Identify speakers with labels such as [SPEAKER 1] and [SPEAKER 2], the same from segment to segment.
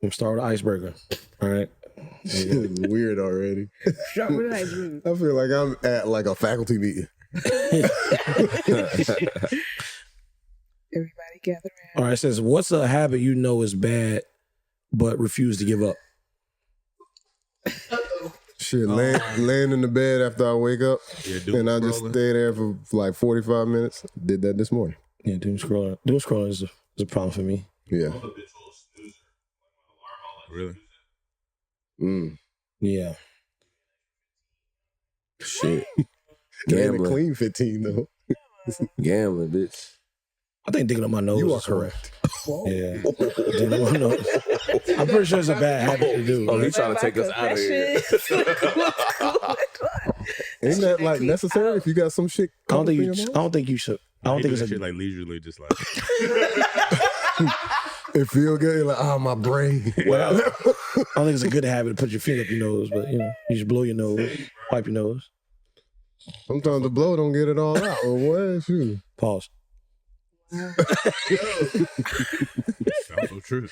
[SPEAKER 1] I'm start with icebreaker. All right.
[SPEAKER 2] It's weird already.
[SPEAKER 3] Start with icebreaker.
[SPEAKER 2] I feel like I'm at like a faculty meeting.
[SPEAKER 3] Everybody gather around.
[SPEAKER 1] All right. It says, what's a habit you know is bad but refuse to give up?
[SPEAKER 2] Shit, laying in the bed after I wake up, and I just
[SPEAKER 4] scrolling.
[SPEAKER 2] stay there for like 45 minutes. Did that this morning.
[SPEAKER 1] Yeah, doom scrolling. Doom scrolling is a problem for me.
[SPEAKER 2] Yeah.
[SPEAKER 4] Really?
[SPEAKER 1] Yeah.
[SPEAKER 5] Shit.
[SPEAKER 2] It ain't a
[SPEAKER 5] Gambling.
[SPEAKER 2] clean 15 though.
[SPEAKER 5] Gambling, bitch.
[SPEAKER 1] I think digging up my nose.
[SPEAKER 2] You are
[SPEAKER 1] is wrong.
[SPEAKER 2] correct.
[SPEAKER 1] Yeah. Digging up my nose. I'm pretty sure it's a bad habit to do.
[SPEAKER 5] Oh,
[SPEAKER 1] right?
[SPEAKER 5] he's trying to take us out of here.
[SPEAKER 2] Ain't that like necessary if you got some shit?
[SPEAKER 1] I don't think
[SPEAKER 2] coming
[SPEAKER 1] you.
[SPEAKER 2] up in
[SPEAKER 1] I don't think you should. I don't think it's a.
[SPEAKER 4] shit like leisurely, just like.
[SPEAKER 2] It feel good. You're like, oh, my brain.
[SPEAKER 1] Well, I don't think it's a good habit to put your finger up your nose, but you know, you just blow your nose, wipe your nose.
[SPEAKER 2] Sometimes the blow don't get it all out. Or what? Shoot.
[SPEAKER 1] Pause.
[SPEAKER 4] That's so true.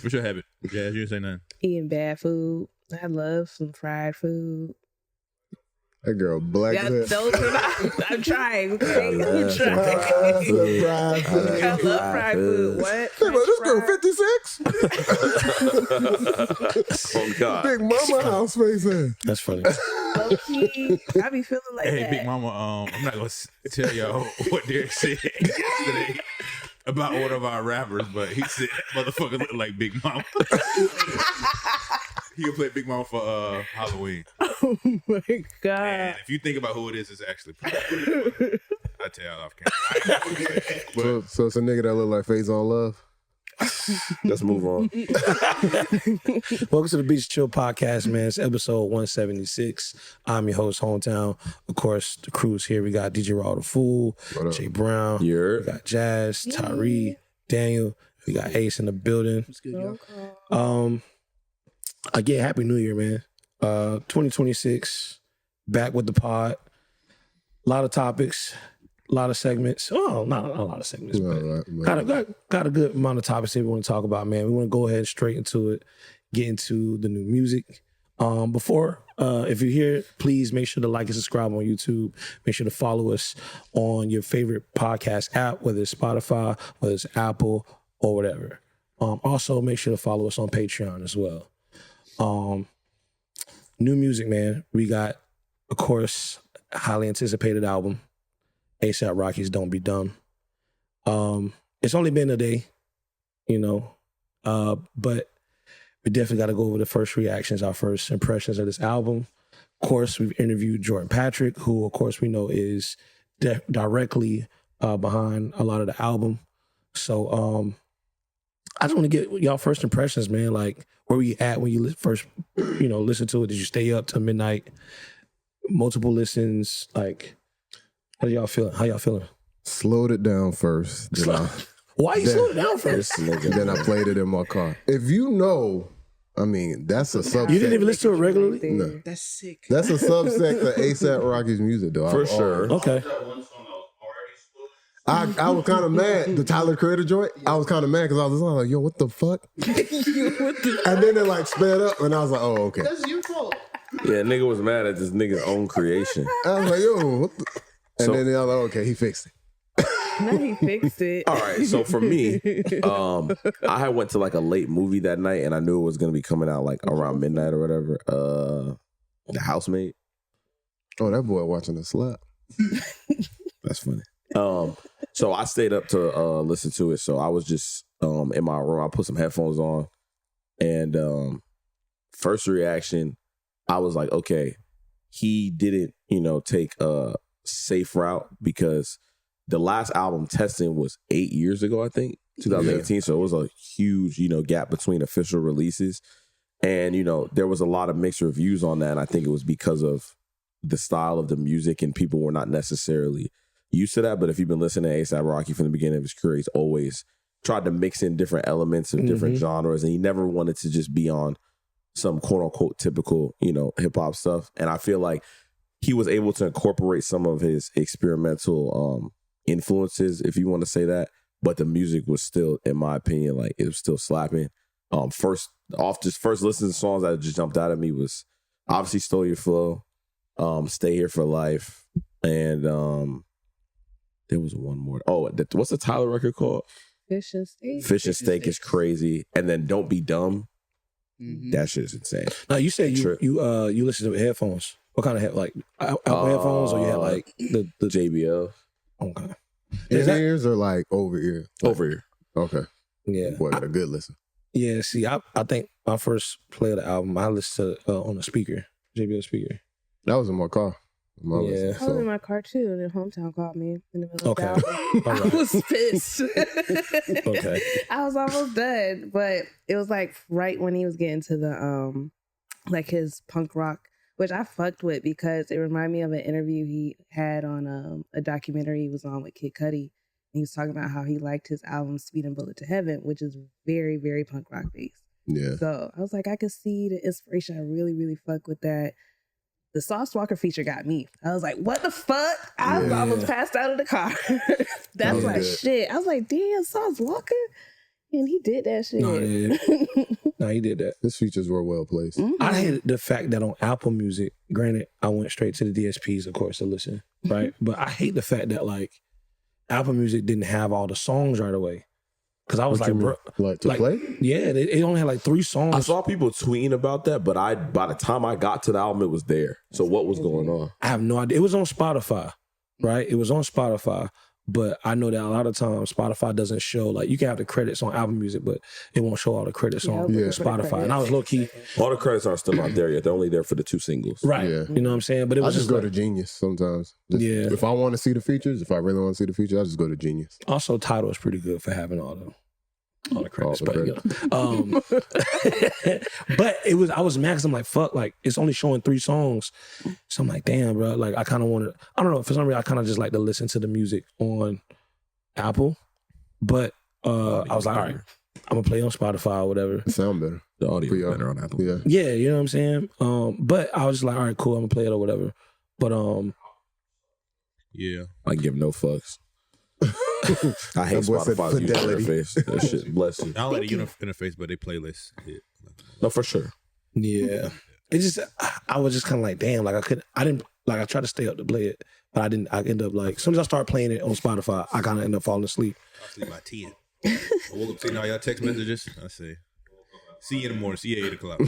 [SPEAKER 4] What's your habit? Jazz, you didn't say nothing.
[SPEAKER 3] Eating bad food. I love some fried food.
[SPEAKER 2] That girl black.
[SPEAKER 3] Yeah,
[SPEAKER 2] lip.
[SPEAKER 3] those are not, I'm trying. Okay, I'm trying.
[SPEAKER 2] Fried food.
[SPEAKER 3] I love fried food. What?
[SPEAKER 2] Hey, bro, this girl
[SPEAKER 3] French
[SPEAKER 2] 56.
[SPEAKER 5] Oh, God.
[SPEAKER 2] Big mama house face in.
[SPEAKER 1] That's funny.
[SPEAKER 3] Low key, I be feeling like
[SPEAKER 4] Hey,
[SPEAKER 3] that.
[SPEAKER 4] Big Mama, I'm not going to tell y'all what Derek said yesterday about one of our rappers, but he said motherfucker look like Big Mama. He can play Big Mama for Halloween.
[SPEAKER 3] Oh my god!
[SPEAKER 4] And if you think about who it is, it's actually pretty good. I tell y'all off camera. But
[SPEAKER 2] So it's a nigga that look like Phase on Love.
[SPEAKER 5] Let's move on.
[SPEAKER 1] Welcome to the Beats Chill podcast, man. It's episode 176. I'm your host, Hometown. Of course, the crew's here. We got DJ Raul the Fool, Jay Browne.
[SPEAKER 5] You're
[SPEAKER 1] We got Jazz, Tyree, Daniel. We got Ace in the building.
[SPEAKER 6] What's good, y'all?
[SPEAKER 1] Again, Happy New Year, man. 2026, back with the pod. A lot of topics, a lot of segments. Oh, not a lot of segments, but got a good amount of topics that we want to talk about, man. We want to go ahead straight into it, get into the new music. Before, if you're here, please make sure to like and subscribe on YouTube. Make sure to follow us on your favorite podcast app, whether it's Spotify, whether it's Apple, or whatever. Also, make sure to follow us on Patreon as well. New music, man. We got, of course, highly anticipated album, A$AP Rocky's Don't Be Dumb. It's only been a day, you know, but we definitely got to go over the first reactions, our first impressions of this album. Of course, we've interviewed Jordan Patrick, who, of course, we know is directly behind a lot of the album. So I just want to get y'all first impressions, man. Like, where were you at when you first, listen to it? Did you stay up till midnight? Multiple listens? Like, how y'all feeling?
[SPEAKER 2] Slowed it down first.
[SPEAKER 1] Why you slowed it down first?
[SPEAKER 2] Then I played it in my car. If you know, I mean, that's a subset.
[SPEAKER 1] You didn't even listen to it regularly?
[SPEAKER 2] No.
[SPEAKER 6] That's sick.
[SPEAKER 2] That's a subset of A$AP Rocky's music, though.
[SPEAKER 5] For sure.
[SPEAKER 1] Okay.
[SPEAKER 2] I was kind of mad. The Tyler Creator joint, I was kind of mad because I was like, yo, what the fuck? And then it like sped up and I was like, oh, okay.
[SPEAKER 6] That's your fault.
[SPEAKER 5] Yeah, nigga was mad at this nigga's own creation.
[SPEAKER 2] I was like, yo, what the? And
[SPEAKER 5] So-
[SPEAKER 2] then I was like, okay, he fixed it.
[SPEAKER 3] Now he fixed it.
[SPEAKER 5] All right, so for me, I had went to like a late movie that night, and I knew it was gonna be coming out like around midnight or whatever. The Housemaid.
[SPEAKER 2] Oh, that boy watching the slap.
[SPEAKER 5] That's funny. So I stayed up to listen to it. So I was just in my room. I put some headphones on, and first reaction, I was like, okay, he didn't, take a safe route because the last album Testing was 8 years ago, I think, 2018. Yeah. So it was a huge, gap between official releases. And, there was a lot of mixed reviews on that. And I think it was because of the style of the music and people were not necessarily used to that. But if you've been listening to A$AP Rocky from the beginning of his career, he's always tried to mix in different elements of different genres. And he never wanted to just be on some quote unquote typical, hip hop stuff. And I feel like he was able to incorporate some of his experimental influences, if you want to say that, but the music was still, in my opinion, like it was still slapping. First listening to songs that just jumped out at me was obviously Stole Your Flow, Stay Here for Life, and there was one more. Oh, what's the Tyler record called?
[SPEAKER 3] Fish and Steak.
[SPEAKER 5] Fish and Steak is crazy, and then Don't Be Dumb.
[SPEAKER 6] Mm-hmm.
[SPEAKER 5] That shit is insane.
[SPEAKER 1] Now you said you listen to headphones. What kind of like Apple headphones, or you had like the
[SPEAKER 5] JBL?
[SPEAKER 1] Okay.
[SPEAKER 2] In ears or like over ear?
[SPEAKER 5] Over ear.
[SPEAKER 2] Okay.
[SPEAKER 1] Yeah.
[SPEAKER 2] Boy, got a good listen.
[SPEAKER 1] Yeah. See, I think my first play of the album, I listened to on a speaker, JBL speaker.
[SPEAKER 2] That was in my car.
[SPEAKER 1] Yeah.
[SPEAKER 3] I was in my car too, and then Hometown called me in the middle of the
[SPEAKER 1] Okay.
[SPEAKER 3] album.
[SPEAKER 1] All right.
[SPEAKER 3] I was pissed.
[SPEAKER 1] Okay.
[SPEAKER 3] I was almost done, but it was like right when he was getting to the like his punk rock, which I fucked with because it reminded me of an interview he had on a documentary he was on with Kid Cudi. He was talking about how he liked his album Speed and Bullet to Heaven, which is very, very punk rock based.
[SPEAKER 2] Yeah.
[SPEAKER 3] So I was like, I could see the inspiration. I really, really fuck with that. The Sauce Walker feature got me. I was like, what the fuck? I
[SPEAKER 2] Yeah.
[SPEAKER 3] almost passed out of the car. That's
[SPEAKER 2] was
[SPEAKER 3] like
[SPEAKER 2] good.
[SPEAKER 3] shit. I was like, damn, Sauce Walker? And he did that shit.
[SPEAKER 1] No, he did that.
[SPEAKER 2] His features were well placed.
[SPEAKER 3] Mhm.
[SPEAKER 1] I hated the fact that on Apple Music, granted, I went straight to the DSPs, of course, to listen, right? But I hate the fact that like Apple Music didn't have all the songs right away. Because I was
[SPEAKER 2] What
[SPEAKER 1] like,
[SPEAKER 2] you
[SPEAKER 1] bro,
[SPEAKER 2] mean? Like to
[SPEAKER 1] like,
[SPEAKER 2] play?
[SPEAKER 1] yeah, it only had like 3 songs.
[SPEAKER 5] I saw people tweeting about that, but by the time I got to the album, it was there. So what was going on?
[SPEAKER 1] I have no idea. It was on Spotify, right? It was on Spotify. But I know that a lot of times Spotify doesn't show, like, you can have the credits on Apple Music, but it won't show all the credits on
[SPEAKER 2] Yeah.
[SPEAKER 1] Spotify. And I was low key,
[SPEAKER 5] All the credits aren't still not there yet. They're only there for the 2 singles.
[SPEAKER 1] right?
[SPEAKER 2] Yeah.
[SPEAKER 1] You know what I'm saying? But it
[SPEAKER 2] I
[SPEAKER 1] was
[SPEAKER 2] just
[SPEAKER 1] just
[SPEAKER 2] go
[SPEAKER 1] like,
[SPEAKER 2] to Genius sometimes.
[SPEAKER 1] Yeah.
[SPEAKER 2] If I want to see the features, if I really want to see the features, I just go to Genius.
[SPEAKER 1] also Tidal is pretty good for having all the credits.
[SPEAKER 2] the
[SPEAKER 1] But, you know, but I was mad because I'm like, fuck, like it's only showing 3 songs. So I'm like, damn, bro. Like I kind of want to, I don't know, for some reason I kind of just like to listen to the music on Apple. But I was like, all right, I'm gonna play on Spotify or whatever.
[SPEAKER 2] It sound better.
[SPEAKER 4] The audio
[SPEAKER 2] Yeah.
[SPEAKER 4] is better on Apple.
[SPEAKER 2] Yeah.
[SPEAKER 1] Yeah, you know what I'm saying? But I was just like, all right, cool, I'm gonna play it or whatever. But
[SPEAKER 4] Yeah.
[SPEAKER 5] I give no fucks. I hate
[SPEAKER 2] That boy said
[SPEAKER 5] Spotify's user
[SPEAKER 2] fidelity.
[SPEAKER 5] interface. That shit, bless you.
[SPEAKER 4] I don't like the interface, but they playlist. Hit.
[SPEAKER 5] No, for sure.
[SPEAKER 1] yeah, it just I was just kind of like, damn, like I didn't like I tried to stay up to play it, but I didn't. I end up like as soon as I started playing it on Spotify, I kind of end up falling asleep.
[SPEAKER 4] I sleep by 10. I woke up seeing all y'all text messages. I say, see you in the morning. See you at 8 o'clock.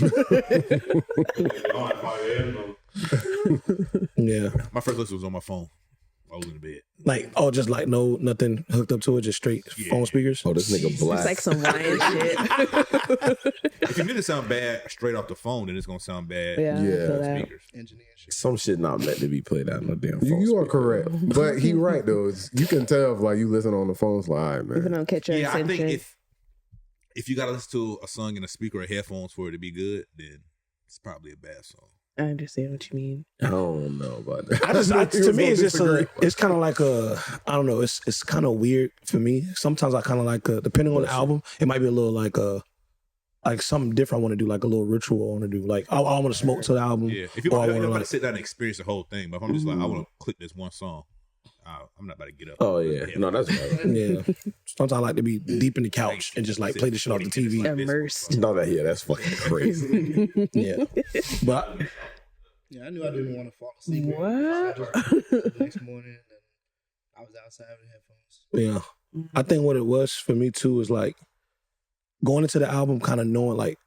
[SPEAKER 1] Yeah,
[SPEAKER 4] My first listen was on my phone. I was in the bed.
[SPEAKER 1] like just like nothing hooked up to it, just straight phone speakers.
[SPEAKER 5] Oh, this nigga black.
[SPEAKER 3] It's like some wine shit.
[SPEAKER 4] If you need to sound bad straight off the phone, then it's gonna sound bad.
[SPEAKER 3] Yeah. I
[SPEAKER 2] Yeah.
[SPEAKER 3] feel that.
[SPEAKER 4] Speakers.
[SPEAKER 6] Engineer shit.
[SPEAKER 5] Some shit not meant to be played out on no damn phone.
[SPEAKER 2] You are
[SPEAKER 5] speaker.
[SPEAKER 2] correct. But he right, though. You can tell if like you listen on the phone, it's like, all right,
[SPEAKER 3] If it
[SPEAKER 2] man.
[SPEAKER 3] don't catch your
[SPEAKER 4] Yeah, I
[SPEAKER 3] attention.
[SPEAKER 4] think if you gotta listen to a song in a speaker or headphones for it to be good, then it's probably a bad song.
[SPEAKER 3] I understand what you mean.
[SPEAKER 5] I don't know about that.
[SPEAKER 1] To me, it's just it's kind of like I don't know. It's kind of weird for me. Sometimes I kind of like depending on the album, it might be a little like something different. I want to do like a little ritual. I want to do like I want to smoke to the album.
[SPEAKER 4] Yeah, if you
[SPEAKER 1] or I
[SPEAKER 4] want
[SPEAKER 1] wanna,
[SPEAKER 4] to
[SPEAKER 1] like,
[SPEAKER 4] sit down and experience the whole thing, but if I'm just like I want to click this one song, I'm not about to get up.
[SPEAKER 5] Oh yeah, no, that's right.
[SPEAKER 1] Yeah. Sometimes I like to be deep in the couch and just like play the shit off the TV.
[SPEAKER 3] Immersed.
[SPEAKER 5] No, that's fucking crazy.
[SPEAKER 1] Yeah. But
[SPEAKER 6] Yeah, I knew I didn't want to fall asleep.
[SPEAKER 3] What?
[SPEAKER 6] I just woke up the next morning and I was outside with headphones.
[SPEAKER 1] yeah, I think what it was for me too is like going into the album, kind of knowing like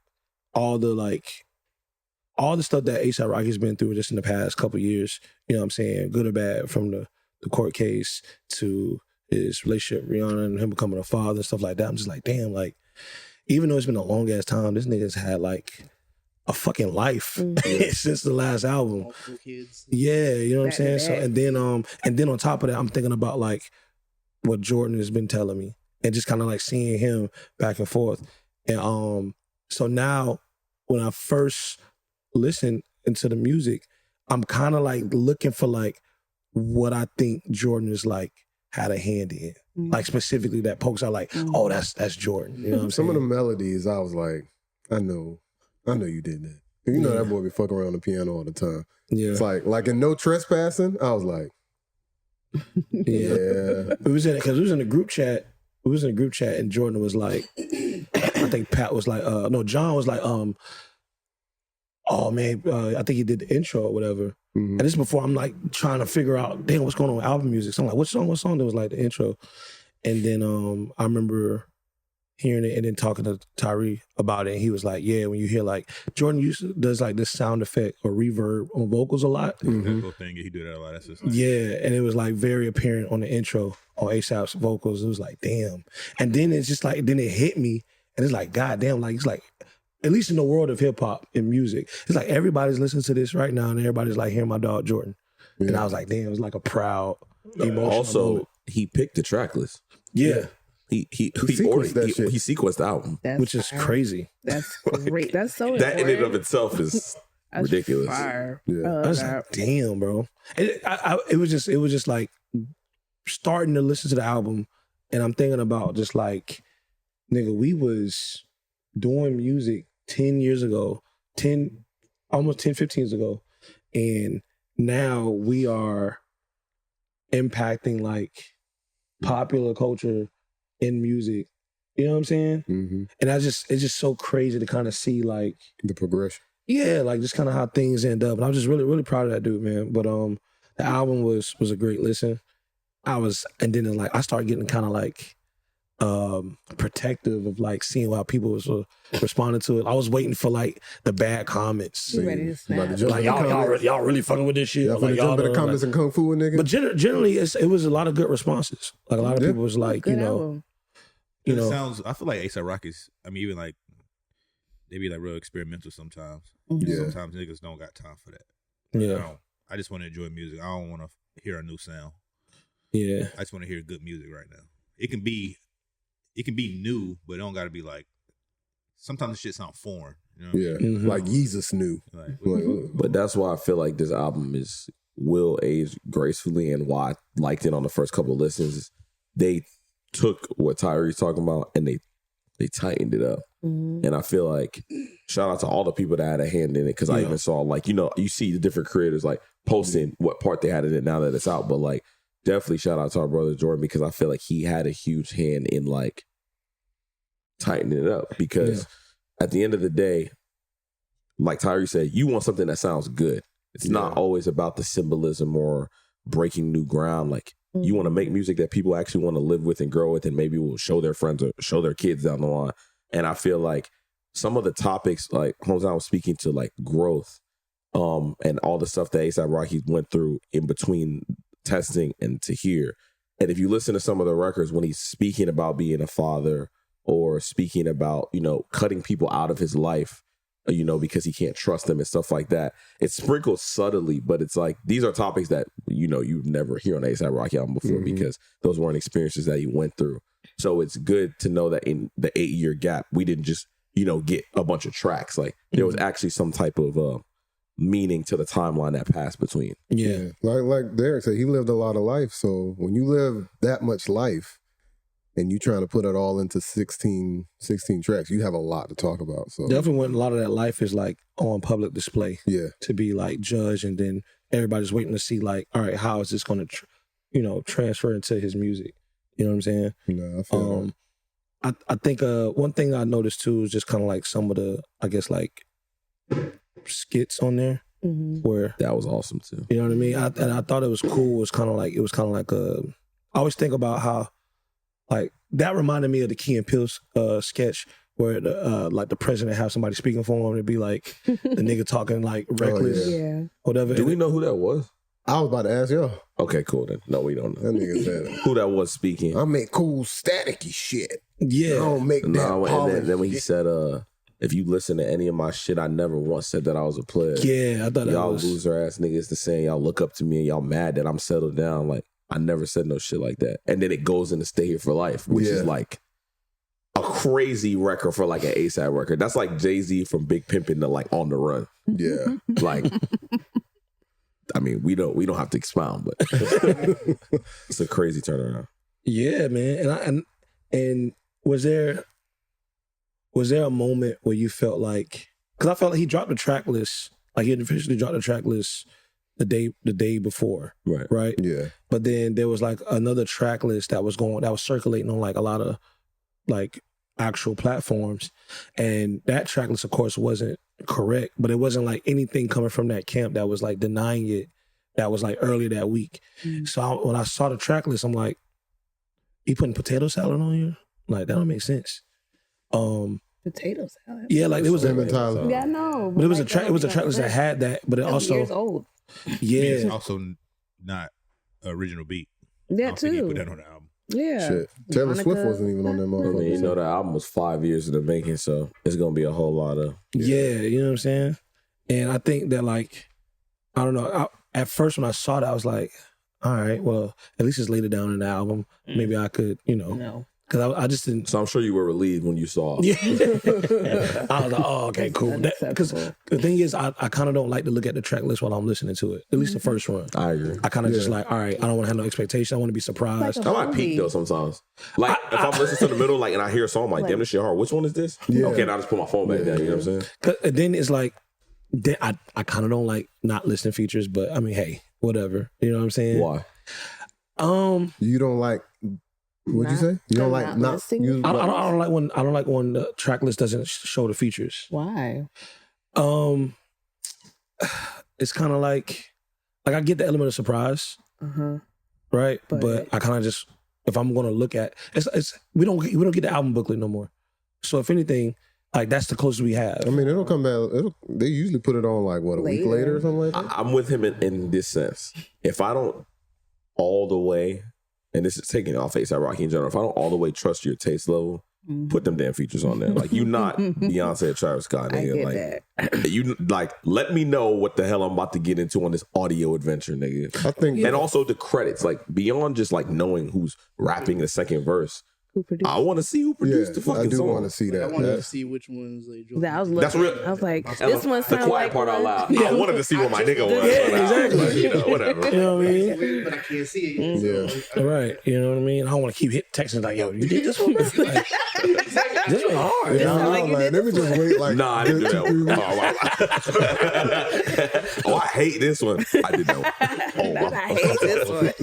[SPEAKER 1] all the stuff that A$AP Rocky's been through just in the past couple years. You know what I'm saying? Good or bad, from the court case to his relationship with Rihanna and him becoming a father and stuff like that. I'm just like, damn, like even though it's been a long ass time, this nigga's had like a fucking life since the last album.
[SPEAKER 6] Multiple kids.
[SPEAKER 1] Yeah, you know what I'm
[SPEAKER 3] Back to
[SPEAKER 1] saying? So and then on top of that, I'm thinking about like what Jordan has been telling me and just kind of like seeing him back and forth. And so now when I first listen into the music, I'm kind of like looking for like what I think Jordan is like had a hand in. Like specifically that pokes out like, oh, that's Jordan. You know what I'm
[SPEAKER 2] Some
[SPEAKER 1] saying?
[SPEAKER 2] of the melodies, I was like, I know you did that. You know that boy be fucking around the piano all the time.
[SPEAKER 1] Yeah.
[SPEAKER 2] It's like in No Trespassing, I was like,
[SPEAKER 1] Yeah.
[SPEAKER 2] yeah.
[SPEAKER 1] It was in the group chat we was in a group chat and Jordan was like, I think Pat was like, no, John was like, oh man, I think he did the intro or whatever. And this is before I'm like trying to figure out, damn, what's going on with album music. So I'm like, what song? There was like the intro. And then I remember hearing it and then talking to Tyree about it. And he was like, yeah, when you hear like, Jordan does like this sound effect or reverb on vocals a lot.
[SPEAKER 4] That little thing, he do that a lot. That's just nice.
[SPEAKER 1] Yeah, and it was like very apparent on the intro on ASAP's vocals. It was like, damn. And then it's just like, then it hit me and it's like, God damn, like it's like, at least in the world of hip hop and music, it's like everybody's listening to this right now and everybody's like hearing my dog Jordan. Yeah. And I was like, damn, it was like a proud, emotional
[SPEAKER 5] Also,
[SPEAKER 1] moment.
[SPEAKER 5] he picked the track list.
[SPEAKER 1] Yeah.
[SPEAKER 5] He sequenced the album.
[SPEAKER 1] Which is crazy.
[SPEAKER 3] That's great. That's so
[SPEAKER 5] That in
[SPEAKER 3] important.
[SPEAKER 5] and of itself is ridiculous.
[SPEAKER 3] Fire.
[SPEAKER 2] Yeah.
[SPEAKER 3] I
[SPEAKER 1] I was like, damn, bro. It was just like starting to listen to the album and I'm thinking about just like, nigga, we was doing music 10 years ago, almost 10, 15 years ago. And now we are impacting like popular culture in music. You know what I'm saying?
[SPEAKER 2] Mm-hmm.
[SPEAKER 1] And it's just so crazy to kind of see like
[SPEAKER 2] The progression.
[SPEAKER 1] yeah, like just kind of how things end up. And I was just really, really proud of that dude, man. But the album was a great listen. And then like I started getting kind of like protective of like seeing how people was responding to it. I was waiting for like the bad comments.
[SPEAKER 3] You ready to snap?
[SPEAKER 1] Like y'all really fucking with this shit.
[SPEAKER 2] Y'all
[SPEAKER 1] Like,
[SPEAKER 2] finna jump in the comments and kung fu, nigga.
[SPEAKER 1] but generally, it was a lot of good responses. Like a lot of people was like,
[SPEAKER 3] Good album.
[SPEAKER 1] you
[SPEAKER 4] It
[SPEAKER 1] know,
[SPEAKER 4] sounds. I feel like ASAP Rocky's. I mean, even like they be like real experimental sometimes.
[SPEAKER 2] Yeah.
[SPEAKER 4] Sometimes niggas don't got time for that.
[SPEAKER 1] yeah,
[SPEAKER 4] I just want to enjoy music. I don't want to hear a new sound.
[SPEAKER 1] yeah,
[SPEAKER 4] I just want to hear good music right now. It can be new, but it don't got to be like. Sometimes the shit sound foreign. You know what I
[SPEAKER 2] Yeah.
[SPEAKER 1] Mhm.
[SPEAKER 2] Like Yeezus knew.
[SPEAKER 4] mean?
[SPEAKER 2] Like,
[SPEAKER 5] But that's why I feel like this album will age gracefully, and why I liked it on the first couple of listens. They took what Tyree's talking about and they tightened it up.
[SPEAKER 3] Mhm.
[SPEAKER 5] And I feel like shout out to all the people that had a hand in it, because I
[SPEAKER 1] Yeah.
[SPEAKER 5] even saw like, you see the different creators like posting what part they had in it now that it's out. But like definitely shout out to our brother Jordan, because I feel like he had a huge hand in like tightening it up, because at the end of the day, like Tyree said, you want something that sounds good. It's not always about the symbolism or breaking new ground. Like you want to make music that people actually want to live with and grow with, and maybe will show their friends or show their kids down the line. And I feel like some of the topics, like Hometown was speaking to like growth, and all the stuff that A$AP Rocky went through in between testing and to here. And if you listen to some of the records when he's speaking about being a father, or speaking about, cutting people out of his life, because he can't trust them and stuff like that, it's sprinkled subtly, but it's like, these are topics that, you'd never hear on A$AP Rocky album before, because those weren't experiences that he went through. So it's good to know that in the 8-year gap, we didn't just, get a bunch of tracks. Like there was actually some type of meaning to the timeline that passed between.
[SPEAKER 1] yeah.
[SPEAKER 2] Like Derek said, he lived a lot of life. So when you live that much life and you trying to put it all into 16 tracks, you have a lot to talk about. So
[SPEAKER 1] Definitely when a lot of that life is like on public display
[SPEAKER 2] yeah.
[SPEAKER 1] to be like judged, and then everybody's waiting to see like, all right, how is this going to, transfer into his music? You know what I'm saying?
[SPEAKER 2] I feel that.
[SPEAKER 1] I think one thing I noticed too is just kind of like some of the, I guess like skits on there where,
[SPEAKER 5] That was awesome too.
[SPEAKER 1] you know what I mean? And I thought it was cool. It was kind of like I always think about how like that reminded me of the Key and Peele sketch where the president have somebody speaking for him. It'd be like the nigga talking like reckless,
[SPEAKER 3] Yeah.
[SPEAKER 1] whatever.
[SPEAKER 5] Do we know who that was?
[SPEAKER 2] I was about to ask y'all.
[SPEAKER 5] Okay, cool then. No, we don't know.
[SPEAKER 2] That nigga said,
[SPEAKER 5] Who that was speaking.
[SPEAKER 2] I make cool staticky shit. I
[SPEAKER 1] Yeah,
[SPEAKER 2] don't make that
[SPEAKER 5] No, and
[SPEAKER 2] polished
[SPEAKER 5] then when he
[SPEAKER 2] shit.
[SPEAKER 5] said, if you listen to any of my shit, I never once said that I was a player.
[SPEAKER 1] yeah. I thought that
[SPEAKER 5] Y'all
[SPEAKER 1] was
[SPEAKER 5] loser ass niggas to saying y'all look up to me and y'all mad that I'm settled down. Like, I never said no shit like that. And then it goes into Stay Here for Life, which is like a crazy record for like an A$AP record. That's like Jay-Z from Big Pimpin' to like On the Run.
[SPEAKER 2] Yeah.
[SPEAKER 5] Like, I mean, we don't have to expound, but it's a crazy turnaround.
[SPEAKER 1] Yeah, man. And was there a moment where you felt like, because I felt like he dropped the track list, like he had officially dropped the track list the day before,
[SPEAKER 5] Right.
[SPEAKER 1] right?
[SPEAKER 2] Yeah.
[SPEAKER 1] But then there was like another track list that was circulating on like a lot of like actual platforms, and that track list, of course, wasn't correct, but it wasn't like anything coming from that camp that was like denying it. That was like earlier that week. So when I saw the track list, I'm like, "You putting potato salad on here? Like that don't make sense."
[SPEAKER 3] Potato salad.
[SPEAKER 1] Yeah, like it was
[SPEAKER 2] Him and Tyler.
[SPEAKER 3] Yeah, I know.
[SPEAKER 1] but it was
[SPEAKER 3] like,
[SPEAKER 1] a track. It was a track list that had that, but it
[SPEAKER 3] That's years
[SPEAKER 1] also
[SPEAKER 3] old.
[SPEAKER 4] It's
[SPEAKER 1] yeah.
[SPEAKER 4] also not original beat. I
[SPEAKER 3] Yeah,
[SPEAKER 4] don't think he
[SPEAKER 3] too.
[SPEAKER 4] put that on the album.
[SPEAKER 3] Yeah.
[SPEAKER 2] Shit. Taylor Swift
[SPEAKER 3] Monica-
[SPEAKER 2] wasn't even on that
[SPEAKER 5] I
[SPEAKER 2] motherfucker.
[SPEAKER 5] mean, you know, the album was 5 years in the making, so it's gonna be a whole lot of.
[SPEAKER 1] Yeah, you know what I'm saying? And I think that, like, I don't know. At first, when I saw that, I was like, all right, well, at least it's later down in the album. Maybe I could, you know,
[SPEAKER 3] No.
[SPEAKER 1] because I just didn't.
[SPEAKER 5] So I'm sure you were relieved when you saw.
[SPEAKER 1] Yeah. I was like, oh, okay, cool. Because
[SPEAKER 3] Unacceptable.
[SPEAKER 1] the thing is, I kind of don't like to look at the track list while I'm listening to it, at least the first run.
[SPEAKER 5] I agree.
[SPEAKER 1] I kind of just like, all right, I don't want to have no expectation. I want to be surprised.
[SPEAKER 3] Like
[SPEAKER 5] I might peek though sometimes. Like if I'm listening to the middle, like, and I hear a song, I'm like, damn, this shit hard. Which one is this?
[SPEAKER 2] Yeah.
[SPEAKER 5] Okay, now I just put my phone back down. You know what I'm saying?
[SPEAKER 1] And then it's like, then I kind of don't like not listening features, but I mean, hey, whatever. You know what I'm saying?
[SPEAKER 5] Why?
[SPEAKER 2] You don't like, what'd you say? You don't like not
[SPEAKER 3] listing?
[SPEAKER 2] use
[SPEAKER 1] I don't like when the track list doesn't show the features.
[SPEAKER 3] Why?
[SPEAKER 1] It's kind of like I get the element of surprise, right? But I kind of just, if I'm gonna look at it's we don't get the album booklet no more. So if anything, like that's the closest we have.
[SPEAKER 2] I mean, it'll come back. They usually put it on like what, a week
[SPEAKER 3] Later.
[SPEAKER 2] later or something like that.
[SPEAKER 5] I'm with him in this sense. If I don't all the way, and this is taking off A$AP Rocky in general, if I don't all the way trust your taste level, put them damn features on there. Like, you not Beyonce or Travis Scott,
[SPEAKER 3] I
[SPEAKER 5] nigga.
[SPEAKER 3] get
[SPEAKER 5] Like,
[SPEAKER 3] that.
[SPEAKER 5] you like, let me know what the hell I'm about to get into on this audio adventure, nigga.
[SPEAKER 2] I think
[SPEAKER 5] And also the credits, like beyond just like knowing who's rapping the second verse.
[SPEAKER 3] Who produced?
[SPEAKER 5] I want to see who produced the
[SPEAKER 2] I
[SPEAKER 5] fucking
[SPEAKER 2] do
[SPEAKER 5] song.
[SPEAKER 2] want to see
[SPEAKER 6] I
[SPEAKER 2] that.
[SPEAKER 6] wanted to
[SPEAKER 2] That-
[SPEAKER 6] see which ones they joined.
[SPEAKER 3] That I was
[SPEAKER 5] That's
[SPEAKER 3] looking.
[SPEAKER 5] real.
[SPEAKER 3] I was like, this one
[SPEAKER 5] The
[SPEAKER 3] sounds
[SPEAKER 5] quiet
[SPEAKER 3] like
[SPEAKER 5] part out
[SPEAKER 3] one.
[SPEAKER 5] loud. I wanted to see what my nigga was.
[SPEAKER 1] Yeah, exactly.
[SPEAKER 5] You know, whatever.
[SPEAKER 1] You know what I mean?
[SPEAKER 6] But I can't see it.
[SPEAKER 2] Yeah.
[SPEAKER 1] Right. You know what I mean? I don't want to keep texting like, yo, you did this one? Like, this one hard.
[SPEAKER 2] Yeah,
[SPEAKER 3] sound
[SPEAKER 2] I
[SPEAKER 3] like
[SPEAKER 2] was
[SPEAKER 3] you
[SPEAKER 2] like,
[SPEAKER 3] did
[SPEAKER 2] let me
[SPEAKER 3] this
[SPEAKER 2] just wait like
[SPEAKER 5] Nah, I didn't do
[SPEAKER 2] 2-3
[SPEAKER 5] that
[SPEAKER 2] weeks.
[SPEAKER 5] one. Oh, I hate this one. I did that one. Oh,
[SPEAKER 3] I hate this one.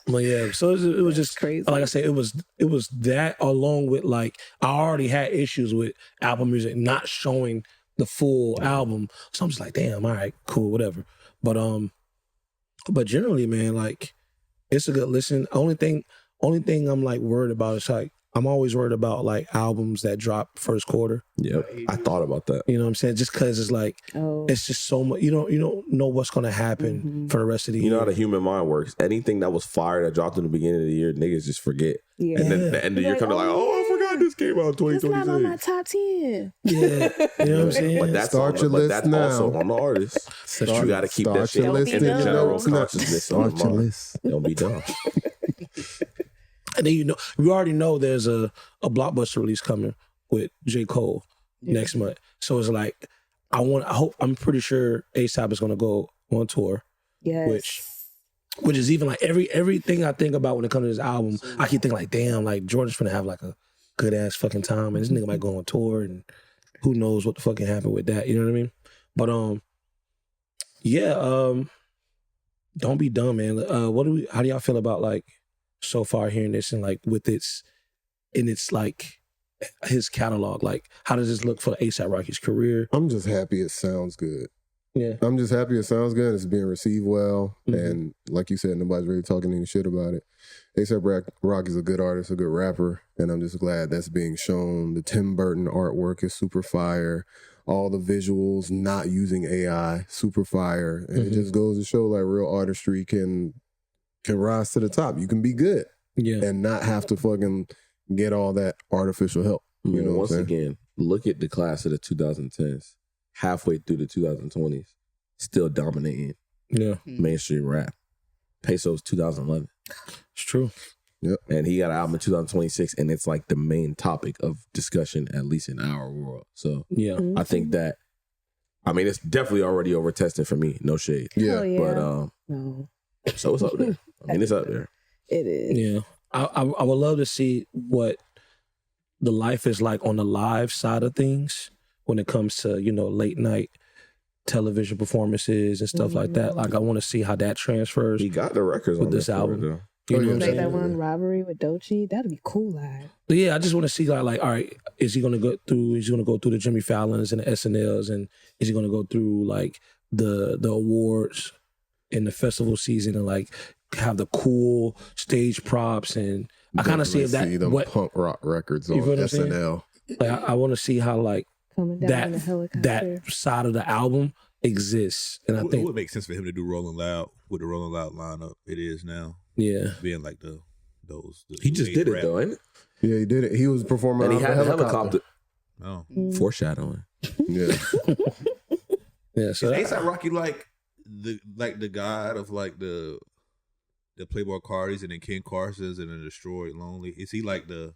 [SPEAKER 1] But yeah, so it was just
[SPEAKER 3] crazy.
[SPEAKER 1] Like I said, it was that along with like I already had issues with Apple Music not showing the full album, so I'm just like, damn, all right, cool, whatever. But generally, man, like it's a good listen. Only thing I'm like worried about is like I'm always worried about like albums that drop first quarter.
[SPEAKER 5] Yep. I thought about that.
[SPEAKER 1] You know what I'm saying? Just because it's like
[SPEAKER 3] Oh.
[SPEAKER 1] it's just so much. You don't know what's gonna happen for the rest of the
[SPEAKER 5] You
[SPEAKER 1] year.
[SPEAKER 5] know how the human mind works. Anything that was fire that dropped in the beginning of the year, niggas just forget.
[SPEAKER 3] Yeah.
[SPEAKER 5] And then at the end of the year,
[SPEAKER 3] Like,
[SPEAKER 5] come to like,
[SPEAKER 3] oh,
[SPEAKER 5] oh, I forgot this came out in
[SPEAKER 3] It's not on my
[SPEAKER 5] 2026.
[SPEAKER 3] top 10.
[SPEAKER 1] Yeah, you know what I'm saying.
[SPEAKER 5] But that's
[SPEAKER 2] Start
[SPEAKER 5] on,
[SPEAKER 2] your
[SPEAKER 5] but
[SPEAKER 2] list
[SPEAKER 5] that's
[SPEAKER 2] now.
[SPEAKER 5] also on the artist. But you got to keep that
[SPEAKER 2] Start
[SPEAKER 5] shit
[SPEAKER 2] your
[SPEAKER 3] Don't
[SPEAKER 2] list
[SPEAKER 5] in
[SPEAKER 3] be
[SPEAKER 5] the
[SPEAKER 2] in your
[SPEAKER 3] dumb.
[SPEAKER 5] general
[SPEAKER 2] notes now.
[SPEAKER 5] consciousness on
[SPEAKER 2] Start
[SPEAKER 5] the
[SPEAKER 2] your
[SPEAKER 5] mind.
[SPEAKER 2] list.
[SPEAKER 5] Don't be dumb.
[SPEAKER 1] And then we already know there's a blockbuster release coming with J.Cole next month. So it's like I'm pretty sure A$AP is gonna go on tour,
[SPEAKER 3] Yes.
[SPEAKER 1] which is even like everything I think about when it comes to this album, I keep thinking like, damn, like Jordan's gonna have like a good ass fucking time, and this nigga might go on tour, and who knows what the fucking happened with that. You know what I mean? But don't be dumb, man. How do y'all feel about like so far hearing this and like with its like his catalog? Like, how does this look for A$AP Rocky's career?
[SPEAKER 2] I'm just happy it sounds good.
[SPEAKER 1] Yeah.
[SPEAKER 2] I'm just happy it sounds good. It's being received well.
[SPEAKER 1] Mhm.
[SPEAKER 2] And like you said, nobody's really talking any shit about it. A$AP Rocky's a good artist, a good rapper. And I'm just glad that's being shown. The Tim Burton artwork is super fire. All the visuals, not using AI, super fire. And it just goes to show like real artistry can rise to the top. You can be good
[SPEAKER 1] Yeah.
[SPEAKER 2] and not have to fucking get all that artificial help. You know what
[SPEAKER 5] Once
[SPEAKER 2] I'm saying?
[SPEAKER 5] again, look at the class of the 2010s, halfway through the 2020s, still dominating
[SPEAKER 1] Yeah.
[SPEAKER 5] mainstream rap. Peso's 2011.
[SPEAKER 1] It's true.
[SPEAKER 5] And he got an album in 2026, and it's like the main topic of discussion, at least in our world. So
[SPEAKER 1] Yeah.
[SPEAKER 5] I think that, I mean, it's definitely already over tested for me. No shade.
[SPEAKER 2] Yeah.
[SPEAKER 3] Hell yeah.
[SPEAKER 5] But
[SPEAKER 3] No,
[SPEAKER 5] so it's up there. I mean, it's up there.
[SPEAKER 3] it is.
[SPEAKER 1] Yeah. I would love to see what the life is like on the live side of things when it comes to, late night television performances and stuff like that. Like I want to see how that transfers.
[SPEAKER 5] He got the records
[SPEAKER 1] with
[SPEAKER 5] on
[SPEAKER 1] this
[SPEAKER 5] there for
[SPEAKER 1] album.
[SPEAKER 5] it, though.
[SPEAKER 1] You know what I'm
[SPEAKER 3] Like
[SPEAKER 1] saying?
[SPEAKER 3] that one Robbery with Doechii, that'd be cool live.
[SPEAKER 1] But yeah, I just want to see like, all right, is he gonna go through? He's gonna go through the Jimmy Fallons and the SNLs, and is he gonna go through like the awards in the festival season and like have the cool stage props? And I kind of see if that
[SPEAKER 2] see them
[SPEAKER 1] what
[SPEAKER 2] punk rock records
[SPEAKER 1] You
[SPEAKER 2] on
[SPEAKER 1] feel what I'm saying?
[SPEAKER 2] SNL.
[SPEAKER 1] like, I want to see how like
[SPEAKER 3] Coming down in the helicopter.
[SPEAKER 1] that side of the album exists, and I
[SPEAKER 4] It
[SPEAKER 1] think
[SPEAKER 4] would make sense for him to do Rolling Loud with the Rolling Loud lineup it is now,
[SPEAKER 1] yeah,
[SPEAKER 4] being like the
[SPEAKER 5] He just did it, though, ain't it?
[SPEAKER 2] Yeah, he did it. He was performing
[SPEAKER 5] And he
[SPEAKER 2] out
[SPEAKER 5] had
[SPEAKER 2] of
[SPEAKER 5] the
[SPEAKER 2] the
[SPEAKER 5] helicopter.
[SPEAKER 4] Oh.
[SPEAKER 5] Foreshadowing.
[SPEAKER 2] Yeah.
[SPEAKER 1] yeah. So
[SPEAKER 4] Is A$AP Rocky like the god of like the Playboy Cardis and then Ken Carson's and then Destroyed Lonely? Is he like the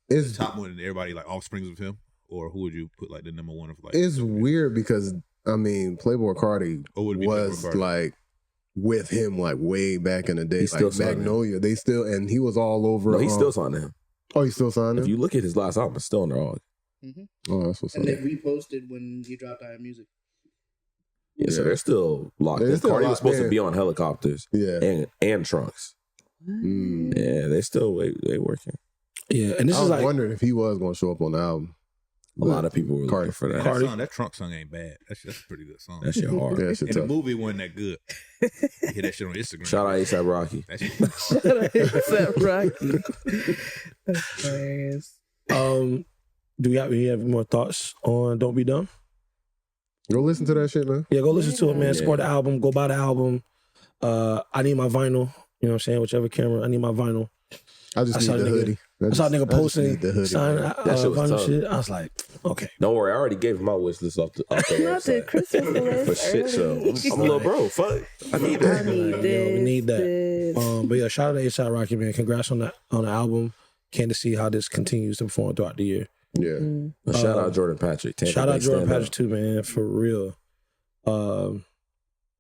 [SPEAKER 2] It's
[SPEAKER 4] top one and everybody like offsprings of him? Or who would you put like the number one of like?
[SPEAKER 2] it's weird because I mean Playboy Cardi
[SPEAKER 4] Or would it be
[SPEAKER 2] was
[SPEAKER 4] Playboy Cardi?
[SPEAKER 2] like with him like way back in the day,
[SPEAKER 5] He's still
[SPEAKER 2] like
[SPEAKER 5] signed
[SPEAKER 2] Magnolia. They still and he was all over.
[SPEAKER 5] No, he's still signed to him.
[SPEAKER 2] Oh, he's still signed
[SPEAKER 5] If
[SPEAKER 2] him.
[SPEAKER 5] you look at his last album, it's still on there. All.
[SPEAKER 2] Oh, that's what's up.
[SPEAKER 6] And they reposted when he dropped out of music.
[SPEAKER 5] Yeah, so
[SPEAKER 2] Yeah.
[SPEAKER 5] they're still locked
[SPEAKER 2] They're
[SPEAKER 5] in.
[SPEAKER 2] still
[SPEAKER 5] Cardi was
[SPEAKER 2] locked
[SPEAKER 5] supposed
[SPEAKER 2] in.
[SPEAKER 5] to be on Helicopters
[SPEAKER 2] Yeah.
[SPEAKER 5] and Trunks.
[SPEAKER 2] Mm.
[SPEAKER 5] Yeah, they still they working.
[SPEAKER 1] yeah, and this
[SPEAKER 2] I
[SPEAKER 1] is
[SPEAKER 2] was
[SPEAKER 1] like
[SPEAKER 2] wondering if he was going to show up on the album.
[SPEAKER 5] A lot of people were
[SPEAKER 2] Cardi.
[SPEAKER 5] looking for that.
[SPEAKER 1] Cardi.
[SPEAKER 4] That Trunk song ain't bad. That's a pretty good song.
[SPEAKER 5] That shit hard.
[SPEAKER 2] Yeah, that shit
[SPEAKER 4] And the
[SPEAKER 2] tough.
[SPEAKER 4] movie wasn't that good. You hear that shit on Instagram.
[SPEAKER 5] Shout out A$AP Rocky.
[SPEAKER 4] That shit
[SPEAKER 3] Except Rocky. That's hilarious.
[SPEAKER 1] do we have more thoughts on Don't Be Dumb?
[SPEAKER 2] Go listen to that shit, man.
[SPEAKER 1] Yeah, go listen to it, man.
[SPEAKER 5] Yeah.
[SPEAKER 1] Support the album. Go buy the album. I need my vinyl. You know what I'm saying? Whichever camera, I need my vinyl.
[SPEAKER 2] I just
[SPEAKER 1] I
[SPEAKER 2] need
[SPEAKER 1] saw
[SPEAKER 2] the
[SPEAKER 1] nigga-
[SPEAKER 2] hoodie.
[SPEAKER 1] I saw a nigga posting
[SPEAKER 2] the hoodie.
[SPEAKER 1] sign
[SPEAKER 2] man.
[SPEAKER 5] That shit was
[SPEAKER 1] vinyl
[SPEAKER 5] tough.
[SPEAKER 1] shit. I was like, okay.
[SPEAKER 5] Don't worry, I already gave him my wish list off the
[SPEAKER 3] Not the
[SPEAKER 5] website.
[SPEAKER 3] Christmas list.
[SPEAKER 5] For shit show. I'm a little bro. Fuck. I need
[SPEAKER 3] I
[SPEAKER 5] that.
[SPEAKER 3] need
[SPEAKER 1] Like,
[SPEAKER 3] this.
[SPEAKER 1] yo, we need that.
[SPEAKER 3] this.
[SPEAKER 1] But yeah, shout out to A$AP Rocky, man. Congrats on the album. Can't to see how this continues to perform throughout the year.
[SPEAKER 2] Yeah.
[SPEAKER 5] Shout out Jordan Patrick. Tampa
[SPEAKER 1] Shout out
[SPEAKER 5] Bay
[SPEAKER 1] Jordan
[SPEAKER 5] stand up.
[SPEAKER 1] Patrick too, man, for real.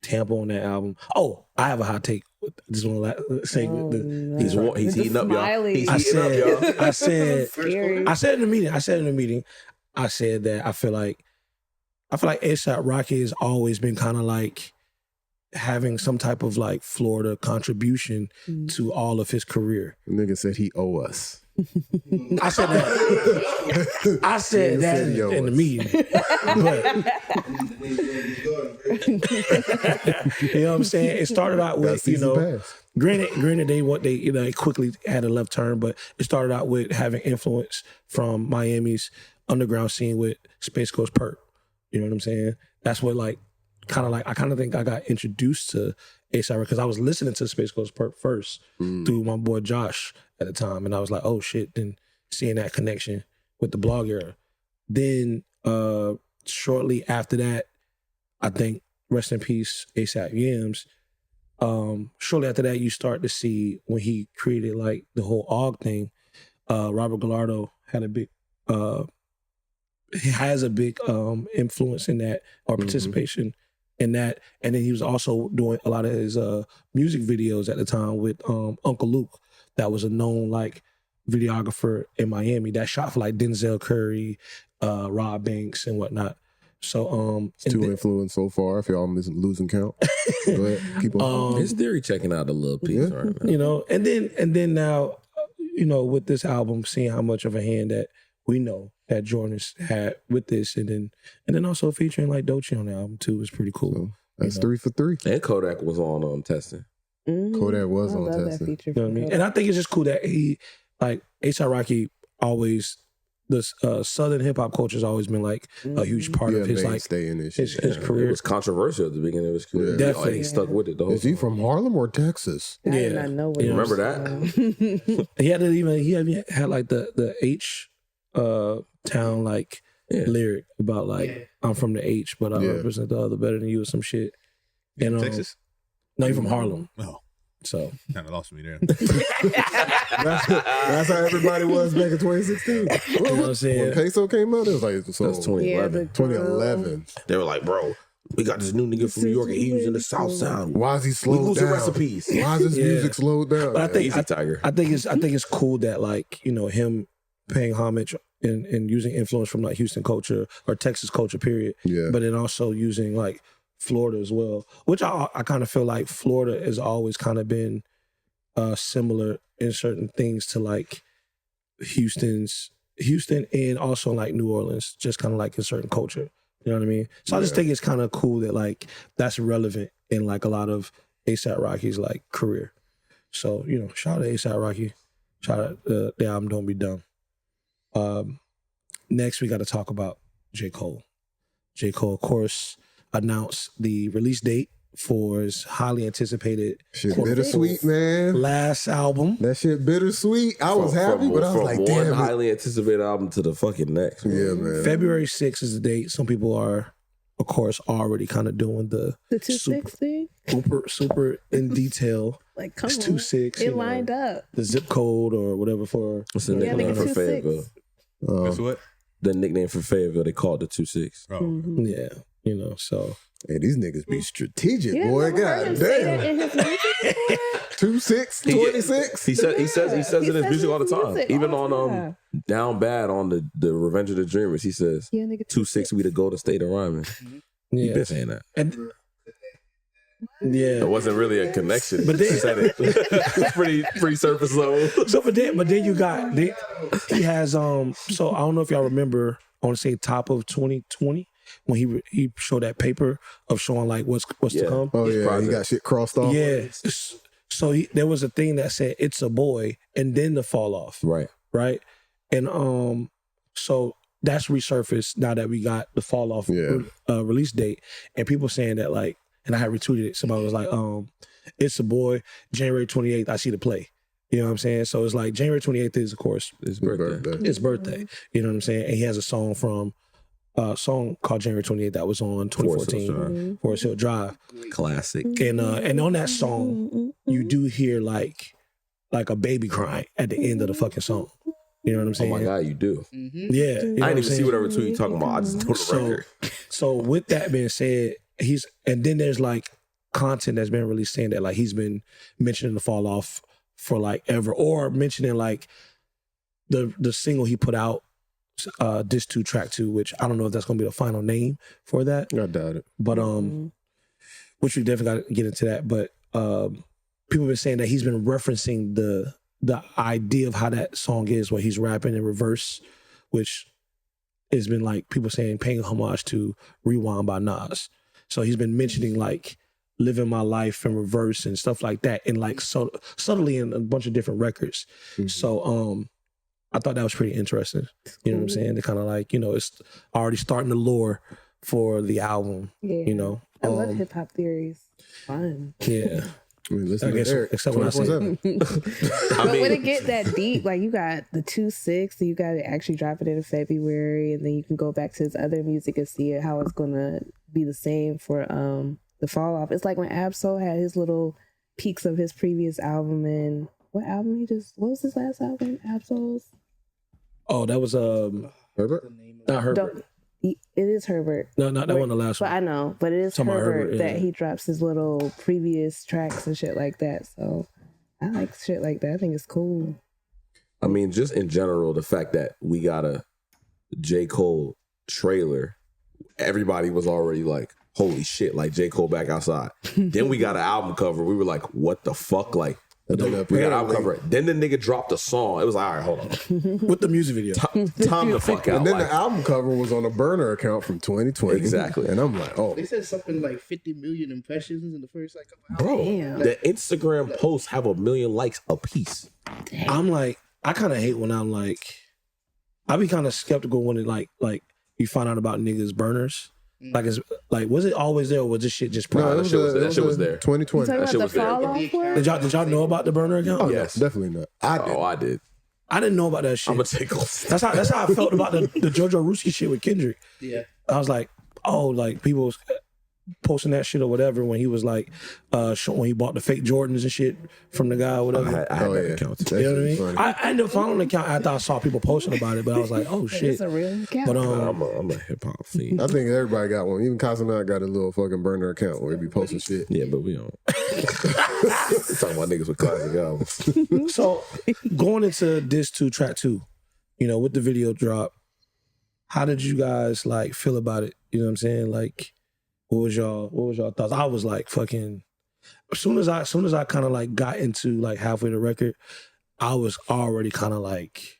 [SPEAKER 1] Tampa on that album. Oh, I have a hot take. I just want to say
[SPEAKER 3] no.
[SPEAKER 5] He's heating up, y'all.
[SPEAKER 3] Smiley.
[SPEAKER 5] He's
[SPEAKER 1] I
[SPEAKER 5] heating up,
[SPEAKER 1] said,
[SPEAKER 5] y'all.
[SPEAKER 1] I said,
[SPEAKER 3] Scary.
[SPEAKER 1] I said in the meeting, I said that I feel like A$AP Rocky has always been kind of like having some type of like Florida contribution to all of his career.
[SPEAKER 2] Nigga said he owe us.
[SPEAKER 1] I said that. I said
[SPEAKER 2] Nigga
[SPEAKER 1] that
[SPEAKER 2] said he owe
[SPEAKER 1] in the
[SPEAKER 2] us.
[SPEAKER 1] meeting. But, you know what I'm saying? It started out
[SPEAKER 2] Got
[SPEAKER 1] with, you
[SPEAKER 2] season
[SPEAKER 1] know,
[SPEAKER 2] pass.
[SPEAKER 1] granted they quickly had a left turn, but it started out with having influence from Miami's underground scene with Space Coast Perp. You know what I'm saying? That's what I kind of think I got introduced to A$AP because I was listening to Space Coast Perp first through my boy Josh at the time, and I was like, oh shit, then seeing that connection with the blog era. Then shortly after that, I think rest in peace A$AP Yams. Shortly after that, you start to see when he created like the whole OG thing. Robert Gallardo had a big he has a big influence in that or participation in that, and then he was also doing a lot of his music videos at the time with Uncle Luke, that was a known like videographer in Miami that shot for like Denzel Curry, Rob Banks, and whatnot. So
[SPEAKER 2] It's too influenced so far. If y'all losing count, go ahead, keep on.
[SPEAKER 5] His theory checking out a little piece,
[SPEAKER 2] Yeah.
[SPEAKER 5] right, man?
[SPEAKER 1] you know, and then now, you know, with this album, seeing how much of a hand that we know that Jordan's had with this, and then also featuring like Doechii on the album too was pretty cool.
[SPEAKER 2] So that's
[SPEAKER 1] You know.
[SPEAKER 2] 3 for 3.
[SPEAKER 5] And Kodak was on testing.
[SPEAKER 2] Kodak was
[SPEAKER 3] I
[SPEAKER 2] on
[SPEAKER 3] love that
[SPEAKER 2] testing.
[SPEAKER 3] feature.
[SPEAKER 1] You know what I mean? And I think it's just cool that he, like, A$AP Rocky always, this Southern hip hop culture has always been like a huge part of his like
[SPEAKER 2] mainstay in this shit.
[SPEAKER 1] his
[SPEAKER 5] It
[SPEAKER 1] career.
[SPEAKER 5] was controversial at the beginning of his career.
[SPEAKER 2] Yeah.
[SPEAKER 1] Definitely.
[SPEAKER 5] He stuck with it the whole
[SPEAKER 2] Is he
[SPEAKER 5] time.
[SPEAKER 2] from Harlem or Texas?
[SPEAKER 3] I did
[SPEAKER 1] Yeah.
[SPEAKER 3] not know what
[SPEAKER 1] You
[SPEAKER 3] it
[SPEAKER 5] remember
[SPEAKER 3] was.
[SPEAKER 5] that?
[SPEAKER 1] He had like the H town like
[SPEAKER 5] Yeah.
[SPEAKER 1] lyric about like I'm from the H, but I
[SPEAKER 2] Yeah.
[SPEAKER 1] represent the other better than you or some shit.
[SPEAKER 4] You from
[SPEAKER 1] And
[SPEAKER 4] Texas?
[SPEAKER 1] No, he's from Harlem.
[SPEAKER 4] Oh,
[SPEAKER 1] So
[SPEAKER 4] kind of lost me there.
[SPEAKER 2] That's how everybody was back in 2016.
[SPEAKER 1] you know what I'm
[SPEAKER 2] When
[SPEAKER 1] saying?
[SPEAKER 2] Peso came out, it was like, so
[SPEAKER 5] That's 2011.
[SPEAKER 2] 2011.
[SPEAKER 5] They were like, bro, we got this new nigga from New York and he was in the South Sound.
[SPEAKER 2] Why is he
[SPEAKER 5] We
[SPEAKER 2] slowed
[SPEAKER 5] losing
[SPEAKER 2] down?
[SPEAKER 5] recipes.
[SPEAKER 2] Why is this
[SPEAKER 1] Yeah.
[SPEAKER 2] music slowed down?
[SPEAKER 1] But I think
[SPEAKER 5] Easy Tiger.
[SPEAKER 1] I think it's cool that like, you know, him paying homage and using influence from like Houston culture or Texas culture, period.
[SPEAKER 2] Yeah.
[SPEAKER 1] But then also using like Florida as well, which I kind of feel like Florida has always kind of been similar in certain things to like Houston and also like New Orleans, just kind of like in certain culture. You know what I mean? So I just think it's kind of cool that like that's relevant in like a lot of A$AP Rocky's like career. So, you know, shout out to A$AP Rocky. Shout out the album Don't Be Dumb. Next, we got to talk about J. Cole. J. Cole, of course, announced the release date for his highly anticipated
[SPEAKER 2] Shit bittersweet, man.
[SPEAKER 1] last album.
[SPEAKER 2] That shit bittersweet. I was happy, but I was like,
[SPEAKER 5] from
[SPEAKER 2] damn
[SPEAKER 5] one
[SPEAKER 2] it.
[SPEAKER 5] highly anticipated album to the fucking next.
[SPEAKER 2] Yeah, man.
[SPEAKER 1] February 6th is the date. Some people are, of course, already kind of doing the
[SPEAKER 3] 2-6 thing.
[SPEAKER 1] super in detail.
[SPEAKER 3] Like, come
[SPEAKER 1] It's
[SPEAKER 3] on.
[SPEAKER 1] 2-6.
[SPEAKER 3] It lined up.
[SPEAKER 1] The zip code or whatever for.
[SPEAKER 5] What's the
[SPEAKER 3] Yeah,
[SPEAKER 5] nickname
[SPEAKER 3] nigga,
[SPEAKER 5] for
[SPEAKER 3] 2-6.
[SPEAKER 5] Fayetteville?
[SPEAKER 4] That's what?
[SPEAKER 5] The nickname for Fayetteville, they called the 2-6.
[SPEAKER 4] Oh.
[SPEAKER 3] Mhm.
[SPEAKER 1] Yeah, you know, so.
[SPEAKER 2] Hey, these niggas be strategic,
[SPEAKER 3] You
[SPEAKER 2] boy.
[SPEAKER 3] never heard
[SPEAKER 2] God
[SPEAKER 3] him say that
[SPEAKER 2] damn.
[SPEAKER 3] in his music before?
[SPEAKER 2] 2-6, 26.
[SPEAKER 5] He says it in his music all the time.
[SPEAKER 3] music
[SPEAKER 5] Even
[SPEAKER 3] all the
[SPEAKER 5] on
[SPEAKER 3] time.
[SPEAKER 5] Down Bad on the Revenge of the Dreamers, he says
[SPEAKER 3] Yeah, nigga,
[SPEAKER 5] 2-6 we the Golden State of rhyming. He
[SPEAKER 1] Yeah.
[SPEAKER 5] been saying that.
[SPEAKER 1] And,
[SPEAKER 5] It
[SPEAKER 1] yeah.
[SPEAKER 5] wasn't really a connection.
[SPEAKER 1] But
[SPEAKER 5] But
[SPEAKER 1] then-
[SPEAKER 5] he said it pretty surface level.
[SPEAKER 1] So, but then you got, he has, so I don't know if y'all remember, I want to say top of 2020, when he showed that paper of showing like what's
[SPEAKER 5] Yeah.
[SPEAKER 1] to come.
[SPEAKER 2] Oh,
[SPEAKER 5] His
[SPEAKER 2] yeah.
[SPEAKER 5] project.
[SPEAKER 2] He got shit crossed off.
[SPEAKER 1] Yeah. So there was a thing that said it's a boy and then the fall off,
[SPEAKER 5] Right.
[SPEAKER 1] right? And so that's resurfaced now that we got the fall off release date, and people saying that like, and I had retweeted it. Somebody was like, it's a boy, January 28th, I see the play. You know what I'm saying? So it's like January 28th is, of course,
[SPEAKER 5] His birthday.
[SPEAKER 1] his birthday. You know what I'm saying? And he has a song called January 28th that was on 2014, Forest Hill Drive.
[SPEAKER 5] Classic.
[SPEAKER 1] And on that song, you do hear like a baby crying at the end of the fucking song. You know what I'm
[SPEAKER 5] Oh
[SPEAKER 1] saying?
[SPEAKER 5] my God, you do.
[SPEAKER 1] Yeah. You know
[SPEAKER 5] I
[SPEAKER 1] what
[SPEAKER 5] didn't
[SPEAKER 1] I'm
[SPEAKER 5] even see
[SPEAKER 1] saying?
[SPEAKER 5] whatever tweet you talking about. I just know the
[SPEAKER 1] So-
[SPEAKER 5] record.
[SPEAKER 1] So with that being said, and then there's like content that's been released saying that like he's been mentioning the fall off for like ever, or mentioning like the single he put out, Diss 2 Track 2, which I don't know if that's gonna be the final name for that.
[SPEAKER 2] I doubt it.
[SPEAKER 1] But which we definitely gotta get into that. But people have been saying that he's been referencing the idea of how that song is, where he's rapping in reverse, which has been like people saying paying homage to Rewind by Nas. So he's been mentioning like living my life in reverse and stuff like that, and like subtly in a bunch of different records. So I thought that was pretty interesting. You know what I'm saying? To kind of like, you know, it's already starting the lore for the album.
[SPEAKER 3] Yeah.
[SPEAKER 1] You know,
[SPEAKER 3] I love hip hop theories. Fun.
[SPEAKER 1] yeah.
[SPEAKER 2] I mean, listen
[SPEAKER 1] I
[SPEAKER 2] to
[SPEAKER 1] guess
[SPEAKER 2] Eric.
[SPEAKER 1] except when I say
[SPEAKER 2] 24/7.
[SPEAKER 3] But when it get that deep, like you got the 2-6, you got to actually drop it in February, and then you can go back to his other music and see it, how it's gonna be the same for the fall off. It's like when Absol had his little peaks of his previous album, and what was his last album? Absol's?
[SPEAKER 1] Oh, that was
[SPEAKER 2] Herbert?
[SPEAKER 1] not Herbert.
[SPEAKER 3] It is Herbert.
[SPEAKER 1] No, not that one. The last
[SPEAKER 3] But
[SPEAKER 1] one.
[SPEAKER 3] I know, but it is
[SPEAKER 1] Talking about
[SPEAKER 3] Herbert,
[SPEAKER 1] Herbert, yeah.
[SPEAKER 3] that he drops his little previous tracks and shit like that. So I like shit like that. I think it's cool.
[SPEAKER 5] I mean, just in general, the fact that we got a J. Cole trailer, everybody was already like, holy shit, like J. Cole back outside. Then we got an album cover. We were like, what the fuck? Like,
[SPEAKER 2] And then
[SPEAKER 5] we got an album
[SPEAKER 2] apparently-
[SPEAKER 5] cover. Then the nigga dropped a song. It was like, all right, hold on.
[SPEAKER 1] With the music video.
[SPEAKER 5] Time the fuck out.
[SPEAKER 2] And then
[SPEAKER 5] like,
[SPEAKER 2] the album cover was on a burner account from 2020.
[SPEAKER 5] Exactly.
[SPEAKER 2] And I'm like, oh,
[SPEAKER 6] They said something like 50 million impressions in the first like couple
[SPEAKER 5] bro,
[SPEAKER 6] hours.
[SPEAKER 3] Damn.
[SPEAKER 5] the Instagram posts have 1 million likes a piece.
[SPEAKER 1] I'm like, I kind of hate when I'm like, I be kind of skeptical when it like you find out about niggas burners. Like, it's like, was it always there, or was this shit just
[SPEAKER 2] no,
[SPEAKER 1] private?
[SPEAKER 5] that shit was there.
[SPEAKER 2] 2020.
[SPEAKER 3] You talking
[SPEAKER 5] shit
[SPEAKER 3] about
[SPEAKER 5] was
[SPEAKER 3] the
[SPEAKER 5] there,
[SPEAKER 3] fall
[SPEAKER 5] bro.
[SPEAKER 3] off one?
[SPEAKER 1] Did y'all know about the burner account?
[SPEAKER 2] Oh,
[SPEAKER 5] Yes.
[SPEAKER 2] no, definitely not. I did.
[SPEAKER 5] Oh, I did.
[SPEAKER 1] I didn't know about that shit.
[SPEAKER 5] I'm gonna take
[SPEAKER 1] That's how I felt about the JoJo Ruski shit with Kendrick.
[SPEAKER 6] Yeah.
[SPEAKER 1] I was like, oh, like people was posting that shit or whatever when he was like, when he bought the fake Jordans and shit from the guy or whatever.
[SPEAKER 5] I had
[SPEAKER 2] Oh,
[SPEAKER 5] that
[SPEAKER 2] yeah.
[SPEAKER 5] account.
[SPEAKER 2] That
[SPEAKER 1] You know what I
[SPEAKER 2] shit
[SPEAKER 1] mean?
[SPEAKER 2] was funny.
[SPEAKER 1] I ended up following the account after I saw people posting about it, but I was like, oh shit.
[SPEAKER 3] It's a real account.
[SPEAKER 1] But
[SPEAKER 5] I'm a hip hop fiend.
[SPEAKER 2] I think everybody got one. Even Casanat got a little fucking burner account where he be posting shit.
[SPEAKER 5] Yeah, but we don't. Talking about niggas with classic albums.
[SPEAKER 1] so going into Diss 2 Track 2, with the video drop, how did you guys like feel about it? You know what I'm saying? Like, what was y'all thoughts? I was like fucking. As soon as I kind of like got into like halfway the record, I was already kind of like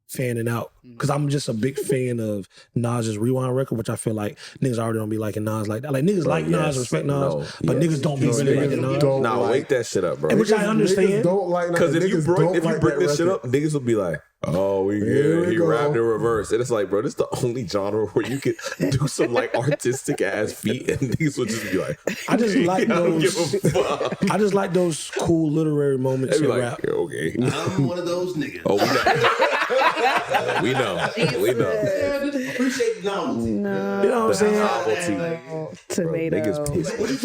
[SPEAKER 1] fanning out because I'm just a big fan of Nas's Rewind record, which I feel like niggas already don't be liking Nas like that. Like niggas like Nas, respect Nas, but niggas don't be really liking Nas.
[SPEAKER 5] Nah, wake that shit up, bro.
[SPEAKER 1] And which I understand.
[SPEAKER 2] Don't like
[SPEAKER 5] Because if you bring this shit up, niggas will be like, "Oh, he rapped in reverse," and it's like, bro, this is the only genre where you can do some like artistic ass feat, and niggas will just be like,
[SPEAKER 1] I just like
[SPEAKER 5] I don't
[SPEAKER 1] those.
[SPEAKER 5] give a fuck.
[SPEAKER 1] I just like those cool literary moments
[SPEAKER 5] They
[SPEAKER 1] in
[SPEAKER 5] be like,
[SPEAKER 1] rap.
[SPEAKER 5] "Yeah, okay,
[SPEAKER 7] I'm one of those niggas.
[SPEAKER 5] oh, we know, we know."
[SPEAKER 7] Appreciate the novelty.
[SPEAKER 3] No.
[SPEAKER 1] You know what I'm saying?
[SPEAKER 5] Novelty.
[SPEAKER 3] Tomato.
[SPEAKER 5] Niggas pissed.
[SPEAKER 7] Would you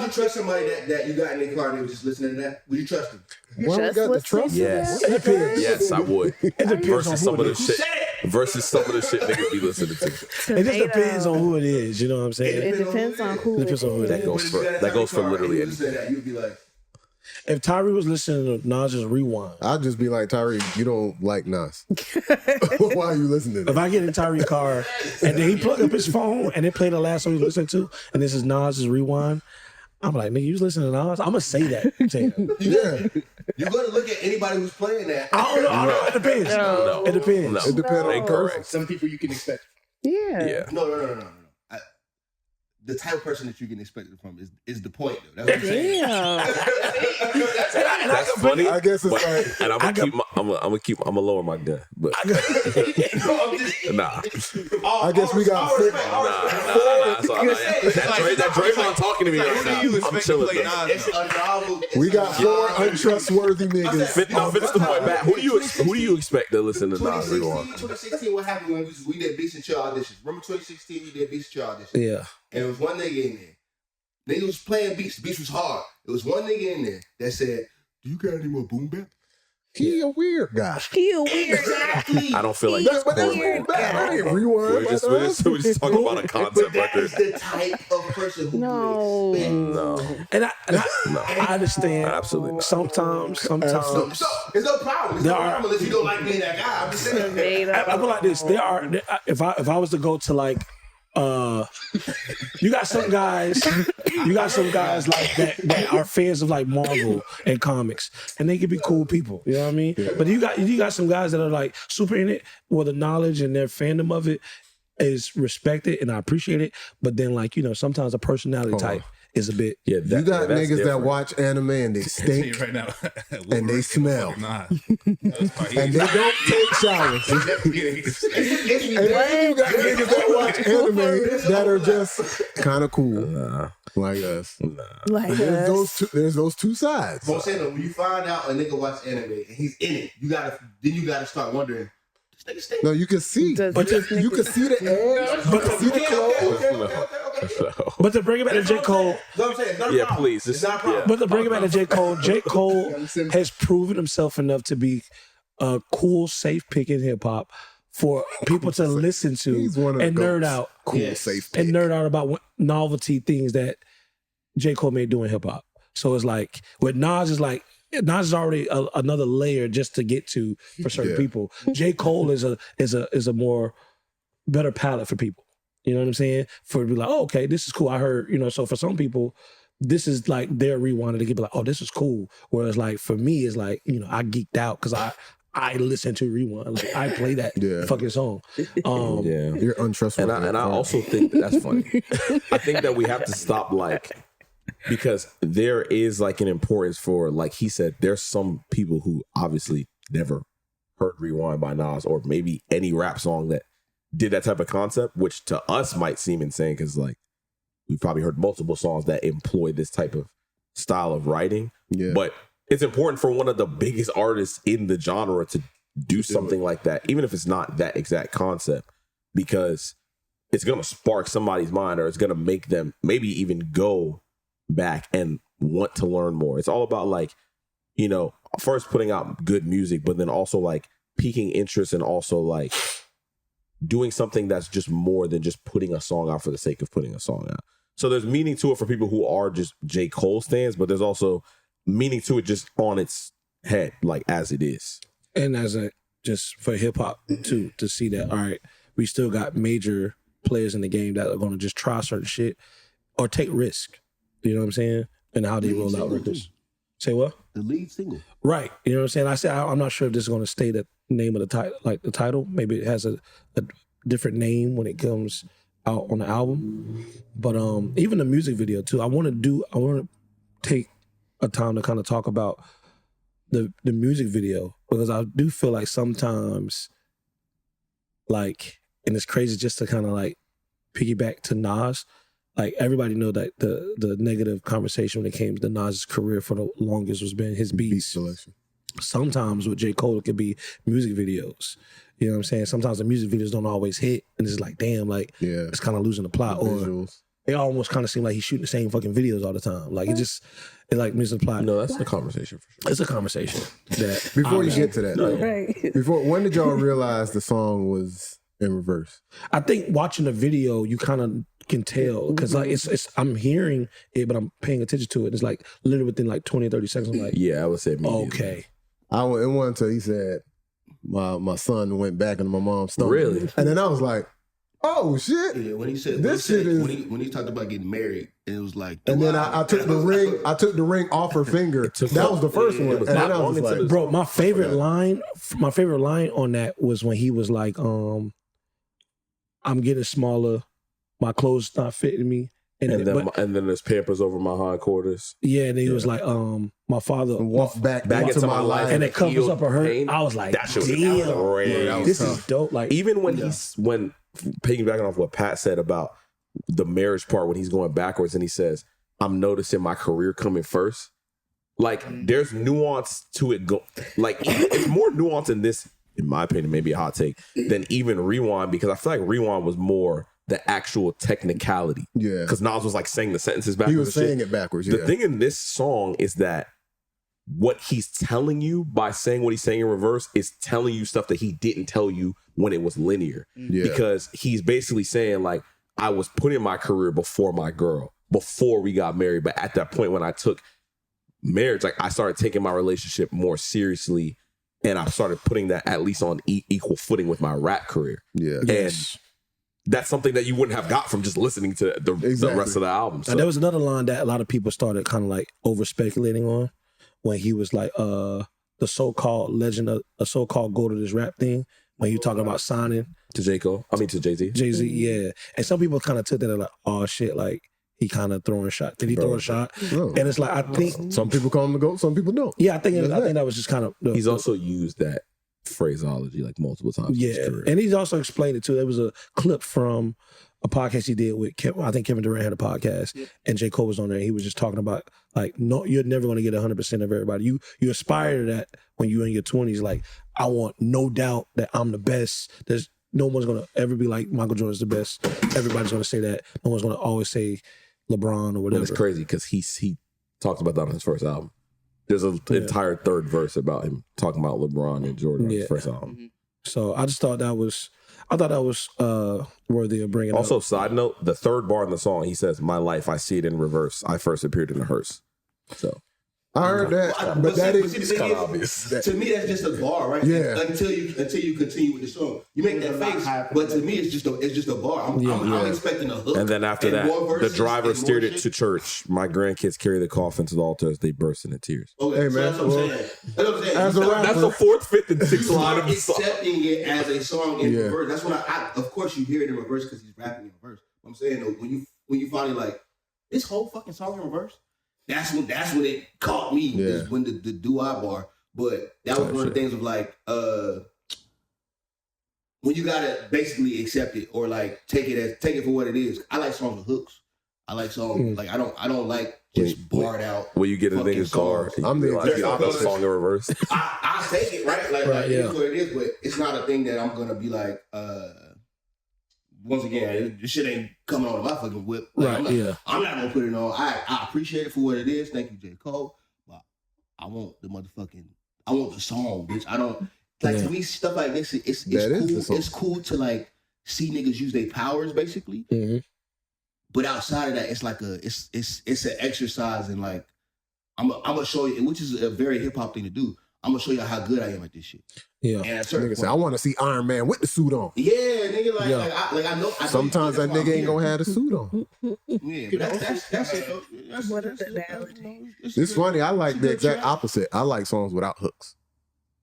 [SPEAKER 7] trust somebody that you got in their car and they were just listening to that? Would you trust them?
[SPEAKER 2] Why we
[SPEAKER 3] Just
[SPEAKER 2] got the
[SPEAKER 3] listening
[SPEAKER 2] trust?
[SPEAKER 3] to
[SPEAKER 5] Yes.
[SPEAKER 3] that?
[SPEAKER 1] It depends.
[SPEAKER 5] Yes, I would.
[SPEAKER 1] depends
[SPEAKER 5] Versus
[SPEAKER 1] on
[SPEAKER 5] some
[SPEAKER 1] who
[SPEAKER 5] of
[SPEAKER 1] it
[SPEAKER 5] the
[SPEAKER 1] is.
[SPEAKER 5] shit. Versus some of the shit niggas be listening to.
[SPEAKER 1] It just depends on who it is. You know what I'm saying?
[SPEAKER 3] It depends on who
[SPEAKER 1] It depends on who it
[SPEAKER 5] That
[SPEAKER 1] is.
[SPEAKER 5] goes for literally anything.
[SPEAKER 7] You'd be like,
[SPEAKER 1] If Tyree was listening to Nas's Rewind,
[SPEAKER 2] I'd just be like, Tyree, you don't like Nas. Why are you listening to
[SPEAKER 1] if
[SPEAKER 2] that?
[SPEAKER 1] I get in Tyree's car and then he plugged up his phone and they play the last song he was listening to, and this is Nas's Rewind, I'm like, nigga, you was listening to Nas? I'm gonna say that to him.
[SPEAKER 2] Yeah.
[SPEAKER 7] you're going to look at anybody who's playing that.
[SPEAKER 1] I don't know. It depends.
[SPEAKER 5] No.
[SPEAKER 1] It depends.
[SPEAKER 5] No.
[SPEAKER 2] It depends on
[SPEAKER 5] Incorrect.
[SPEAKER 6] Some people you can expect.
[SPEAKER 3] Yeah.
[SPEAKER 5] Yeah.
[SPEAKER 7] No. The type of person that you can expect it from is the point, though. That's what I'm saying.
[SPEAKER 3] Damn.
[SPEAKER 5] That's funny.
[SPEAKER 2] I guess it's
[SPEAKER 5] but,
[SPEAKER 2] like,
[SPEAKER 5] and I'm gonna lower my gun, but nah.
[SPEAKER 2] I guess we got four.
[SPEAKER 5] Nah. So, that Draymond talking to me right now. I'm chilling.
[SPEAKER 7] It's a novel.
[SPEAKER 2] We got four untrustworthy niggas.
[SPEAKER 5] Finish the point back. Who do you expect to listen to Nas?
[SPEAKER 7] 2016, what happened when we did Beats and Chill auditions? Remember 2016, we did Beats and Chill auditions?
[SPEAKER 1] Yeah.
[SPEAKER 7] And it was one nigga in there. Nigga was playing beats. The beats was hard. It was one nigga in there that said, "Do you got any more boom bap?"
[SPEAKER 2] He a weird guy.
[SPEAKER 3] He a weird guy.
[SPEAKER 7] Exactly.
[SPEAKER 5] I don't feel like that's
[SPEAKER 2] But that's
[SPEAKER 3] weird
[SPEAKER 2] weird. I ain't
[SPEAKER 5] We're
[SPEAKER 2] rewind.
[SPEAKER 5] just talking about a
[SPEAKER 7] But
[SPEAKER 5] concept
[SPEAKER 7] that
[SPEAKER 5] record.
[SPEAKER 7] is the type of person who
[SPEAKER 3] No.
[SPEAKER 7] you expect.
[SPEAKER 5] No,
[SPEAKER 1] And I understand.
[SPEAKER 5] absolutely not.
[SPEAKER 1] Sometimes.
[SPEAKER 7] So, there's no problem. There's no problem if you don't like being that guy. I'm just saying.
[SPEAKER 3] Tomato.
[SPEAKER 1] I feel like this. If I was to go to like, you got some guys like that are fans of like Marvel and comics, and they can be cool people. You know what I mean? Yeah. But you got some guys that are like super in it, where the knowledge and their fandom of it is respected, and I appreciate it. But then like sometimes a personality type is a bit.
[SPEAKER 5] Yeah,
[SPEAKER 2] You got niggas
[SPEAKER 5] different.
[SPEAKER 2] that watch anime and they stink
[SPEAKER 4] right now.
[SPEAKER 2] and they smell.
[SPEAKER 4] Nah.
[SPEAKER 2] and they don't take showers. And then you got niggas that watch anime that are just kind of cool, like us.
[SPEAKER 3] Like
[SPEAKER 2] There's those two sides.
[SPEAKER 7] But I'm saying, though, when you find out a nigga watch anime and he's in it, you gotta start wondering. This nigga stink.
[SPEAKER 2] No, you can see,
[SPEAKER 3] Does
[SPEAKER 2] but
[SPEAKER 3] this
[SPEAKER 2] you
[SPEAKER 3] nigga-
[SPEAKER 2] can see the edge. You can see the clothes.
[SPEAKER 1] But to bring it back to J. Cole,
[SPEAKER 7] No, I'm saying, it's not a
[SPEAKER 5] Yeah,
[SPEAKER 7] problem.
[SPEAKER 5] please.
[SPEAKER 7] It's not a problem.
[SPEAKER 1] but to bring it back to J. Cole has proven himself enough to be a cool, safe pick in hip hop for people to listen to
[SPEAKER 2] He's one of the
[SPEAKER 1] and nerd
[SPEAKER 2] goats.
[SPEAKER 1] out
[SPEAKER 2] Cool,
[SPEAKER 7] Yes.
[SPEAKER 2] safe
[SPEAKER 1] and
[SPEAKER 2] pick.
[SPEAKER 1] nerd out about novelty things that J. Cole may do in hip hop. So it's like with Nas is like Nas is already another layer just to get to for certain
[SPEAKER 2] Yeah.
[SPEAKER 1] people. J. Cole is a more better palette for people. You know what I'm saying? For to be like, oh, okay, this is cool. I heard, so for some people, this is like their rewind to get like, oh, this is cool. Whereas like for me, it's like, I geeked out because I listen to rewind. Like I play that fucking song.
[SPEAKER 5] Yeah.
[SPEAKER 2] You're untrustworthy.
[SPEAKER 5] And I also think that's funny. I think that we have to stop because there is like an importance for, like he said, there's some people who obviously never heard Rewind by Nas or maybe any rap song that did that type of concept, which to us might seem insane because like we've probably heard multiple songs that employ this type of style of writing.
[SPEAKER 2] Yeah.
[SPEAKER 5] But it's important for one of the biggest artists in the genre to do something like that, even if it's not that exact concept, because it's going to spark somebody's mind or it's going to make them maybe even go back and want to learn more. It's all about like, first putting out good music, but then also like piquing interest and also like doing something that's just more than just putting a song out for the sake of putting a song out. So there's meaning to it for people who are just J. Cole stans, but there's also meaning to it just on its head, like as it is.
[SPEAKER 1] And as a just for hip hop too, to see that, all right, we still got major players in the game that are going to just try certain shit or take risk. You know what I'm saying? And how they roll out records. Say what?
[SPEAKER 7] The lead single.
[SPEAKER 1] Right. You know what I'm saying? I said, I'm not sure if this is going to stay the name of the title, like the title. Maybe it has a different name when it comes out on the album. But even the music video too. I want to take a time to kind of talk about the music video, because I do feel like sometimes, like, and it's crazy just to kind of like piggyback to Nas. Like, everybody know that the negative conversation when it came to Nas's career for the longest was been his beats.
[SPEAKER 2] Beat selection.
[SPEAKER 1] Sometimes with J. Cole, it could be music videos. You know what I'm saying? Sometimes the music videos don't always hit, and it's like, damn, like, it's kind of losing the plot. Or it almost kind of seems like he's shooting the same fucking videos all the time. Like, it like misses the plot.
[SPEAKER 5] No, that's a conversation for sure.
[SPEAKER 1] It's a conversation. That
[SPEAKER 2] Before you get to that, though,
[SPEAKER 3] Right.
[SPEAKER 2] when did y'all realize the song was in reverse?
[SPEAKER 1] I think watching the video, you kind of can tell, because like it's I'm hearing it, but I'm paying attention to it. It's like literally within like 20 or 30 seconds. I'm like,
[SPEAKER 5] Yeah, I would say immediately.
[SPEAKER 1] okay.
[SPEAKER 2] It wasn't until he said, my son went back into my mom's stomach.
[SPEAKER 5] Really?
[SPEAKER 2] And then I was like, oh, shit.
[SPEAKER 7] Yeah, when he said
[SPEAKER 2] This shit is...
[SPEAKER 7] when he talked about getting married, and it was like,
[SPEAKER 2] And then I took the ring. I took the ring off her finger. That was the first one. And then I was like,
[SPEAKER 1] Bro, my favorite line on that was when he was like, I'm getting smaller, my clothes not fitting me.
[SPEAKER 5] And then there's Pampers over my hindquarters.
[SPEAKER 1] Yeah, and then he was like, my father
[SPEAKER 2] walked back
[SPEAKER 5] into my life,
[SPEAKER 1] and it covers up her hurt. I was like,
[SPEAKER 5] that shit was
[SPEAKER 1] damn,
[SPEAKER 5] crazy.
[SPEAKER 1] this is dope. Like,
[SPEAKER 5] even when when piggybacking off what Pat said about the marriage part, when he's going backwards and he says, I'm noticing my career coming first. Like, there's nuance to it. Like, it's more nuance in this, in my opinion, maybe a hot take, than even Rewind, because I feel like Rewind was more the actual technicality.
[SPEAKER 2] Yeah.
[SPEAKER 5] Because Nas was like saying the sentences backwards.
[SPEAKER 2] He was saying it backwards,
[SPEAKER 5] The thing in this song is that what he's telling you by saying what he's saying in reverse is telling you stuff that he didn't tell you when it was linear.
[SPEAKER 2] Yeah.
[SPEAKER 5] Because he's basically saying, like, I was putting my career before my girl, before we got married. But at that point when I took marriage, like, I started taking my relationship more seriously, and I started putting that at least on equal footing with my rap career.
[SPEAKER 2] Yeah.
[SPEAKER 5] And that's something that you wouldn't have got from just listening to the rest of the album. So.
[SPEAKER 1] And there was another line that a lot of people started kind of like over speculating on, when he was like, the so-called legend of a so-called go to this rap thing, when you talking about signing
[SPEAKER 5] to J. Cole, I mean to Jay-Z.
[SPEAKER 1] Jay-Z, yeah. And some people kind of took that and like, oh shit, like he kind of throwing a shot. Did he throw a shot?
[SPEAKER 2] No.
[SPEAKER 1] And it's like, I think
[SPEAKER 2] some people call him the GOAT, some people don't.
[SPEAKER 1] Yeah, I think that was just kind of.
[SPEAKER 5] He's also used that phraseology like multiple times.
[SPEAKER 1] Yeah,
[SPEAKER 5] in his career.
[SPEAKER 1] and he's also explained it too. There was a clip from a podcast he did with I think Kevin Durant had a podcast, and J. Cole was on there. He was just talking about like, no, you're never going to get 100% of everybody. You aspire to that when you're in your 20s. Like, I want no doubt that I'm the best. There's no one's going to ever be like Michael Jordan's the best. Everybody's going to say that. No one's going to always say LeBron or whatever.
[SPEAKER 5] And it's crazy because he talked about that on his first album. There's an entire third verse about him talking about LeBron and Jordan on his first album.
[SPEAKER 1] So I just thought that was worthy of bringing
[SPEAKER 5] also,
[SPEAKER 1] up.
[SPEAKER 5] Side note, the third bar in the song, he says, my life, I see it in reverse. I first appeared in a hearse. So
[SPEAKER 2] I heard that, but that is
[SPEAKER 7] kind of obvious. To me, that's just a bar, right?
[SPEAKER 2] Yeah.
[SPEAKER 7] Until you continue with the song, you make that face, but to me, it's just a bar. I'm expecting a hook.
[SPEAKER 5] And then after that, the driver steered it to church. My grandkids carry the coffin to the altar as they burst into tears.
[SPEAKER 7] Okay,
[SPEAKER 2] hey man,
[SPEAKER 7] so that's what I'm saying.
[SPEAKER 2] As a rapper,
[SPEAKER 5] that's the fourth, fifth, and sixth line of the song.
[SPEAKER 7] Accepting it as a song in reverse. That's when I of course you hear it in reverse because he's rapping in reverse. I'm saying though, when you finally like this whole fucking song in reverse. That's when it caught me, is when the do-I bar. But that was one of the things of like, when you gotta basically accept it or like take it for what it is. I like songs with hooks. I like songs like I don't like just barred out.
[SPEAKER 5] When you get a nigga's car,
[SPEAKER 2] I'm the
[SPEAKER 5] opposite song in reverse.
[SPEAKER 7] I take it, right? Like it is what it is, but it's not a thing that I'm gonna be like, once again, this shit ain't coming on my fucking whip. Like, I'm not gonna put it on. I appreciate it for what it is. Thank you, J. Cole. But I want the song, bitch. I don't like to me stuff like this. It's cool. It's cool to like see niggas use their powers, basically.
[SPEAKER 1] Mm-hmm.
[SPEAKER 7] But outside of that, it's like it's an exercise in like I'm gonna show you, which is a very hip hop thing to do. I'm gonna show y'all how good I am at this shit.
[SPEAKER 1] Yeah.
[SPEAKER 7] And at a certain
[SPEAKER 2] Nigga say,
[SPEAKER 7] point,
[SPEAKER 2] I want to see Iron Man with the suit on.
[SPEAKER 7] yeah, nigga, I know.
[SPEAKER 2] Sometimes that nigga ain't gonna have the suit on.
[SPEAKER 7] Yeah, but that's it. Though.
[SPEAKER 3] What a analogy.
[SPEAKER 2] It's funny. I like the exact opposite. I like songs without hooks,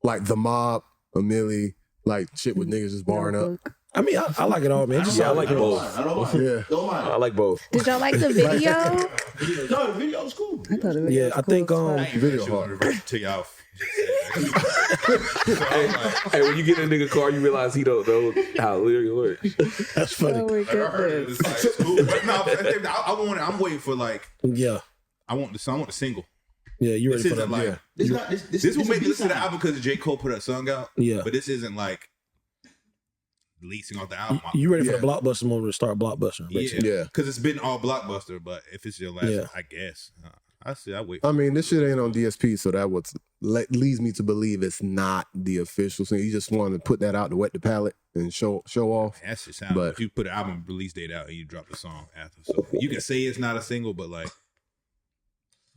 [SPEAKER 2] like The Mob, A Milli, like shit with niggas just barring up.
[SPEAKER 1] I mean, I like it all, man.
[SPEAKER 5] I like both.
[SPEAKER 7] I don't mind.
[SPEAKER 2] Yeah.
[SPEAKER 7] Don't mind.
[SPEAKER 5] I like both.
[SPEAKER 3] Did y'all like the video?
[SPEAKER 7] No, the video was cool.
[SPEAKER 3] I thought the video was
[SPEAKER 1] I
[SPEAKER 3] cool
[SPEAKER 1] think
[SPEAKER 3] as fuck.
[SPEAKER 2] Video
[SPEAKER 4] Video
[SPEAKER 2] hard.
[SPEAKER 4] hard. Till y'all
[SPEAKER 5] Hey, when you get in a nigga car, you realize he don't know how lyrics work.
[SPEAKER 1] That's funny.
[SPEAKER 3] Oh my
[SPEAKER 4] I heard it
[SPEAKER 3] goodness.
[SPEAKER 4] was like, it's cool. But no, I'm waiting for like,
[SPEAKER 1] Yeah.
[SPEAKER 4] I want the single.
[SPEAKER 1] Yeah, you
[SPEAKER 4] This
[SPEAKER 1] ready for
[SPEAKER 4] isn't
[SPEAKER 1] that?
[SPEAKER 4] like, this will make me listen to the album because J. Cole put a song out.
[SPEAKER 1] Yeah.
[SPEAKER 4] But this isn't like releasing off the album.
[SPEAKER 1] You ready for the blockbuster moment to start blockbuster? basically.
[SPEAKER 2] Yeah.
[SPEAKER 4] Because it's been all blockbuster, but if it's your last,
[SPEAKER 1] Yeah.
[SPEAKER 4] I guess. I wait.
[SPEAKER 2] I mean, this shit ain't on DSP, so that leads me to believe it's not the official thing. You just want to put that out to wet the palate and show off.
[SPEAKER 4] That's just how
[SPEAKER 2] But-
[SPEAKER 4] if you put an album release date out and you drop the song after. So you can say it's not a single, but like,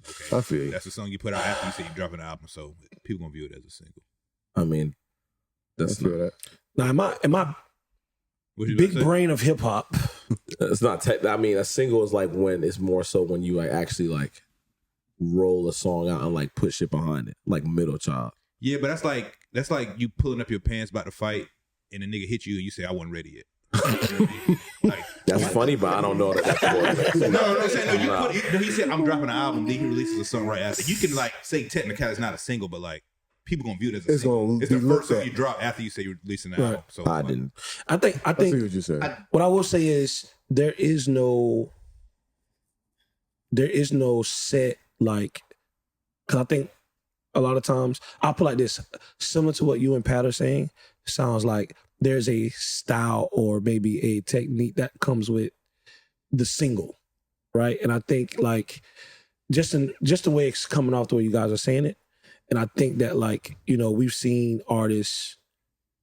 [SPEAKER 4] okay,
[SPEAKER 2] I feel you.
[SPEAKER 4] that's the song you put out after you say you drop an album. So people gonna view it as a single.
[SPEAKER 5] I mean,
[SPEAKER 2] I
[SPEAKER 5] that's
[SPEAKER 2] feel
[SPEAKER 5] not,
[SPEAKER 2] that.
[SPEAKER 1] Now, in my
[SPEAKER 4] What you
[SPEAKER 1] big
[SPEAKER 4] about to say?
[SPEAKER 1] brain of hip hop,
[SPEAKER 5] it's not. I mean, a single is like when it's more so when you like actually like roll a song out and like put shit behind it, like Middle Child.
[SPEAKER 4] Yeah, but that's like you pulling up your pants about to fight, and a nigga hit you and you say I wasn't ready yet. You know what I mean? Like,
[SPEAKER 5] That's funny, but I don't know that. That's
[SPEAKER 4] no, I'm saying no. He said I'm dropping an album, then he releases a song right after. You can like say technically it's not a single, but like people gonna view it as a
[SPEAKER 2] It's
[SPEAKER 4] single.
[SPEAKER 2] gonna
[SPEAKER 4] It's the
[SPEAKER 2] be looked
[SPEAKER 4] first song
[SPEAKER 2] at.
[SPEAKER 4] you drop after you say you're releasing an
[SPEAKER 1] Right.
[SPEAKER 4] album. So
[SPEAKER 5] I
[SPEAKER 4] like,
[SPEAKER 5] didn't.
[SPEAKER 1] I think
[SPEAKER 2] I see what you're saying.
[SPEAKER 1] what I will say is there is no set like, because I think a lot of times I'll put like this, similar to what you and Pat are saying, sounds like there's a style or maybe a technique that comes with the single, right? And I think like just the way it's coming off the way you guys are saying it, and I think that like, you know, we've seen artists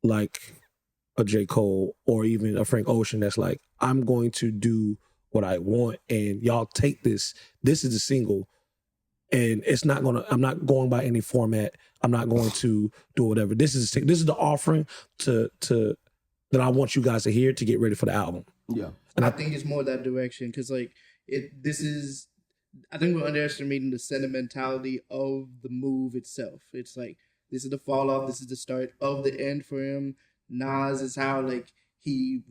[SPEAKER 1] like a J. Cole or even a Frank Ocean that's like, I'm going to do what I want and y'all take this. This is the single. And I'm not going by any format. I'm not going to do whatever. This is the offering to that I want you guys to hear to get ready for the album.
[SPEAKER 7] Yeah.
[SPEAKER 1] And
[SPEAKER 6] I think it's more that direction because like I think we're underestimating the sentimentality of the move itself. It's like this is the fall off, this is the start of the end for him. Nas is how like he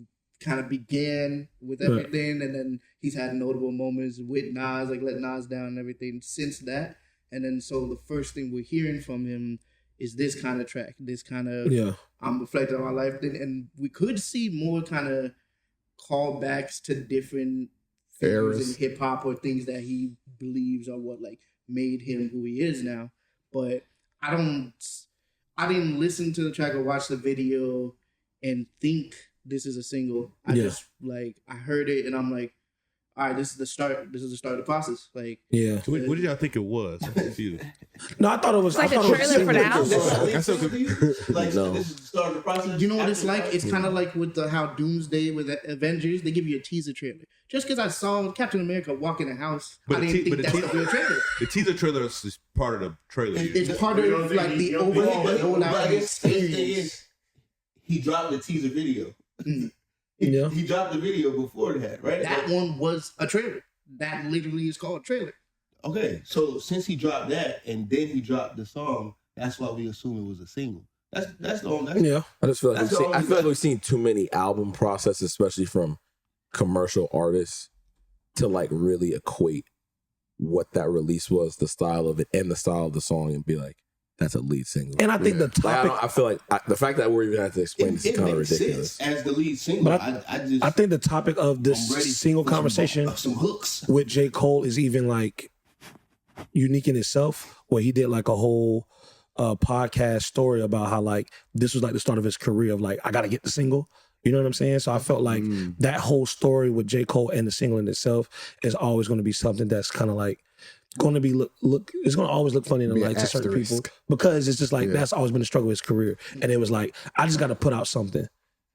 [SPEAKER 6] kind of began with everything, and then he's had notable moments with Nas, like let Nas down and everything since that. And then so the first thing we're hearing from him is this kind of track, this kind of I'm reflecting on my life, and we could see more kind of callbacks to different figures in hip hop or things that he believes are what like made him who he is now. But I didn't listen to the track or watch the video and think this is a single. I just like I heard it and I'm like, all right, this is the start. This is the start of the process. Like,
[SPEAKER 1] yeah.
[SPEAKER 4] So what did y'all think it was? I'm confused.
[SPEAKER 1] No, I thought it was
[SPEAKER 3] It's like a trailer for the album.
[SPEAKER 4] I'm so confused.
[SPEAKER 7] Like
[SPEAKER 5] No.
[SPEAKER 7] this is the start of the process.
[SPEAKER 6] you know what it's like? It's kind of like with how Doomsday with the Avengers, they give you a teaser trailer. Just because I saw Captain America walk in a house, I didn't think that's the real trailer.
[SPEAKER 4] The teaser trailer is part of the trailer.
[SPEAKER 6] It's part of like the overall
[SPEAKER 7] But I guess the thing
[SPEAKER 6] experience.
[SPEAKER 7] is, he dropped the teaser video.
[SPEAKER 1] Yeah.
[SPEAKER 7] He dropped the video before that, right?
[SPEAKER 6] That one was a trailer. That literally is called a trailer.
[SPEAKER 7] Okay, so since he dropped that and then he dropped the song, that's why we assume it was a single. That's the only.
[SPEAKER 1] Yeah.
[SPEAKER 5] I just feel like
[SPEAKER 7] That's all
[SPEAKER 5] I
[SPEAKER 7] I'm
[SPEAKER 5] feel like we've seen too many album processes, especially from commercial artists, to like really equate what that release was, the style of it, and the style of the song, and be like, that's a lead single.
[SPEAKER 1] And I think the
[SPEAKER 5] Like,
[SPEAKER 1] topic,
[SPEAKER 5] I feel like the fact that we're even have to explain this is kind of
[SPEAKER 7] makes
[SPEAKER 5] ridiculous.
[SPEAKER 7] sense as the lead single.
[SPEAKER 1] But
[SPEAKER 7] I
[SPEAKER 1] think the topic of
[SPEAKER 7] I'm
[SPEAKER 1] this
[SPEAKER 7] ready
[SPEAKER 1] single
[SPEAKER 7] for some
[SPEAKER 1] conversation
[SPEAKER 7] some hooks.
[SPEAKER 1] with J. Cole is even like unique in itself, where he did like a whole podcast story about how like this was like the start of his career of like, I gotta get the single. You know what I'm saying? So I felt like that whole story with J. Cole and the single in itself is always going to be something that's kind of like going to be it's going to always look funny in the
[SPEAKER 2] Be
[SPEAKER 1] light
[SPEAKER 2] an
[SPEAKER 1] to certain people
[SPEAKER 2] asterisk.
[SPEAKER 1] because it's just like that's always been a struggle with his career. And it was like, I just got to put out something,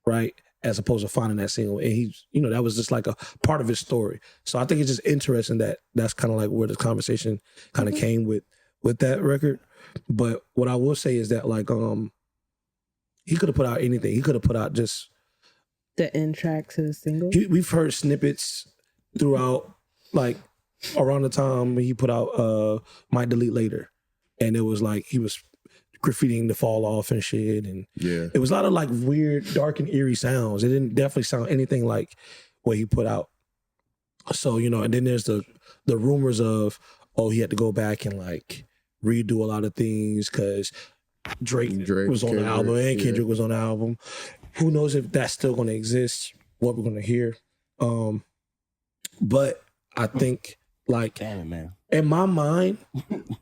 [SPEAKER 1] right? As opposed to finding that single. And he's, you know, that was just like a part of his story. So I think it's just interesting that that's kind of like where the conversation kind of came with that record. But what I will say is that like he could have put out anything. He could have put out just
[SPEAKER 3] The end track to the single.
[SPEAKER 1] we've heard snippets throughout, like around the time when he put out Might Delete Later, and it was like he was graffitiing the fall off and shit, and it was a lot of like weird, dark and eerie sounds. It didn't definitely sound anything like what he put out. So, you know, and then there's the rumors of, oh, he had to go back and like redo a lot of things because Drake was on the album and Kendrick was on the album. Who knows if that's still going to exist, what we're going to hear. But I think like,
[SPEAKER 7] damn it, man.
[SPEAKER 1] In my mind,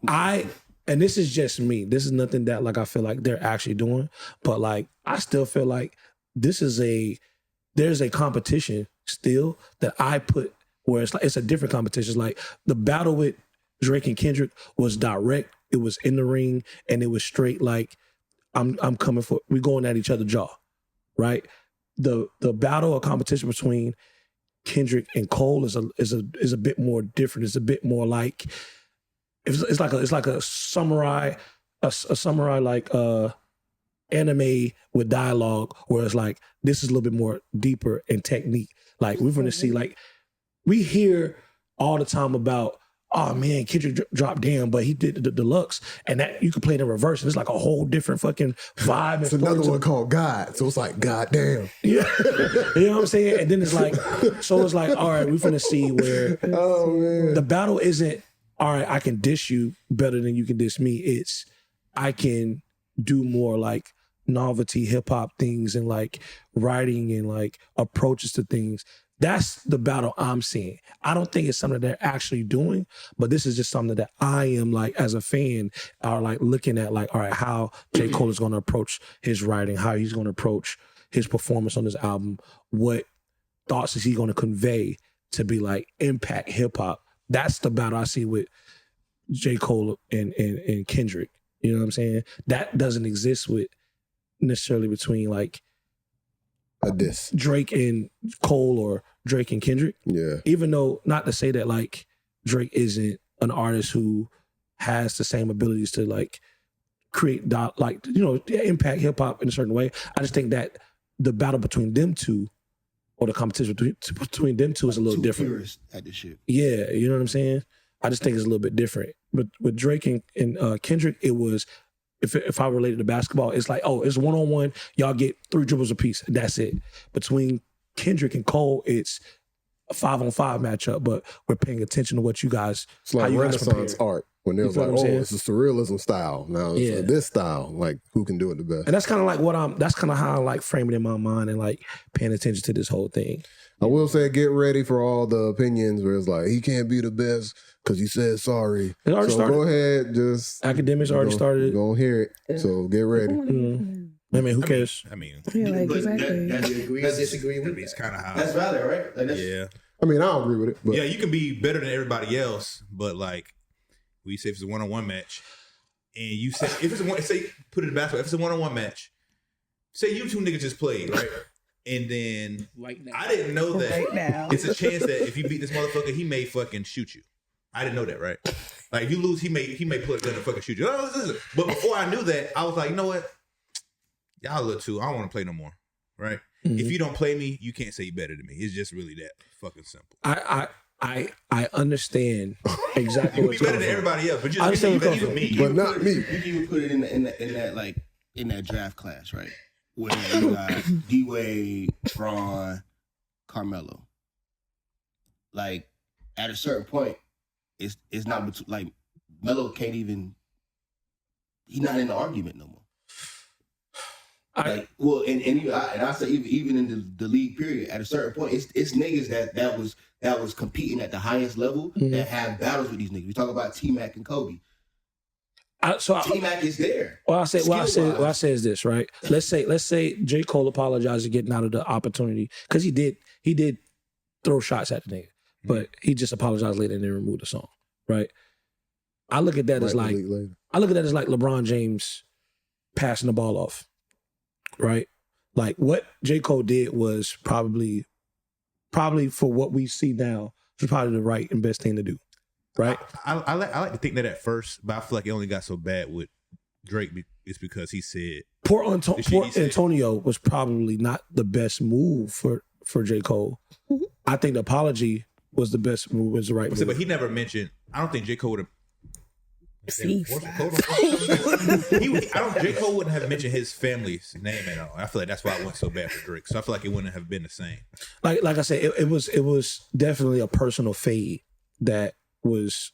[SPEAKER 1] and this is just me, this is nothing that like I feel like they're actually doing, but like I still feel like there's a competition still that I put where it's like it's a different competition. It's like the battle with Drake and Kendrick was direct, it was in the ring, and it was straight like I'm coming for, we going at each other's jaw, right? The battle or competition between Kendrick and Cole is a bit more different. It's a bit more like it's like a samurai like anime with dialogue, where it's like this is a little bit more deeper in technique. Like we're gonna see, like we hear all the time about, oh man, Kendrick dropped down, but he did the deluxe, and that you can play it in reverse, and it's like a whole different fucking vibe.
[SPEAKER 2] It's another one called God, so it's like God damn.
[SPEAKER 1] Yeah, you know what I'm saying? And then it's like, so it's like, all right, we're gonna see where the battle isn't, all right, I can diss you better than you can diss me. It's I can do more like novelty hip hop things and like writing and like approaches to things. That's the battle I'm seeing. I don't think it's something they're actually doing, but this is just something that I am like, as a fan, are like looking at like, all right, how J. Cole is going to approach his writing, how he's going to approach his performance on this album, what thoughts is he going to convey to be like impact hip hop. That's the battle I see with J. Cole and Kendrick. You know what I'm saying? That doesn't exist with necessarily between like
[SPEAKER 2] a diss
[SPEAKER 1] Drake and Cole or Drake and Kendrick.
[SPEAKER 2] Yeah.
[SPEAKER 1] Even though, not to say that like Drake isn't an artist who has the same abilities to like create like, you know, impact hip hop in a certain way. I just think that the battle between them two, or the competition between them two, is a little different.
[SPEAKER 7] At this shit.
[SPEAKER 1] Yeah, you know what I'm saying? I just think it's a little bit different. But with Drake and Kendrick, it was, if I related to basketball, it's like, oh, it's 1-on-1. Y'all get 3 dribbles apiece. That's it. Between Kendrick and Cole, it's a 5-on-5 matchup, but we're paying attention to what you guys,
[SPEAKER 2] it's like
[SPEAKER 1] how you
[SPEAKER 2] Renaissance art. When they was like, oh, it's a surrealism style. Now it's this style. Like, who can do it the best?
[SPEAKER 1] And that's kind of like that's kind of how I like frame it in my mind and like paying attention to this whole thing.
[SPEAKER 2] I will say, get ready for all the opinions where it's like, he can't be the best because he said sorry.
[SPEAKER 1] It already started.
[SPEAKER 2] Go ahead, just
[SPEAKER 1] academics already started it.
[SPEAKER 2] Gonna hear it. So get ready.
[SPEAKER 1] I mean, who cares?
[SPEAKER 4] I mean,
[SPEAKER 3] like, exactly.
[SPEAKER 7] That's
[SPEAKER 6] Disagreement.
[SPEAKER 4] it's kind of how.
[SPEAKER 7] That's valid, right? Like,
[SPEAKER 4] Yeah.
[SPEAKER 2] I mean, I don't agree with it. But
[SPEAKER 4] Yeah, you can be better than everybody else, but like we say, if it's a 1-on-1 match, and you say if it's a one, say put it in basketball, if it's a 1-on-1 match, say you two niggas just played, right? And then I didn't know that
[SPEAKER 3] Right now.
[SPEAKER 4] it's a chance that if you beat this motherfucker, he may fucking shoot you. I didn't know that, right? Like if you lose, he may pull a gun and fucking shoot you. But before I knew that, I was like, you know what? Y'all look too. I don't want to play no more, right?
[SPEAKER 1] Mm-hmm.
[SPEAKER 4] If you don't play me, you can't say you better than me. It's just really that fucking simple.
[SPEAKER 1] I understand exactly
[SPEAKER 4] You
[SPEAKER 1] what
[SPEAKER 4] can be
[SPEAKER 1] you're
[SPEAKER 4] better than everybody else, but
[SPEAKER 1] I understand
[SPEAKER 4] just
[SPEAKER 1] where
[SPEAKER 4] even
[SPEAKER 1] you're
[SPEAKER 4] me.
[SPEAKER 2] but not me.
[SPEAKER 7] You can even put it in that like in that draft class, right? Where you got D-Wade, Browne, Carmelo. Like at a certain point, it's not like Melo can't even. He's not in the argument no more. And I say even in the league period, at a certain point, it's niggas that was competing at the highest level that have battles with these niggas. We talk about T-Mac and Kobe. T-Mac is there.
[SPEAKER 1] What I say is this, right? Let's say J. Cole apologized for getting out of the opportunity, because he did throw shots at the nigga, but he just apologized later and then removed the song, right? I look at that as like LeBron James passing the ball off, right? Like what J. Cole did was probably for what we see now was probably the right and best thing to do, right?
[SPEAKER 4] I like to think that at first, but I feel like it only got so bad with Drake. It's because he said
[SPEAKER 1] Poor Antonio was probably not the best move for J. Cole.
[SPEAKER 3] Mm-hmm.
[SPEAKER 1] I think the apology was the best move, was the right move.
[SPEAKER 4] But he never mentioned. I don't think J. Cole would have.
[SPEAKER 3] See,
[SPEAKER 4] J. Cole wouldn't have mentioned his family's name at all. I feel like that's why it went so bad for Drake. So I feel like it wouldn't have been the same.
[SPEAKER 1] Like I said, it was definitely a personal fade that was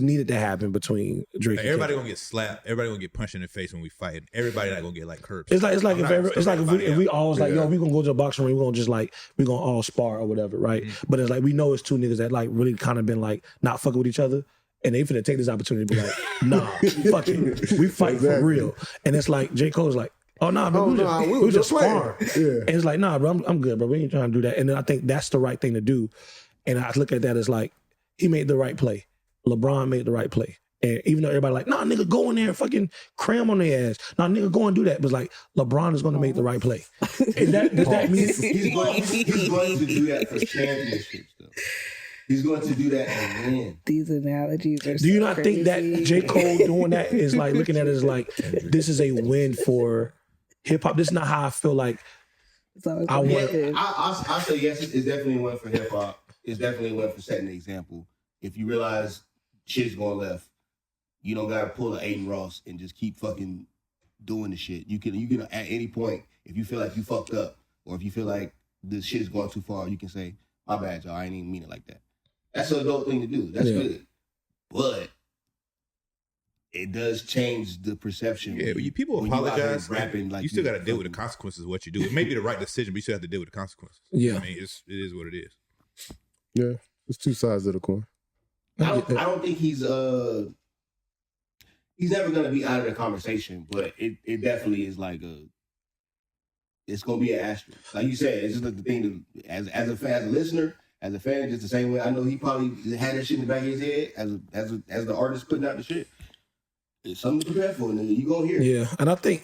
[SPEAKER 1] needed to happen between Drake.
[SPEAKER 4] Like, everybody gonna get slapped. Everybody gonna get punched in the face when we fight. Everybody not gonna get like curbs.
[SPEAKER 1] It's like if we all was like, yo, we gonna go to a boxing ring, we gonna all spar or whatever, right? Mm-hmm. But it's like we know it's two niggas that like really kind of been like not fucking with each other. And they finna take this opportunity to be like, nah, fuck it. We fight for real. And it's like, J. Cole's like, oh, nah, bro, we were just sparring. Yeah. And it's like, nah, bro, I'm good, bro. We ain't trying to do that. And then I think that's the right thing to do. And I look at that as like, he made the right play. LeBron made the right play. And even though everybody like, nah, nigga, go in there and fucking cram on their ass. Nah, nigga, go and do that. But it's like, LeBron is going to make the right play. And does that mean
[SPEAKER 7] he's going to do that for championships, though? He's going to do that and win.
[SPEAKER 3] These analogies are
[SPEAKER 1] Do you not think that J. Cole doing that is like looking at it as like, this is a win for hip hop? This is not how I feel like
[SPEAKER 7] I'll say yes, it's definitely a win for hip hop. It's definitely a win for setting the example. If you realize shit's going left, you don't gotta pull an Aiden Ross and just keep fucking doing the shit. You can at any point, if you feel like you fucked up, or if you feel like this shit is going too far, you can say, my bad, y'all, I ain't even mean it like that. That's an adult thing to do. That's good. But it does change the perception.
[SPEAKER 4] Yeah, but people apologize.
[SPEAKER 7] Rapping like
[SPEAKER 4] you still got to deal with the consequences of what you do. It may be the right decision, but you still have to deal with the consequences.
[SPEAKER 1] Yeah.
[SPEAKER 4] I mean, it is what it is.
[SPEAKER 2] Yeah, it's two sides of the coin.
[SPEAKER 7] I don't think he's never going to be out of the conversation, but it definitely is like it's going to be an asterisk. Like you said, it's just like the thing to, as a listener, as a fan, just the same way. I know he probably had that shit in the back of his head as the artist putting out the shit. It's something to prepare for, nigga. You gonna hear it.
[SPEAKER 1] Yeah, and I think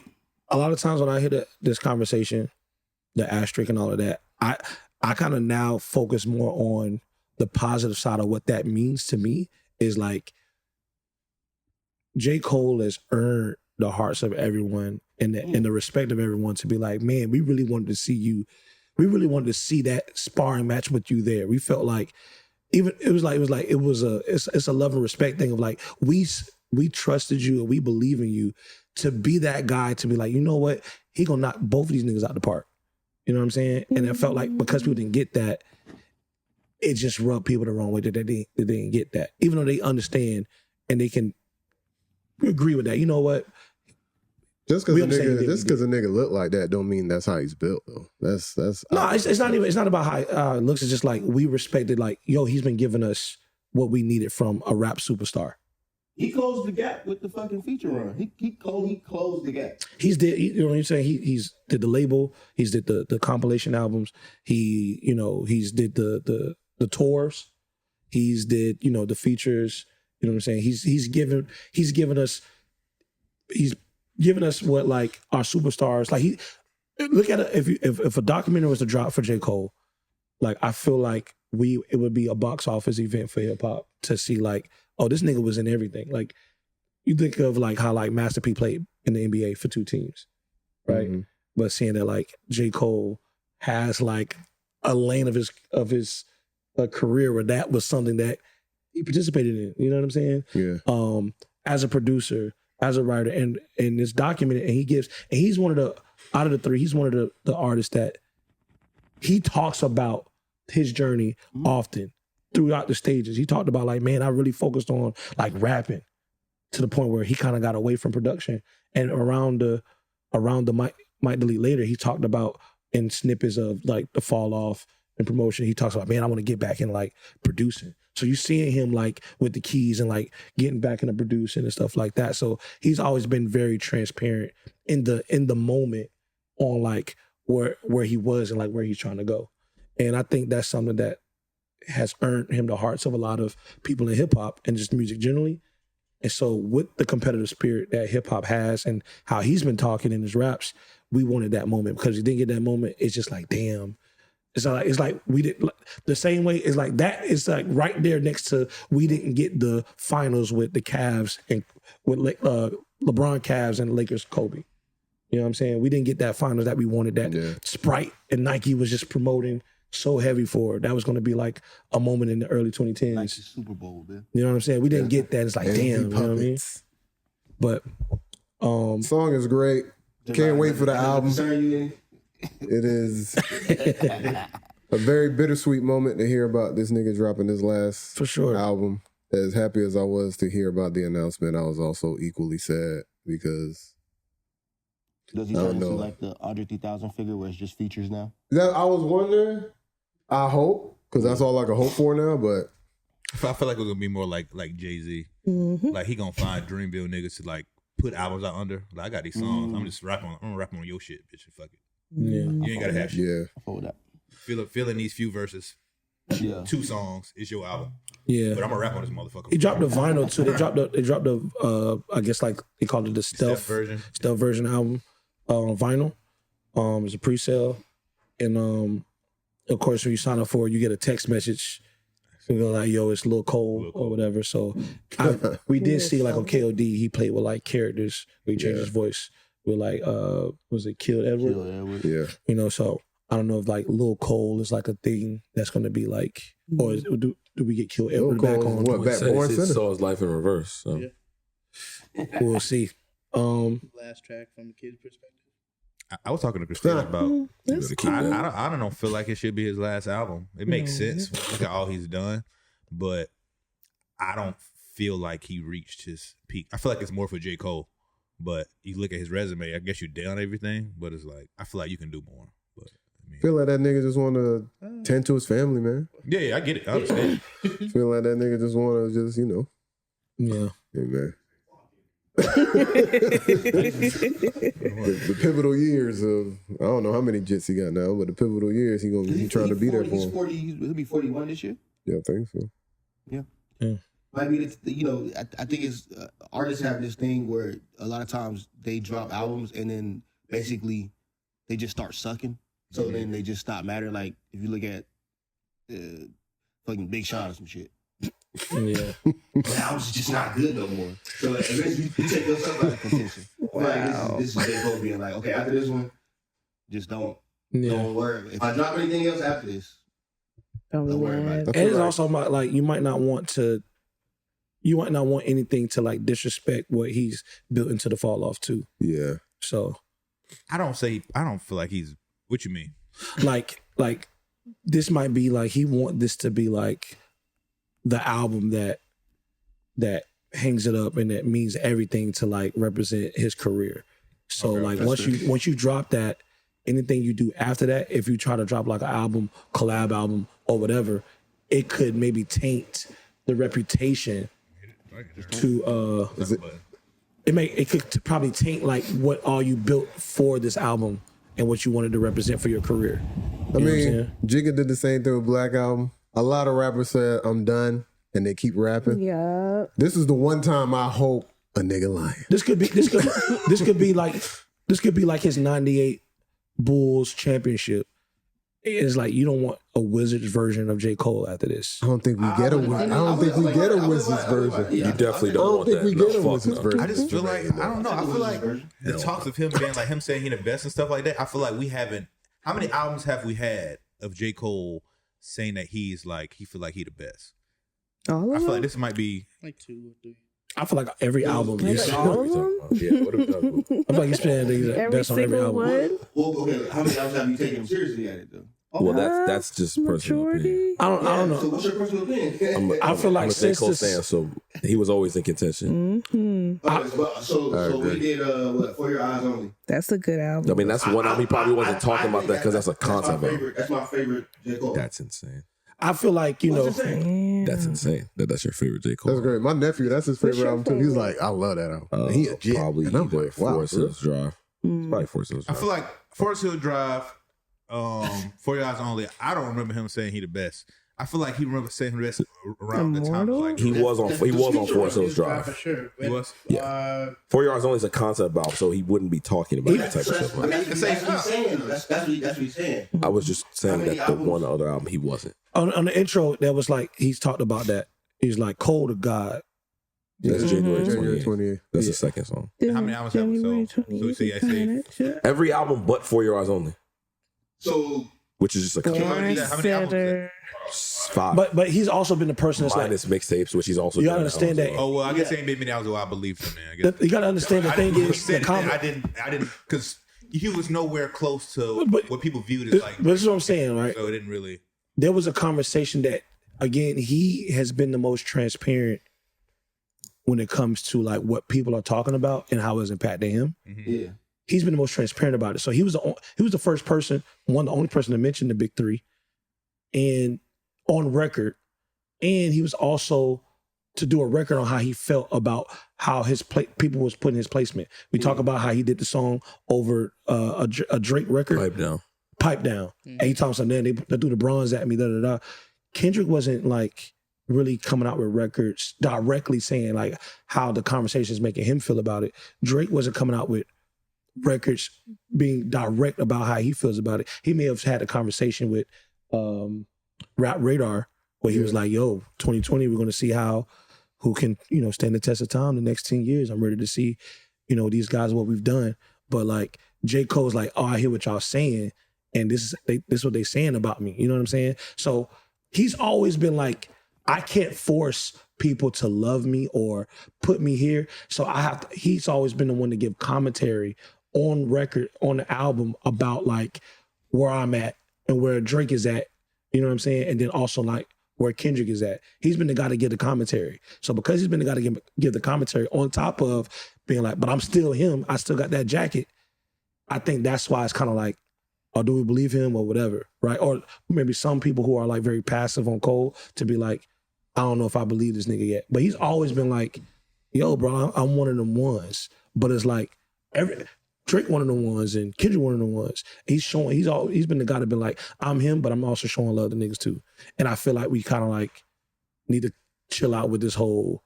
[SPEAKER 1] a lot of times when I hear this conversation, the asterisk and all of that, I kind of now focus more on the positive side of what that means to me. Is like J. Cole has earned the hearts of everyone and the respect of everyone to be like, man, we really wanted to see you. We really wanted to see that sparring match with you there. We felt like it's a love and respect thing of like, we trusted you and we believe in you to be that guy to be like, you know what? He gonna knock both of these niggas out the park. You know what I'm saying? And it felt like because people didn't get that, it just rubbed people the wrong way that they didn't get that. Even though they understand and they can agree with that. You know what?
[SPEAKER 2] Just because a nigga look like that don't mean that's how he's built though. That's
[SPEAKER 1] no, it's not about how it looks. It's just like we respected like, yo, he's been giving us what we needed from a rap superstar.
[SPEAKER 7] He closed the gap with the fucking feature run. He closed the gap.
[SPEAKER 1] You know what I'm saying? He's did the label. He's did the compilation albums. He's did the tours. He's did the features. You know what I'm saying? He's given us what like our superstars. Like look at it, if a documentary was to drop for J. Cole, like I feel like it would be a box office event for hip hop to see like, oh, this nigga was in everything. Like you think of like how like Master P played in the NBA for two teams, right? Mm-hmm. But seeing that like J. Cole has like a lane of his career where that was something that he participated in. You know what I'm saying?
[SPEAKER 2] Yeah.
[SPEAKER 1] As a producer, as a writer, and it's documented, and he's one of the out of the three, he's one of the artists that he talks about his journey often throughout the stages. He talked about like, man, I really focused on like rapping to the point where he kind of got away from production. And around the Might Delete Later, he talked about in snippets of like the fall off and promotion. He talks about, man, I want to get back in like producing. So you seeing him like with the keys and like getting back into producing and stuff like that. So he's always been very transparent in the moment on like where he was and like where he's trying to go. And I think that's something that has earned him the hearts of a lot of people in hip hop and just music generally. And so with the competitive spirit that hip hop has and how he's been talking in his raps, we wanted that moment because we didn't get that moment. It's just like, damn, It's like we did the same way. It's like that is like right there next to we didn't get the finals with the Cavs and with LeBron Cavs and Lakers Kobe. You know what I'm saying? We didn't get that finals that we wanted. That Sprite and Nike was just promoting so heavy for. That was going to be like a moment in the early 2010s.
[SPEAKER 7] Like the Super Bowl, man.
[SPEAKER 1] You know what I'm saying? We didn't get that. It's like damn. You know what I mean? But
[SPEAKER 2] song is great. Can't wait for the album. It is a very bittersweet moment to hear about this nigga dropping his last
[SPEAKER 1] for sure
[SPEAKER 2] album. As happy as I was to hear about the announcement, I was also equally sad because
[SPEAKER 7] does he turn into like the Andre 3000 figure where it's just features now?
[SPEAKER 2] That I was wondering. I hope because that's all I can hope for now. But
[SPEAKER 4] I feel like it's gonna be more like Jay-Z. Mm-hmm. Like he gonna find Dreamville niggas to like put albums out under. Like I got these songs. I'm just rapping. I'm gonna rap on your shit, bitch. Fuck it.
[SPEAKER 1] Yeah,
[SPEAKER 4] you ain't gotta have shit.
[SPEAKER 2] Yeah,
[SPEAKER 7] I feel that.
[SPEAKER 4] Feeling these few verses. Yeah, 2 songs is your album.
[SPEAKER 1] Yeah,
[SPEAKER 4] but I'm gonna rap on this motherfucker.
[SPEAKER 1] He dropped the vinyl too. They dropped the I guess like they called it the stealth version album vinyl. It's a pre-sale, and of course when you sign up for it, you get a text message. You go like, yo, it's Lil Cole or whatever. So we did see like on KOD, he played with like characters. We changed his voice with like, was it Killed Edward?
[SPEAKER 2] Yeah.
[SPEAKER 1] You know, so I don't know if like Lil Cole is like a thing that's going to be like, or do we get Killed Edward back on?
[SPEAKER 2] What, back Born Center?
[SPEAKER 5] Saw his life in reverse. So.
[SPEAKER 1] Yeah. We'll see.
[SPEAKER 6] Last track from the kid's perspective.
[SPEAKER 4] I was talking to Christina about. I don't feel like it should be his last album. It makes sense. Look at all he's done, but I don't feel like he reached his peak. I feel like it's more for J. Cole, but you look at his resume. I guess you're down everything, but it's like I feel like you can do more. But
[SPEAKER 2] I feel like that nigga just want to tend to his family, man.
[SPEAKER 4] Yeah, I get it. I understand.
[SPEAKER 2] Feel like that nigga just want to just
[SPEAKER 1] yeah,
[SPEAKER 2] hey, man. the pivotal years of I don't know how many jits he got now, but the pivotal years he trying to be there for him.
[SPEAKER 7] He'll be 41 this year.
[SPEAKER 2] Yeah, I think so.
[SPEAKER 7] Yeah. I mean, it's, I think it's artists have this thing where a lot of times they drop albums and then basically they just start sucking. So then they just stop mattering. Like if you look at fucking Big Sean or some shit.
[SPEAKER 1] Yeah,
[SPEAKER 7] the album's just not good no more. So like, eventually you take yourself out of contention. Wow. Like, this is J. Cole being like, okay, after this one, just don't worry. If I drop anything else after this, don't worry about it.
[SPEAKER 1] And it's also like you might not want anything to like disrespect what he's built into the fall off too.
[SPEAKER 2] Yeah.
[SPEAKER 1] So
[SPEAKER 4] I don't feel like he's. What you mean?
[SPEAKER 1] Like this might be like he want this to be like the album that hangs it up and that means everything to like represent his career. So like once you drop that, anything you do after that, if you try to drop like an album, collab album or whatever, it could maybe taint the reputation to it could probably taint like what all you built for this album and what you wanted to represent for your career.
[SPEAKER 2] I mean, Jigga did the same thing with Black Album. A lot of rappers said, I'm done, and they keep rapping.
[SPEAKER 3] Yeah.
[SPEAKER 2] This is the one time I hope a nigga lying.
[SPEAKER 1] This could be like his 98 Bulls championship. It's like you don't want a Wizards version of J. Cole after this.
[SPEAKER 2] I don't think we get a Wizards version.
[SPEAKER 5] You definitely don't want that. I don't think we get a Wizards version.
[SPEAKER 4] I just feel like I don't know. I feel like the talks of him being like him saying he the best and stuff like that. I feel like we haven't. How many albums have we had of J. Cole saying that he's like he feel like he the best? I feel like this might be
[SPEAKER 6] like 2 or 3.
[SPEAKER 1] I feel like every album.
[SPEAKER 3] All of them?
[SPEAKER 5] Yeah, what are we talking about?
[SPEAKER 1] I feel like he's saying the best on every album.
[SPEAKER 3] One?
[SPEAKER 7] Well, okay, how many albums have you taken him seriously at it though?
[SPEAKER 5] Well, that's just personal opinion.
[SPEAKER 1] I don't know.
[SPEAKER 7] So what's your personal opinion?
[SPEAKER 1] I feel like
[SPEAKER 5] since J. Cole fan, so he was always in contention.
[SPEAKER 7] Okay, so we did For Your Eyes Only.
[SPEAKER 3] That's a good album.
[SPEAKER 5] I mean, that's one album he probably wasn't talking about that because that's a concept album.
[SPEAKER 7] That's my favorite J. Cole.
[SPEAKER 5] That's insane.
[SPEAKER 1] I feel like
[SPEAKER 5] that's insane. That's your favorite J. Cole.
[SPEAKER 2] That's great. My nephew, that's his favorite album too. He's like, I love that album. He a J.
[SPEAKER 5] Probably
[SPEAKER 2] and I'm like, wow,
[SPEAKER 5] Forest Hills Drive. It's probably Forest Hills
[SPEAKER 4] I
[SPEAKER 5] Drive.
[SPEAKER 4] feel like Forest Hill Drive, For Your Eyes Only. I don't remember him saying he the best. I feel like he remember saying this around the time. Like,
[SPEAKER 5] he was on Forest Hills Drive.
[SPEAKER 6] For sure.
[SPEAKER 4] He was.
[SPEAKER 5] Yeah. 4 Yards Only is a concept album, so he wouldn't be talking about that type of stuff.
[SPEAKER 7] I mean, that's what he's saying. That's what he's saying.
[SPEAKER 5] I was just saying that the one other album he wasn't.
[SPEAKER 1] On the intro, that was like he's talked about that. He's like Cole to God.
[SPEAKER 5] That's January
[SPEAKER 2] 28th.
[SPEAKER 5] That's the second song.
[SPEAKER 4] How many albums have we sold? So we say
[SPEAKER 5] Every album but 4 Year Eyes Only,
[SPEAKER 7] So
[SPEAKER 5] which is just a couple.
[SPEAKER 4] How many albums? Is that?
[SPEAKER 5] 5.
[SPEAKER 1] But he's also been the person that's like,
[SPEAKER 5] Minus mixtapes, which he's also.
[SPEAKER 1] You
[SPEAKER 5] done
[SPEAKER 1] understand
[SPEAKER 5] albums
[SPEAKER 1] that-
[SPEAKER 4] Oh well, I guess it ain't made many albums. I believe him, man. I guess.
[SPEAKER 1] you gotta understand the thing is the
[SPEAKER 4] I didn't, because he was nowhere close to
[SPEAKER 1] But-
[SPEAKER 4] what people viewed as like.
[SPEAKER 1] But this is what I'm saying, right?
[SPEAKER 4] So it didn't really.
[SPEAKER 1] There was a conversation that, again, he has been the most transparent when it comes to like what people are talking about and how it's impacting him.
[SPEAKER 7] yeah,
[SPEAKER 1] He's been the most transparent about it. So he was the first person, the only person to mention the big three, and on record, and he was also to do a record on how he felt about how his people was putting his placement. We talk about how he did the song over a Drake record, Pipe Down. And he talks about, they threw the bronze at me, da da da. Kendrick wasn't like really coming out with records directly saying like how the conversation is making him feel about it. Drake wasn't coming out with records being direct about how he feels about it. He may have had a conversation with Rap Radar where he was like, yo, 2020, we're going to see who can, stand the test of time the next 10 years. I'm ready to see, these guys, what we've done. But like J.Cole's like, oh, I hear what y'all saying. And this is what they saying about me. You know what I'm saying? So he's always been like, I can't force people to love me or put me here. So he's always been the one to give commentary on record, on the album about like where I'm at and where Drake is at. You know what I'm saying? And then also like where Kendrick is at. He's been the guy to give the commentary. So because he's been the guy to give the commentary on top of being like, but I'm still him. I still got that jacket. I think that's why it's kind of like, or do we believe him or whatever, right? Or maybe some people who are like very passive on Cole to be like, I don't know if I believe this nigga yet. But he's always been like, yo, bro, I'm one of them ones. But it's like Drake one of them ones and Kendrick one of them ones. He's been the guy that been like, I'm him, but I'm also showing love to niggas too. And I feel like we kind of like need to chill out with this whole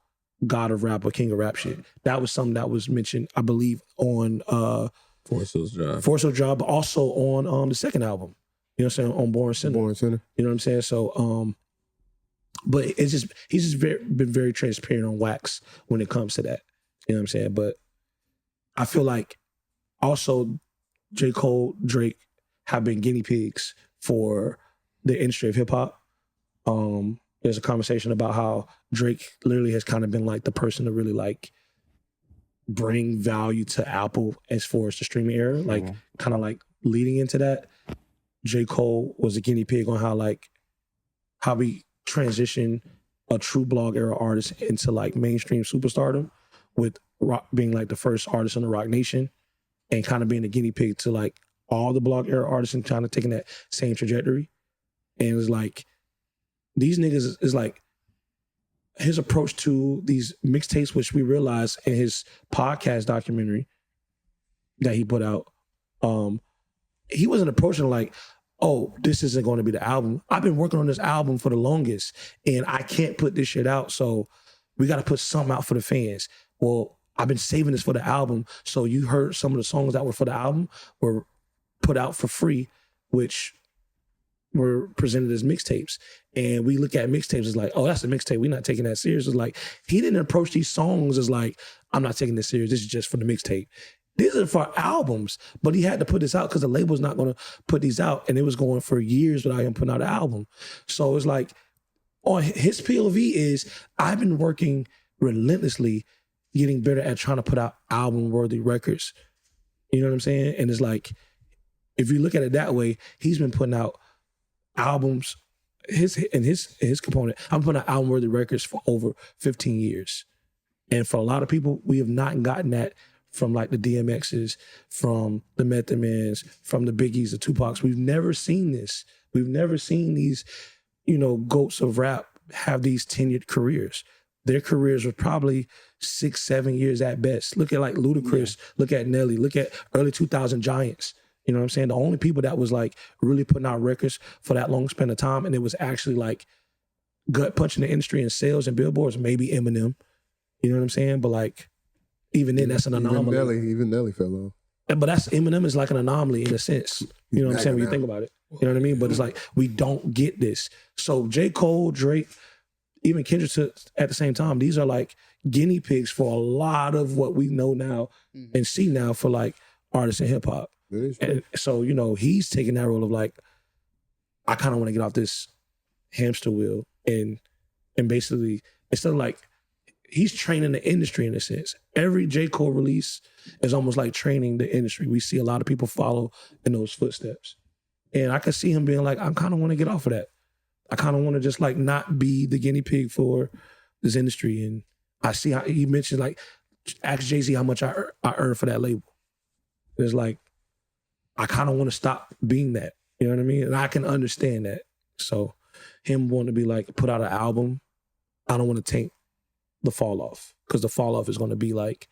[SPEAKER 1] God of rap or king of rap shit. That was something that was mentioned, I believe, on
[SPEAKER 5] Forest Hills Drive.
[SPEAKER 1] But also on the second album. You know what I'm saying? On Born Center. You know what I'm saying? So but it's just he's just been very transparent on wax when it comes to that. You know what I'm saying? But I feel like also J. Cole, Drake have been guinea pigs for the industry of hip hop. There's a conversation about how Drake literally has kind of been like the person to really like bring value to Apple as far as the streaming era, like kind of like leading into that. J. Cole was a guinea pig on how we transition a true blog era artist into like mainstream superstardom, with rock being like the first artist in the Rock Nation and kind of being a guinea pig to like all the blog era artists and kind of taking that same trajectory. And it's like, these niggas is like, his approach to these mixtapes, which we realized in his podcast documentary that he put out, he wasn't approaching like, oh, this isn't going to be the album. I've been working on this album for the longest and I can't put this shit out. So we got to put something out for the fans. Well, I've been saving this for the album. So you heard some of the songs that were for the album were put out for free, which were presented as mixtapes. And we look at mixtapes as like, oh, that's a mixtape. We're not taking that serious. It's like, he didn't approach these songs as like, I'm not taking this serious. This is just for the mixtape. These are for albums, but he had to put this out because the label's not going to put these out. And it was going for years without him putting out an album. So it's like, on his POV is, I've been working relentlessly, getting better at trying to put out album-worthy records. You know what I'm saying? And it's like, if you look at it that way, he's been putting out albums, his component, I'm putting out album-worthy records for over 15 years. And for a lot of people, we have not gotten that from like the DMXs, from the Method Mans, from the Biggies, the Tupacs. We've never seen this. We've never seen these, goats of rap have these tenured careers. Their careers were probably 6-7 years at best. Look at like Ludacris, look at Nelly, look at early 2000 Giants. You know what I'm saying? The only people that was like really putting out records for that long span of time, and it was actually like gut punching the industry in sales and billboards, maybe Eminem. You know what I'm saying? But like, even then, that's an anomaly.
[SPEAKER 2] Even Nelly fell off.
[SPEAKER 1] But Eminem is like an anomaly in a sense. You know what I'm saying? When you think about it. You know what I mean? But it's like, we don't get this. So J. Cole, Drake, even Kendrick at the same time, these are like guinea pigs for a lot of what we know now and see now for like artists in hip hop. And so, you know, he's taking that role of like, I kind of want to get off this hamster wheel and basically, instead of like, he's training the industry in a sense. Every J. Cole release is almost like training the industry. We see a lot of people follow in those footsteps. And I could see him being like, I kind of want to get off of that. I kind of want to just like not be the guinea pig for this industry. And I see how he mentioned like, ask Jay-Z how much I earned for that label. It's like, I kind of want to stop being that. You know what I mean? And I can understand that. So him wanting to be like, put out an album, I don't want to taint the fall off, because the fall off is going to be like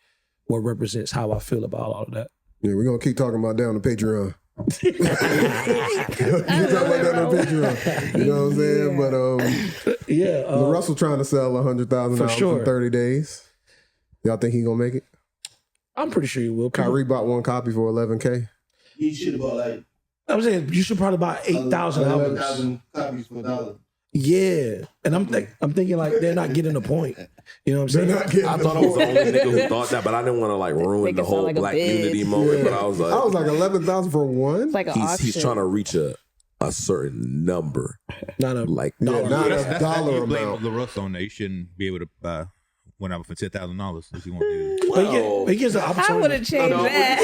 [SPEAKER 1] what represents how I feel about all of that.
[SPEAKER 2] Yeah, we're going to keep talking about that on the Patreon. Keep talking about that on the Patreon. You know what I'm saying? But
[SPEAKER 1] yeah,
[SPEAKER 2] Larussell trying to sell 100,000 albums in 30 days. Y'all think he going to make it?
[SPEAKER 1] I'm pretty sure he will.
[SPEAKER 2] Tyree bought one copy for $11K.
[SPEAKER 7] He should have bought like,
[SPEAKER 1] I was saying you should probably buy 8,000 albums.
[SPEAKER 7] 11,000 copies for $1.
[SPEAKER 1] Yeah, and I'm thinking like they're not getting the point. You know what I'm saying?
[SPEAKER 5] I thought I was the only nigga who thought that, but I didn't want to like ruin the whole
[SPEAKER 3] like a
[SPEAKER 5] Black
[SPEAKER 3] bid.
[SPEAKER 5] Unity moment. But I was like
[SPEAKER 2] 11,000 for one.
[SPEAKER 3] It's like an auction.
[SPEAKER 5] he's trying to reach a certain number,
[SPEAKER 1] Not a
[SPEAKER 5] like
[SPEAKER 2] Yeah, not a dollar
[SPEAKER 4] you blame
[SPEAKER 2] amount.
[SPEAKER 4] Larussell on that. You shouldn't be able to buy one album for $10,000 if you want to.
[SPEAKER 1] but he gets the
[SPEAKER 3] I
[SPEAKER 1] opportunity.
[SPEAKER 3] would have changed that.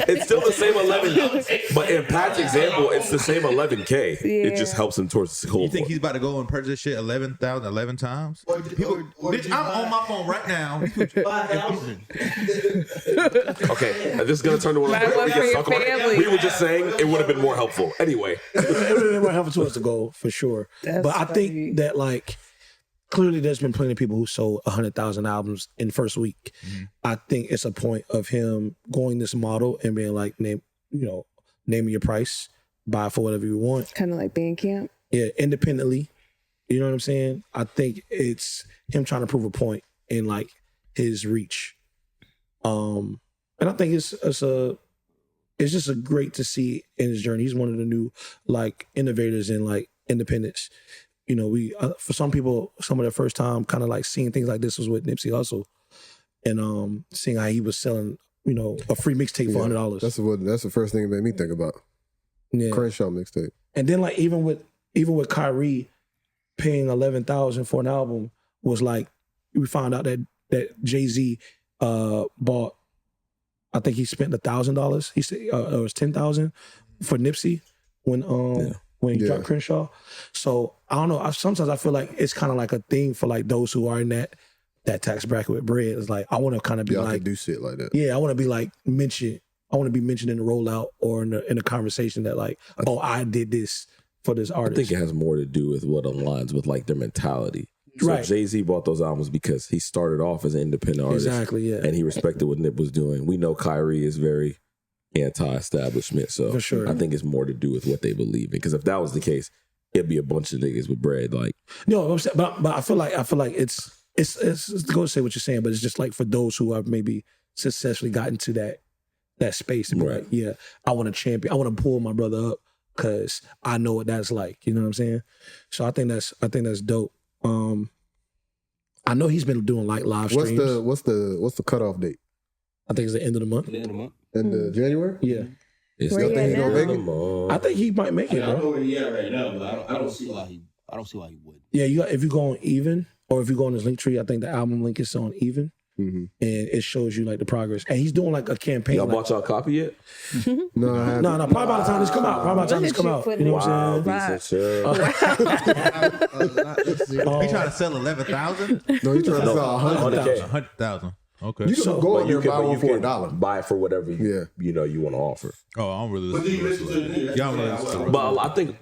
[SPEAKER 5] it's still the same 11, but in Pat's example, it's the same 11K. It just helps him towards the goal.
[SPEAKER 4] You think he's about to go and purchase this shit 11 times? Bitch, I'm on my phone right now.
[SPEAKER 5] Okay, I'm just gonna turn to one of
[SPEAKER 3] Buy one for your
[SPEAKER 5] the
[SPEAKER 3] family.
[SPEAKER 5] We were just saying it would have been more helpful. Anyway,
[SPEAKER 1] It would have been helpful towards the goal for sure. But I think that like clearly there's been plenty of people who sold 100,000 albums in the first week. I think it's a point of him going this model and being like, name your price, buy for whatever you want.
[SPEAKER 3] Kind of like Bandcamp.
[SPEAKER 1] Yeah, independently. You know what I'm saying? I think it's him trying to prove a point in like his reach. And I think it's just a great to see in his journey. He's one of the new like innovators in like independence. You know, we for some people, some of their first time kind of like seeing things like this was with Nipsey Hussle, and seeing how he was selling, you know, a free mixtape for $100.
[SPEAKER 2] That's the first thing it made me think about.
[SPEAKER 1] Yeah.
[SPEAKER 2] Crenshaw mixtape.
[SPEAKER 1] And then like even with Kyrie paying $11,000 for an album was like, we found out that Jay-Z bought, I think he spent $1,000. He said it was $10,000 for Nipsey when he dropped Crenshaw. So I don't know. Sometimes I feel like it's kind of like a thing for like those who are in that tax bracket with bread. It's like I want to kind of be like,
[SPEAKER 2] do shit like that.
[SPEAKER 1] Yeah, I want to be like mentioned. I want to be mentioned in the rollout or in the conversation that like, I did this for this artist.
[SPEAKER 5] I think it has more to do with what aligns with like their mentality. So
[SPEAKER 1] Right.
[SPEAKER 5] Jay-Z bought those albums because he started off as an independent artist.
[SPEAKER 1] Exactly, yeah.
[SPEAKER 5] And he respected what Nip was doing. We know Kyrie is very anti-establishment, so
[SPEAKER 1] For sure.
[SPEAKER 5] I think it's more to do with what they believe in. Because if that was the case, it'd be a bunch of niggas with bread. Like,
[SPEAKER 1] No, I'm saying, but I feel like it's to go say what you're saying, but it's just like for those who have maybe successfully gotten to that space and be
[SPEAKER 5] Right.
[SPEAKER 1] like, yeah, I want to champion, I want to pull my brother up because I know what that's like. You know what I'm saying? So I think that's dope. I know he's been doing like live streams.
[SPEAKER 2] What's the cutoff date?
[SPEAKER 1] I think it's the end of the month.
[SPEAKER 2] End of January?
[SPEAKER 1] Yeah,
[SPEAKER 5] it's
[SPEAKER 3] Where
[SPEAKER 5] nothing
[SPEAKER 3] you at
[SPEAKER 2] he gonna
[SPEAKER 3] now?
[SPEAKER 2] make it?
[SPEAKER 1] I think he might make it,
[SPEAKER 7] I know
[SPEAKER 1] bro.
[SPEAKER 7] where he at right now, but I don't see why he would.
[SPEAKER 1] Yeah, if you go on Even or if you go on his link tree, I think the album link is on Even.
[SPEAKER 2] Mm-hmm.
[SPEAKER 1] And it shows you like the progress. And he's doing like a campaign.
[SPEAKER 5] y'all
[SPEAKER 1] like,
[SPEAKER 5] bought y'all copy yet?
[SPEAKER 2] No, I haven't.
[SPEAKER 1] No, probably by the time this come out. Probably by the time this come out. You know what I'm saying?
[SPEAKER 5] Beatsnchill.
[SPEAKER 4] He trying to sell 11,000?
[SPEAKER 2] No, you trying to sell 100,000.
[SPEAKER 4] 100,000. Okay.
[SPEAKER 2] You can go in there and buy one for $1.
[SPEAKER 5] Buy it for whatever you want to offer.
[SPEAKER 4] Oh, I don't really listen to the rest of it. Y'all really listen to the rest
[SPEAKER 5] But I think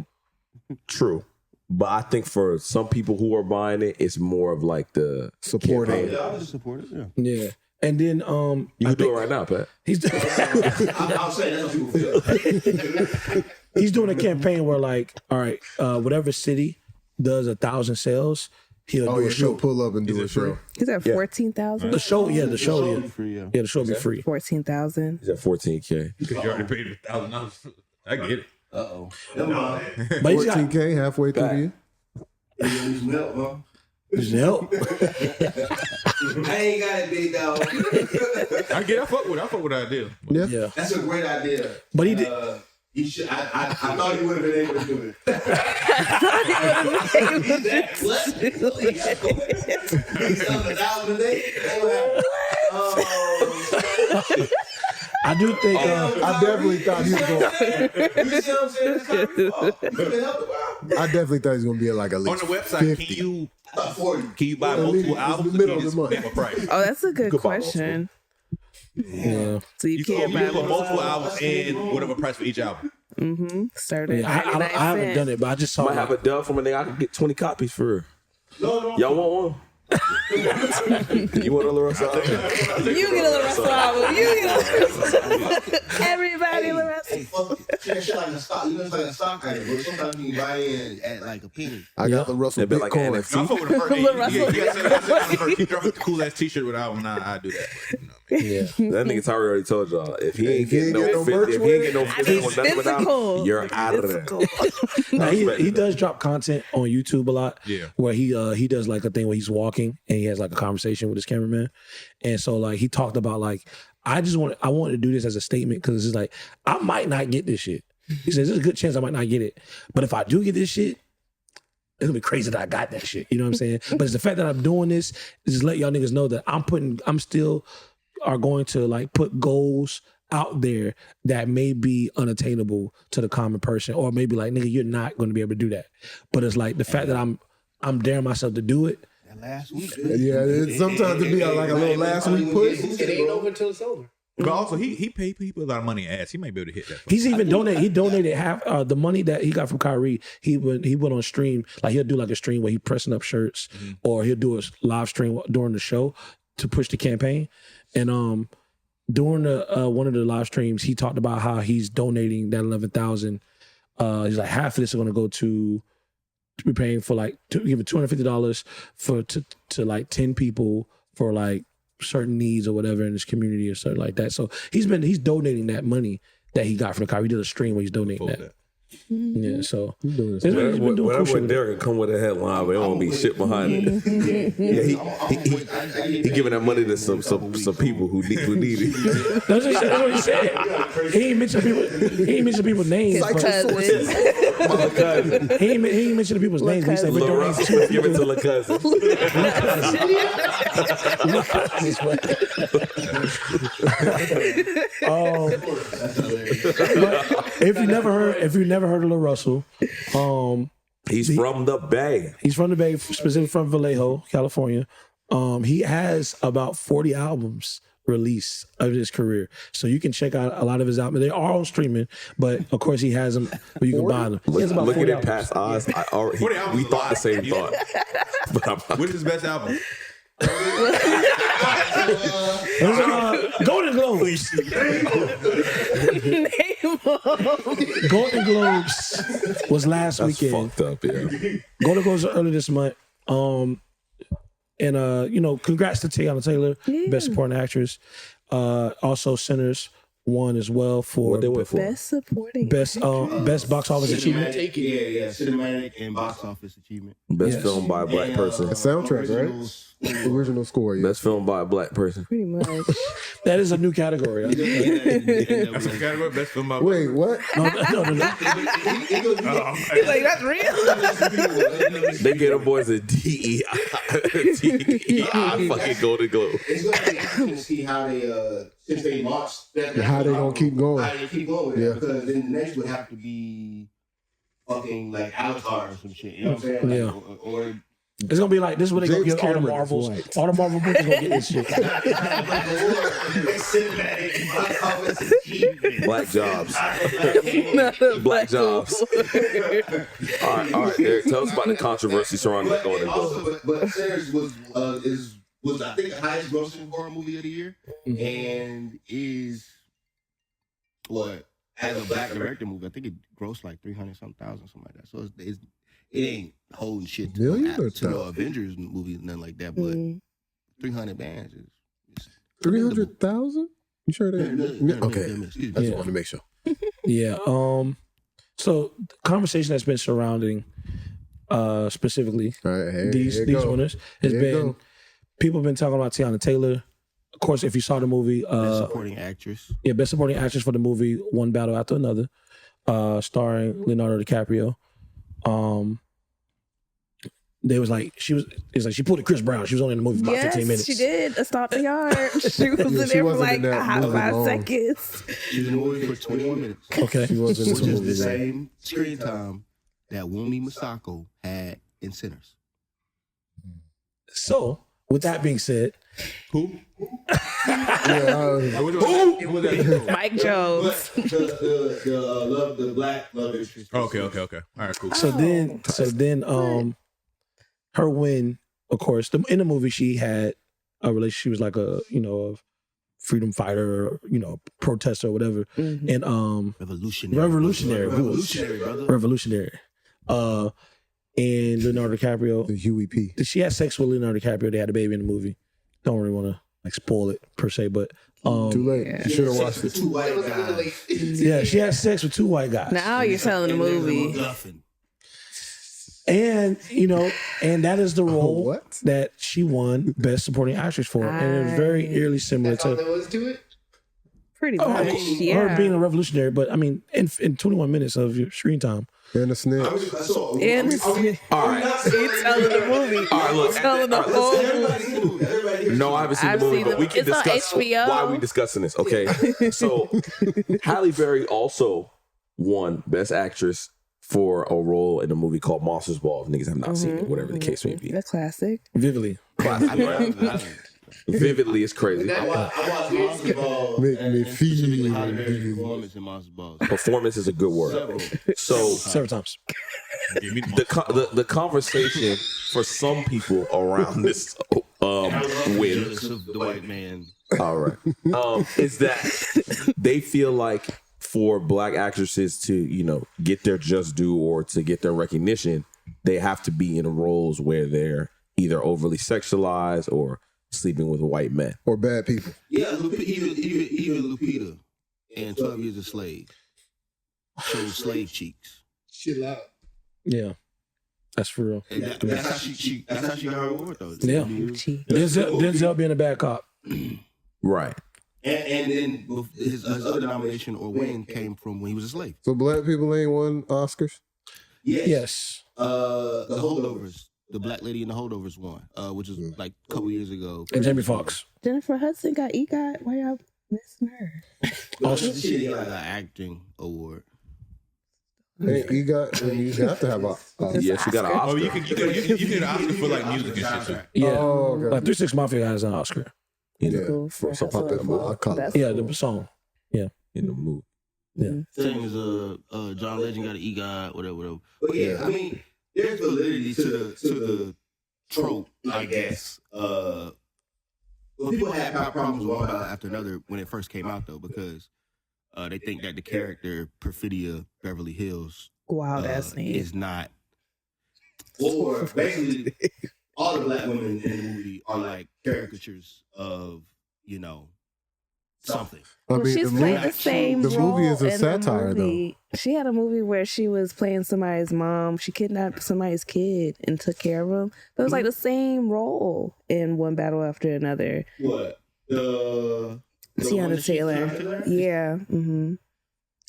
[SPEAKER 5] true. But I think for some people who are buying it, it's more of like the
[SPEAKER 2] Supporting.
[SPEAKER 5] campaign.
[SPEAKER 7] I'll just support it. Yeah.
[SPEAKER 1] Yeah. And then
[SPEAKER 5] You can do it right now, Pat.
[SPEAKER 1] he's
[SPEAKER 7] I'll say that's what people feel.
[SPEAKER 1] he's doing a campaign where like, all right, whatever city does 1,000 sales, he'll do a show.
[SPEAKER 2] He'll pull up and do a show.
[SPEAKER 3] He's at 14,000.
[SPEAKER 1] The show, yeah, the show, yeah, the show will be free.
[SPEAKER 3] 14,000.
[SPEAKER 5] He's at 14K.
[SPEAKER 4] Because you already paid $1,000. I get it.
[SPEAKER 7] Uh-oh.
[SPEAKER 1] But he's got
[SPEAKER 2] 14K halfway through the year.
[SPEAKER 7] Just milk, huh?
[SPEAKER 1] help.
[SPEAKER 7] I ain't got it, big dog.
[SPEAKER 4] I get it. I fuck with the idea.
[SPEAKER 2] Yeah.
[SPEAKER 1] Yeah,
[SPEAKER 7] That's a great idea.
[SPEAKER 1] but he did.
[SPEAKER 7] You should. I thought he would have been able to do it. What? He's selling 1,000 a day.
[SPEAKER 1] I do think.
[SPEAKER 2] I definitely thought he was going.
[SPEAKER 7] You see what I'm saying?
[SPEAKER 2] I definitely thought he was going to be at like at
[SPEAKER 4] On
[SPEAKER 2] least
[SPEAKER 4] the website,
[SPEAKER 2] 50.
[SPEAKER 4] can
[SPEAKER 7] 40.
[SPEAKER 4] you buy
[SPEAKER 2] At least
[SPEAKER 4] multiple
[SPEAKER 2] it's
[SPEAKER 4] albums?
[SPEAKER 2] the middle
[SPEAKER 4] or
[SPEAKER 2] of
[SPEAKER 4] can
[SPEAKER 2] the
[SPEAKER 4] you
[SPEAKER 2] month.
[SPEAKER 4] just pay a price?
[SPEAKER 3] Oh, that's a good
[SPEAKER 5] Good
[SPEAKER 3] question.
[SPEAKER 1] Yeah,
[SPEAKER 3] So you
[SPEAKER 4] You
[SPEAKER 3] can't
[SPEAKER 4] can put
[SPEAKER 3] buy
[SPEAKER 4] multiple albums and whatever price for each album.
[SPEAKER 3] started.
[SPEAKER 1] yeah. I haven't done it, but I just saw.
[SPEAKER 5] Might have a dub from a nigga. I can get 20 copies for real.
[SPEAKER 7] No.
[SPEAKER 5] Y'all want one? You want a Larussell?
[SPEAKER 3] You get a Larussell album. You get a Larussell. Everybody Larussell.
[SPEAKER 7] Hey, fuck it. Treat shit like a stock. You know, it's like a stock item, but sometimes you can buy it at like a penny.
[SPEAKER 2] I got the Russell
[SPEAKER 5] They be like
[SPEAKER 2] Bitcoin.
[SPEAKER 5] an
[SPEAKER 4] No, I
[SPEAKER 5] NFT.
[SPEAKER 4] fuck with the first. You gotta say the cool ass T-shirt with the album. Nah, I do that. You know what I mean?
[SPEAKER 1] Yeah,
[SPEAKER 5] That nigga Tyree already told y'all. If he ain't
[SPEAKER 2] If he
[SPEAKER 5] getting
[SPEAKER 2] ain't
[SPEAKER 5] no
[SPEAKER 2] get no merch
[SPEAKER 5] if he
[SPEAKER 2] with
[SPEAKER 5] ain't getting no
[SPEAKER 3] I
[SPEAKER 5] physical
[SPEAKER 3] need
[SPEAKER 5] nothing without,
[SPEAKER 3] physical.
[SPEAKER 5] you're out of there.
[SPEAKER 1] now, he does drop content on YouTube a lot.
[SPEAKER 4] Yeah.
[SPEAKER 1] Where he does like a thing where he's walking and he has like a conversation with his cameraman, and so like he talked about like I wanted to do this as a statement because it's like I might not get this shit. He says there's a good chance I might not get it, but if I do get this shit, it's gonna be crazy that I got that shit. You know what I'm saying? But it's the fact that I'm doing this, just let y'all niggas know that I'm still are going to like put goals out there that may be unattainable to the common person, or maybe like nigga, you're not going to be able to do that. But it's like the fact that I'm daring myself to do it.
[SPEAKER 7] That last week.
[SPEAKER 2] Yeah, sometimes it be like a little last week push.
[SPEAKER 6] It ain't over until it's over.
[SPEAKER 4] But also, he paid people a lot of money in ads. He might be able to hit that.
[SPEAKER 1] He's even donated. He donated half the money that he got from Kyrie. He went on stream, like he'll do like a stream where he pressing up shirts, or he'll do a live stream during the show to push the campaign. And during the one of the live streams, he talked about how he's donating that 11,000. He's like half of this is going to go to be paying for like giving $250 to like 10 people for like certain needs or whatever in his community or something like that. So he's donating that money that he got from the car. He did a stream where he's donating that. Yeah, so he's been doing cool
[SPEAKER 5] Whatever
[SPEAKER 1] shit with it.
[SPEAKER 5] Derek can come with a headline, but it won't be shit behind it. Yeah, he giving that money to some people who need it.
[SPEAKER 1] That's what he said. He ain't mentioned people's names.
[SPEAKER 3] His
[SPEAKER 1] but-
[SPEAKER 3] cousins.
[SPEAKER 5] My cousin,
[SPEAKER 1] He ain't mentioned people's names. But he said we're
[SPEAKER 5] Lil
[SPEAKER 1] donating
[SPEAKER 5] Russell, give it to La Cousin.
[SPEAKER 1] If you never heard of Larussell,
[SPEAKER 5] He's from the Bay.
[SPEAKER 1] he's from the Bay, specifically from Vallejo, California. He has about 40 albums released of his career, so you can check out a lot of his albums. They are on streaming, but of course he has them where you can buy them. He has about
[SPEAKER 5] Look at
[SPEAKER 1] 40
[SPEAKER 5] it
[SPEAKER 1] albums.
[SPEAKER 5] past eyes. We thought the same thought. But
[SPEAKER 4] What's his best album?
[SPEAKER 1] It was, Golden Globes. Golden Globes was last
[SPEAKER 5] that's
[SPEAKER 1] weekend.
[SPEAKER 5] fucked up, yeah.
[SPEAKER 1] Golden Globes are early this month. And congrats to Teyana Taylor, Best Supporting Actress. Also, Sinners won as well for
[SPEAKER 5] What they went for?
[SPEAKER 3] Best supporting.
[SPEAKER 1] best box office achievement.
[SPEAKER 7] Yeah, cinematic and box office achievement.
[SPEAKER 5] Best
[SPEAKER 1] Yes.
[SPEAKER 5] film by a black person.
[SPEAKER 2] The soundtrack, right? Original score, yeah.
[SPEAKER 5] Best film by a black person.
[SPEAKER 3] Pretty much.
[SPEAKER 1] That is a new category.
[SPEAKER 4] That's a category. Best film by.
[SPEAKER 2] Wait, what?
[SPEAKER 1] No.
[SPEAKER 3] He's like, that's real.
[SPEAKER 5] They get them boys a DEI fucking Golden Globe.
[SPEAKER 7] It's going to be interesting to see how they, since they launched that.
[SPEAKER 2] How they gonna keep going.
[SPEAKER 7] How they keep going with
[SPEAKER 2] Yeah.
[SPEAKER 7] it. Because then the next would have to be fucking like Avatar or some shit. You know what I'm saying? Like,
[SPEAKER 1] Yeah.
[SPEAKER 7] Or
[SPEAKER 1] It's gonna be like this is where they gonna
[SPEAKER 2] James
[SPEAKER 1] get all the
[SPEAKER 2] Cameron is
[SPEAKER 1] Marvels.
[SPEAKER 2] white.
[SPEAKER 1] All the Marvel books are gonna get this shit.
[SPEAKER 7] cinematic box office achievement.
[SPEAKER 5] Black jobs.
[SPEAKER 3] Not a
[SPEAKER 5] Black jobs. All right, Eric, tell us about the controversy surrounding the Golden Globe.
[SPEAKER 7] Also, but Sinners was I think the highest grossing horror movie of the year, and is what as a black director movie, I think it grossed like 300-something thousand, something like that. So it ain't holding shit
[SPEAKER 2] Million or
[SPEAKER 7] to no Avengers movie, nothing like that. But 300 bands is
[SPEAKER 2] 300,000. You sure that? Okay, I just wanted to make sure.
[SPEAKER 1] Yeah. So the conversation that's been surrounding specifically these winners has been people have been talking about Tiana Taylor. Of course, if you saw the movie,
[SPEAKER 7] Best supporting actress.
[SPEAKER 1] Yeah, best supporting actress for the movie, one battle after another, starring Leonardo DiCaprio. They was like she pulled a Chris Brown. She was only in the movie for about 15 minutes.
[SPEAKER 3] She did. A Stop the Yard. She was in there for like a hot 5 seconds.
[SPEAKER 7] She was in the movie for 21 minutes.
[SPEAKER 1] Okay.
[SPEAKER 2] She was in
[SPEAKER 7] Which
[SPEAKER 2] the
[SPEAKER 7] is
[SPEAKER 2] movie.
[SPEAKER 7] the same screen time that Wunmi Masako had in Sinners.
[SPEAKER 1] So, with that being said,
[SPEAKER 4] Who?
[SPEAKER 3] Mike Jones.
[SPEAKER 7] The black love interest.
[SPEAKER 4] Okay. All right, cool.
[SPEAKER 1] So then, her win, of course, in the movie, she had a relationship. She was like a freedom fighter, or, protester or whatever.
[SPEAKER 3] Mm-hmm.
[SPEAKER 1] And
[SPEAKER 7] Revolutionary, brother.
[SPEAKER 1] revolutionary. And Leonardo DiCaprio,
[SPEAKER 2] The Huey P.
[SPEAKER 1] she had sex with Leonardo DiCaprio. They had a baby in the movie. Don't really want to spoil it per se, but
[SPEAKER 2] Too late. You should have watched it.
[SPEAKER 7] Two white guys.
[SPEAKER 1] yeah, she had sex with 2 white guys.
[SPEAKER 3] Now you're telling the movie.
[SPEAKER 1] And and that is the role
[SPEAKER 2] What?
[SPEAKER 1] that she won Best Supporting Actress for, and it was very eerily similar
[SPEAKER 6] That's all
[SPEAKER 1] to
[SPEAKER 6] there was to it?
[SPEAKER 3] Pretty much.
[SPEAKER 1] her being a revolutionary. But I mean, in 21 minutes of your screen time,
[SPEAKER 2] And the snitch.
[SPEAKER 3] And
[SPEAKER 5] All right.
[SPEAKER 3] you're telling the movie.
[SPEAKER 5] All right, look.
[SPEAKER 3] Telling the whole movie.
[SPEAKER 5] No, I haven't seen
[SPEAKER 3] I've
[SPEAKER 5] the movie,
[SPEAKER 3] seen
[SPEAKER 5] but
[SPEAKER 3] it.
[SPEAKER 5] we can
[SPEAKER 3] It's on
[SPEAKER 5] discuss
[SPEAKER 3] HBO.
[SPEAKER 5] why we discussing this. Okay, so Halle Berry also won Best Actress for a role in a movie called Monsters Ball. If niggas have not seen it, whatever the case may be.
[SPEAKER 3] The classic.
[SPEAKER 1] vividly.
[SPEAKER 5] Vividly is crazy.
[SPEAKER 7] I watched Monster Ball.
[SPEAKER 2] Make me
[SPEAKER 7] and specifically
[SPEAKER 2] feel
[SPEAKER 7] Halle Berry's
[SPEAKER 2] you.
[SPEAKER 7] performance in Monster Ball.
[SPEAKER 5] Performance is a good word. So
[SPEAKER 1] Several times.
[SPEAKER 4] Give me the
[SPEAKER 5] the conversation for some people around this win,
[SPEAKER 7] The white man.
[SPEAKER 5] all right, is that they feel like for black actresses to get their just due or to get their recognition, they have to be in roles where they're either overly sexualized or sleeping with white men.
[SPEAKER 2] Or bad people.
[SPEAKER 7] Yeah, even Lupita in 12 Years a Slave showed slave cheeks.
[SPEAKER 6] Chill out.
[SPEAKER 1] Yeah, that's for real.
[SPEAKER 7] And that's how she got her award though.
[SPEAKER 1] Yeah. Denzel being a bad cop.
[SPEAKER 5] Right.
[SPEAKER 7] And then his other nomination or win came from when he was a slave.
[SPEAKER 2] So black people ain't won Oscars?
[SPEAKER 1] Yes.
[SPEAKER 7] The Holdovers, the black lady in the Holdovers won, which was like a couple years ago.
[SPEAKER 1] And Jamie Foxx.
[SPEAKER 3] Jennifer Hudson got EGOT. Why y'all missing her?
[SPEAKER 7] She got an acting award.
[SPEAKER 2] Hey, you have to have a
[SPEAKER 5] Yeah, she got an Oscar.
[SPEAKER 4] Oh, you can get an Oscar for like music and shit too.
[SPEAKER 1] Yeah.
[SPEAKER 2] Oh, okay.
[SPEAKER 1] Like 3 6 Mafia has an Oscar.
[SPEAKER 2] Yeah, for some pop that I call it.
[SPEAKER 1] Yeah, the song.
[SPEAKER 5] In the movie.
[SPEAKER 7] Same as John Legend got an EGOT, whatever. But yeah, I mean, there's validity to the trope, I guess. Well, people had problems with one after another when it first came out though, because they think that the character Perfidia Beverly Hills
[SPEAKER 3] Wild ass name.
[SPEAKER 7] is not, or basically all the black women in the movie are like caricatures of something.
[SPEAKER 2] I
[SPEAKER 3] Well,
[SPEAKER 2] mean,
[SPEAKER 3] she's
[SPEAKER 2] the
[SPEAKER 3] played
[SPEAKER 2] movie,
[SPEAKER 3] the same
[SPEAKER 2] the movie
[SPEAKER 3] role
[SPEAKER 2] is a
[SPEAKER 3] in the
[SPEAKER 2] satire,
[SPEAKER 3] movie. She had a movie where she was playing somebody's mom. She kidnapped somebody's kid and took care of him. But it was like the same role in One Battle After Another.
[SPEAKER 7] What? The
[SPEAKER 3] Tiana Taylor. Yeah. Mm-hmm.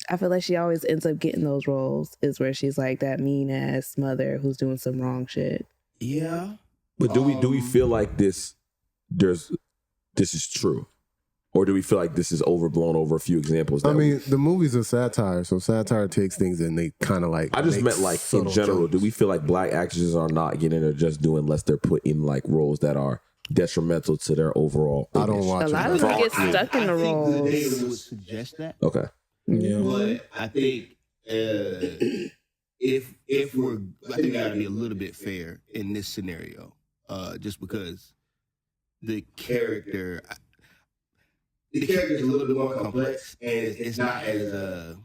[SPEAKER 3] I feel like she always ends up getting those roles, is where she's like that mean ass mother who's doing some wrong shit.
[SPEAKER 7] Yeah.
[SPEAKER 5] But do we feel like this is true? Or do we feel like this is overblown over a few examples?
[SPEAKER 2] I mean, the movie's a satire, so satire takes things and they kind of like.
[SPEAKER 5] I just
[SPEAKER 2] make
[SPEAKER 5] meant like in
[SPEAKER 2] subtle
[SPEAKER 5] general.
[SPEAKER 2] jokes.
[SPEAKER 5] Do we feel like black actresses are not getting their just due unless they're put in like roles that are detrimental to their overall?
[SPEAKER 2] I don't
[SPEAKER 5] image?
[SPEAKER 2] watch
[SPEAKER 3] A lot
[SPEAKER 2] it.
[SPEAKER 3] of them get stuck in the
[SPEAKER 7] I think the
[SPEAKER 3] roles.
[SPEAKER 7] data would suggest that.
[SPEAKER 5] Okay.
[SPEAKER 1] Yeah.
[SPEAKER 7] But I think if we gotta be a little bit fair in this scenario, just because the character is a little bit more complex and it's not as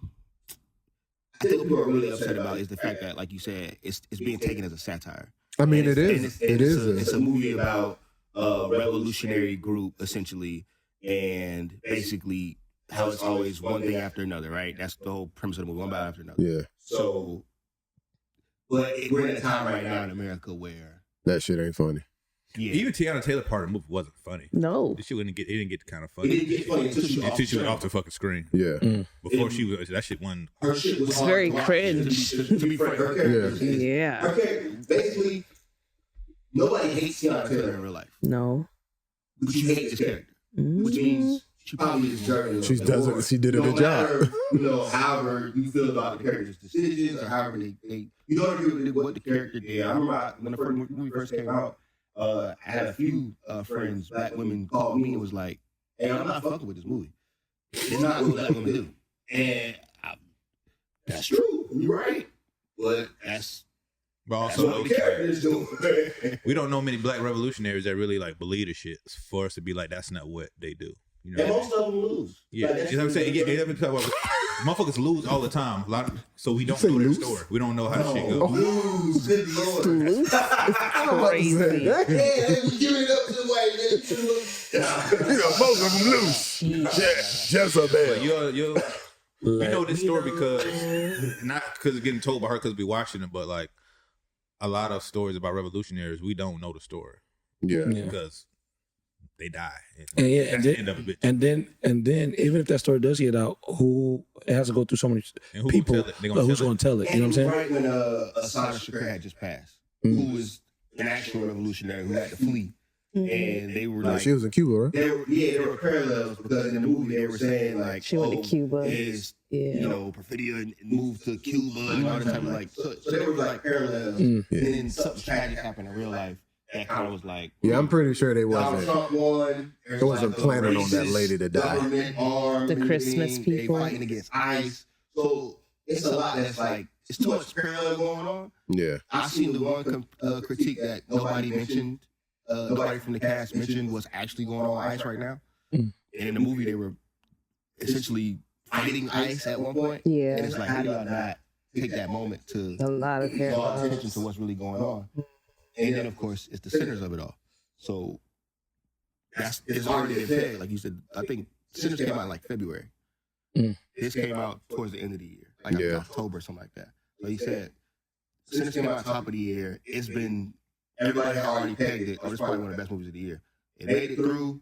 [SPEAKER 7] I think what people are really upset about is the fact that, like you said, it's being taken as a satire.
[SPEAKER 2] I mean,
[SPEAKER 7] And
[SPEAKER 2] it is.
[SPEAKER 7] It's a movie about a revolutionary group, essentially, and basically how it's always one thing after another, right? That's the whole premise of the movie, one by after another.
[SPEAKER 2] Yeah.
[SPEAKER 7] So, but we're in a time right now in America where
[SPEAKER 2] that shit ain't funny.
[SPEAKER 7] Yeah.
[SPEAKER 4] Even Tiana Taylor part of the movie wasn't funny.
[SPEAKER 3] No.
[SPEAKER 4] This shit it didn't get kind of
[SPEAKER 7] It
[SPEAKER 4] funny.
[SPEAKER 7] didn't get funny until
[SPEAKER 4] She went off the fucking screen.
[SPEAKER 2] Yeah.
[SPEAKER 4] Before she was, that shit wasn't.
[SPEAKER 7] Her shit was
[SPEAKER 3] It's
[SPEAKER 7] hard
[SPEAKER 3] very
[SPEAKER 7] to watch.
[SPEAKER 3] cringe.
[SPEAKER 7] To be frank, her character.
[SPEAKER 3] Yeah.
[SPEAKER 7] Her character, basically, nobody hates Tiana Taylor in real life,
[SPEAKER 3] No.
[SPEAKER 7] but you hate this character, which means she probably deserves.
[SPEAKER 2] She doesn't. She did a good
[SPEAKER 7] matter,
[SPEAKER 2] job.
[SPEAKER 7] However you feel about the character's decisions or however they you don't agree with what the character did. I remember when the movie first came out, I had a few friends, black women, called me and was like, "Hey, I'm not fucking with this movie. It's not what black women do." And that's true. You're right, but that's
[SPEAKER 4] But
[SPEAKER 7] what
[SPEAKER 4] also,
[SPEAKER 7] the characters do.
[SPEAKER 4] we don't know many black revolutionaries that really like believe the shit for us to be like, that's not what they do. You know
[SPEAKER 7] And
[SPEAKER 4] what I mean?
[SPEAKER 7] most of them lose.
[SPEAKER 4] Yeah,
[SPEAKER 7] Like,
[SPEAKER 4] you know what I'm saying? Motherfuckers lose all the time. So we don't know their story. We don't know how the shit goes.
[SPEAKER 7] Lose, good lord.
[SPEAKER 3] Loose is crazy.
[SPEAKER 7] Yeah, they was giving it up to the white man.
[SPEAKER 2] You know, most of them loose.
[SPEAKER 4] But you know this story because not because it's getting told by her because we watching it, but like a lot of stories about revolutionaries, we don't know the story
[SPEAKER 2] Yeah.
[SPEAKER 4] because they die.
[SPEAKER 1] And yeah,
[SPEAKER 4] That's the end of it.
[SPEAKER 1] and then even if that story does get out, who it has to go through so many
[SPEAKER 4] And who
[SPEAKER 1] people,
[SPEAKER 4] gonna tell it? They gonna
[SPEAKER 1] who's
[SPEAKER 4] tell it?
[SPEAKER 1] going to tell it? You know what I'm saying?
[SPEAKER 7] Right when Asada Shakur had just passed, who was an actual revolutionary who had to flee, and they were like,
[SPEAKER 2] She was in Cuba, right?
[SPEAKER 7] there were parallels because in the movie they were saying like,
[SPEAKER 3] She went to Cuba.
[SPEAKER 7] is
[SPEAKER 3] Yeah.
[SPEAKER 7] perfidia and moved to Cuba and all that type of like, so there was like parallels, and then something tragic happened in real life that kind of was like,
[SPEAKER 2] Yeah, I'm pretty sure they
[SPEAKER 7] Donald
[SPEAKER 2] wasn't.
[SPEAKER 7] Trump won.
[SPEAKER 2] It wasn't planning on that lady to die.
[SPEAKER 7] Government armed,
[SPEAKER 3] The Christmas
[SPEAKER 7] they
[SPEAKER 3] people.
[SPEAKER 7] fighting against ICE. So it's a lot that's like it's too much parallel going on.
[SPEAKER 2] Yeah.
[SPEAKER 7] I seen the one critique that nobody mentioned, nobody from the cast mentioned was actually going on ICE right now. And in the movie, they were essentially fighting ICE at one point.
[SPEAKER 3] Yeah.
[SPEAKER 7] And it's like, how do y'all not take that moment to
[SPEAKER 3] A lot of
[SPEAKER 7] draw
[SPEAKER 3] parallels.
[SPEAKER 7] attention to what's really going on? And then, of course, it's the sinners of it all. So it's already been pegged. Like you said, I think Sinners came out in like February. This came out towards the end of the year, like October or something like that. So he said, Sinners came out top of the year. It's been, everybody had already pegged it. Oh, it's probably one of the best movies of the year. It made it through.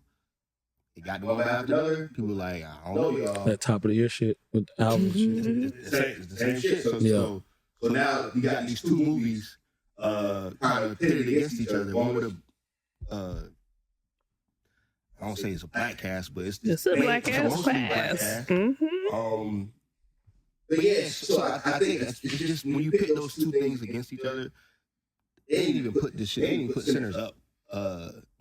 [SPEAKER 7] It got one after another. People were like, I don't know, y'all.
[SPEAKER 1] That top of the year shit with the album shit.
[SPEAKER 7] It's the same shit. So now you got these two movies kind of pitted against each other. One with a I don't say it's a black cast, but it's
[SPEAKER 3] a black ass
[SPEAKER 7] mostly
[SPEAKER 3] cast.
[SPEAKER 7] But yeah, so I think it's just when you pit those two things against each other, they didn't even put this shit. They didn't even put Sinners up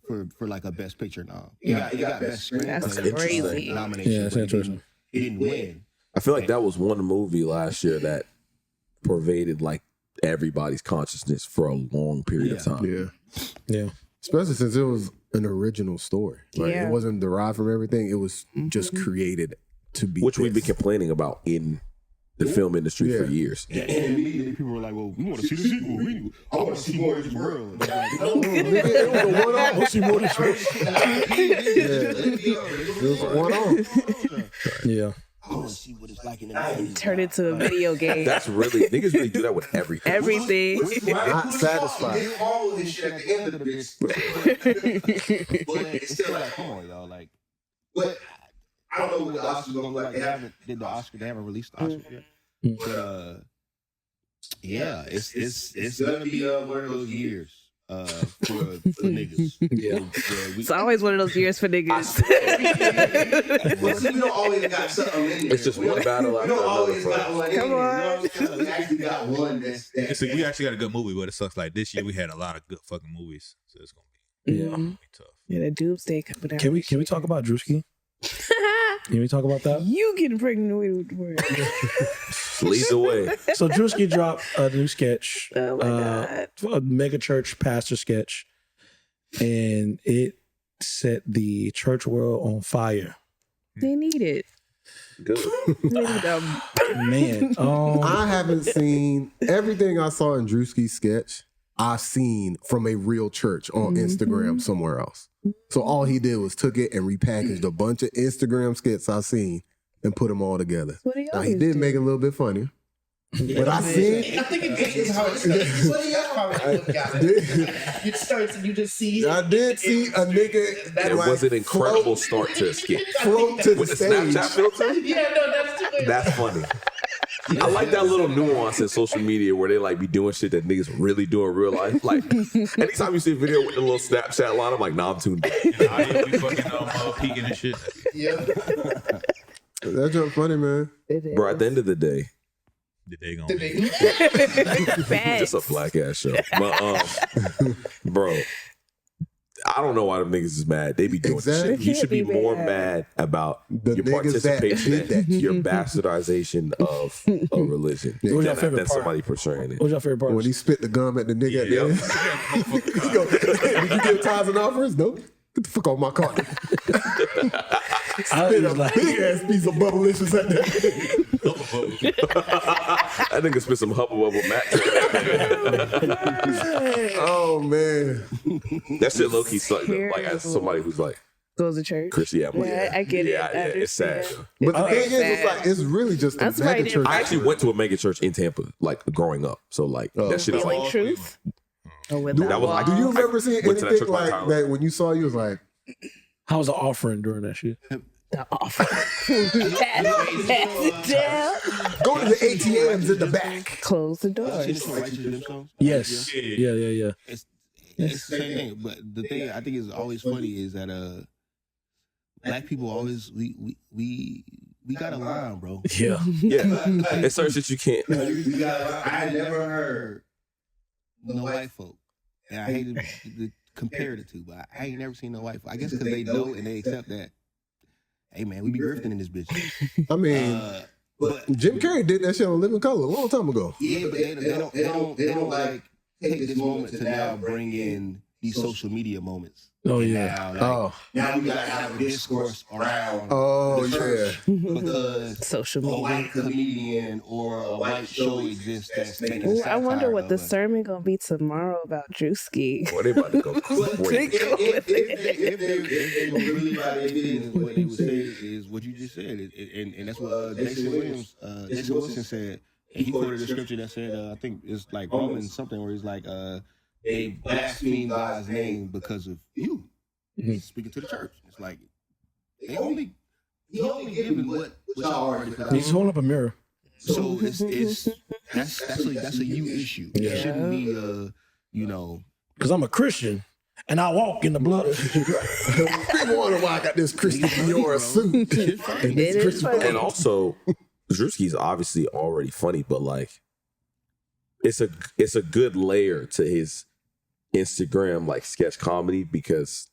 [SPEAKER 7] for like a best picture now. It got best screenplay.
[SPEAKER 3] That's crazy.
[SPEAKER 7] Nomination.
[SPEAKER 1] Yeah, that's
[SPEAKER 7] but
[SPEAKER 1] interesting.
[SPEAKER 7] It didn't win.
[SPEAKER 5] I feel like that was one movie last year that pervaded like everybody's consciousness for a long period of time.
[SPEAKER 2] Yeah.
[SPEAKER 1] Yeah.
[SPEAKER 2] Especially since it was an original story. Like
[SPEAKER 3] Yeah.
[SPEAKER 2] it wasn't derived from everything. It was just created to be
[SPEAKER 5] Which we've been
[SPEAKER 2] this.
[SPEAKER 5] complaining about in the film industry for years.
[SPEAKER 7] And immediately people were like, well, we want to see the sequel. I want to see more of this world. And I was like, no.
[SPEAKER 2] It was a one-off. We'll see more of this world.
[SPEAKER 7] It
[SPEAKER 2] was a one-off.
[SPEAKER 1] Yeah.
[SPEAKER 7] I want to see what it's like in the 90s.
[SPEAKER 3] Turn it to a video game.
[SPEAKER 5] That's really, niggas really do that with everything.
[SPEAKER 3] Everything.
[SPEAKER 2] Not satisfied.
[SPEAKER 7] It's all of this shit at the end of the bitch. But it's still like, come on, y'all. Like, but I don't know what the Oscars gonna look like. They haven't released the Oscars yet. But yeah, it's gonna be one of those years for niggas.
[SPEAKER 1] Yeah.
[SPEAKER 3] It's always one of those years for niggas.
[SPEAKER 7] But see, we don't always got something in there.
[SPEAKER 5] It's just one battle
[SPEAKER 7] We
[SPEAKER 5] after
[SPEAKER 7] don't
[SPEAKER 5] another.
[SPEAKER 7] always got one in there.
[SPEAKER 3] Come
[SPEAKER 7] You know
[SPEAKER 3] on.
[SPEAKER 7] what I'm saying? We actually got one that's
[SPEAKER 4] We actually got a good movie, but it sucks. Like this year, we had a lot of good fucking movies, so it's gonna
[SPEAKER 1] Yeah.
[SPEAKER 4] be tough.
[SPEAKER 3] Yeah, the doomsday coming out.
[SPEAKER 1] Can we talk about Drewski? Can we talk about that?
[SPEAKER 3] You getting pregnant with the word.
[SPEAKER 5] Lead the way.
[SPEAKER 1] So Drewski dropped a new sketch,
[SPEAKER 3] Oh my God.
[SPEAKER 1] a mega church pastor sketch, and it set the church world on fire.
[SPEAKER 3] They need it.
[SPEAKER 5] Good.
[SPEAKER 1] Man,
[SPEAKER 2] I haven't seen everything I saw in Drewski's sketch. I've seen from a real church on Instagram somewhere else. So all he did was took it and repackaged a bunch of Instagram skits I've seen and put them all together.
[SPEAKER 3] What do you
[SPEAKER 2] Now he
[SPEAKER 3] always
[SPEAKER 2] did
[SPEAKER 3] do?
[SPEAKER 2] make it a little bit funnier. But I seen
[SPEAKER 6] I think it's how it's it starts and you just see.
[SPEAKER 2] I did see a nigga
[SPEAKER 5] It was an incredible start to a skit.
[SPEAKER 2] float to the
[SPEAKER 5] With the
[SPEAKER 2] stage.
[SPEAKER 5] Snapchat filter?
[SPEAKER 6] Yeah, no, that's too much.
[SPEAKER 5] That's funny. I like that little nuance in social media where they like be doing shit that niggas really do in real life. Like, anytime you see a video with the little Snapchat line, I'm like, nah, I'm tuned in.
[SPEAKER 4] Nah, yeah, we fucking peeking and shit.
[SPEAKER 6] Yeah.
[SPEAKER 2] That joke funny, man.
[SPEAKER 3] It is.
[SPEAKER 5] Bro, at the end of the day,
[SPEAKER 4] The day gone.
[SPEAKER 5] just a black ass show. But bro, I don't know why them niggas is mad. They be doing
[SPEAKER 2] Exactly.
[SPEAKER 5] shit. You should be
[SPEAKER 3] Can't be
[SPEAKER 5] more
[SPEAKER 3] mad.
[SPEAKER 5] mad about
[SPEAKER 2] The
[SPEAKER 5] your
[SPEAKER 2] niggas that
[SPEAKER 5] participation
[SPEAKER 2] did that.
[SPEAKER 5] in your bastardization of a religion
[SPEAKER 1] What was your
[SPEAKER 5] than
[SPEAKER 1] favorite part?
[SPEAKER 5] somebody portraying it.
[SPEAKER 1] what's your favorite part?
[SPEAKER 2] When he spit the gum at the nigga at the end. He go, did you give tithes and offers? No. Get the fuck off my car.
[SPEAKER 1] I
[SPEAKER 2] Spit
[SPEAKER 1] was
[SPEAKER 2] a
[SPEAKER 1] like,
[SPEAKER 2] big ass piece of bubblicious at that.
[SPEAKER 5] That nigga spit some Hubba Bubble Mac.
[SPEAKER 2] Oh man.
[SPEAKER 5] That shit low key sucked. Like as somebody who's like
[SPEAKER 3] Goes to church.
[SPEAKER 5] Chrissy, I'm like,
[SPEAKER 3] Yeah, I get it.
[SPEAKER 5] Yeah,
[SPEAKER 3] I
[SPEAKER 5] it's sad.
[SPEAKER 3] understand.
[SPEAKER 2] But the thing is,
[SPEAKER 3] sad.
[SPEAKER 2] it's like it's really just a
[SPEAKER 3] That's why I
[SPEAKER 2] mega
[SPEAKER 3] didn't
[SPEAKER 2] church.
[SPEAKER 5] I actually went to a mega church in Tampa, like growing up. So like that shit is
[SPEAKER 3] Feeling
[SPEAKER 5] like
[SPEAKER 3] truth. Or with
[SPEAKER 5] That was like-
[SPEAKER 2] Do you remember seeing
[SPEAKER 5] went to that
[SPEAKER 2] anything
[SPEAKER 5] church by
[SPEAKER 2] like
[SPEAKER 5] Tyler.
[SPEAKER 2] that when you saw you was like,
[SPEAKER 1] how was the offering during that shit?
[SPEAKER 3] the offer. Pass it down.
[SPEAKER 2] go to the ATMs in the back?
[SPEAKER 3] Close the
[SPEAKER 7] Shit
[SPEAKER 3] doors.
[SPEAKER 7] is for righteous redemption.
[SPEAKER 1] Yes. Yeah.
[SPEAKER 7] It's the same thing. But the thing I think is always funny is that black people always we got a line, bro.
[SPEAKER 1] Yeah.
[SPEAKER 5] yeah. It's certain shit you can't.
[SPEAKER 7] We got a line. I never heard no white folk, and I hate to compare the two, but I ain't never seen no white folk. I guess because they know and they accept that. Hey man, we be grifting in this bitch.
[SPEAKER 2] I mean,
[SPEAKER 7] But
[SPEAKER 2] Jim Carrey did that shit on Living Color a long time ago.
[SPEAKER 7] yeah, but they don't like take this moment to now bring in these social media moments.
[SPEAKER 1] Oh
[SPEAKER 7] And
[SPEAKER 1] yeah.
[SPEAKER 7] now, now we gotta have a discourse around
[SPEAKER 2] Oh
[SPEAKER 7] the church because
[SPEAKER 3] Social
[SPEAKER 7] a
[SPEAKER 3] media.
[SPEAKER 7] white comedian or a white show exists that's making a
[SPEAKER 3] Ooh, I wonder
[SPEAKER 7] satire
[SPEAKER 3] what the
[SPEAKER 7] of us.
[SPEAKER 3] sermon gonna be tomorrow about Drewski.
[SPEAKER 5] Boy, they about to go
[SPEAKER 7] But
[SPEAKER 5] crazy.
[SPEAKER 7] if they were really about their business, what they would say is what you just said, and that's what Jason Wilson said. And he quoted a scripture that said, I think it's like Romans something where he's like, they blaspheme God's name because of you. He's speaking to the church. It's like he only giving what y'all already put out.
[SPEAKER 1] He's holding up a mirror.
[SPEAKER 7] So that's a you issue.
[SPEAKER 1] Yeah.
[SPEAKER 7] It shouldn't be
[SPEAKER 1] Because I'm a Christian and I walk in the blood of
[SPEAKER 2] People wonder why I got this Christian Dior suit. And
[SPEAKER 3] It
[SPEAKER 2] this
[SPEAKER 3] is
[SPEAKER 2] Christian
[SPEAKER 3] funny.
[SPEAKER 5] And also, Drewski's obviously already funny, but like, it's a good layer to his Instagram like sketch comedy because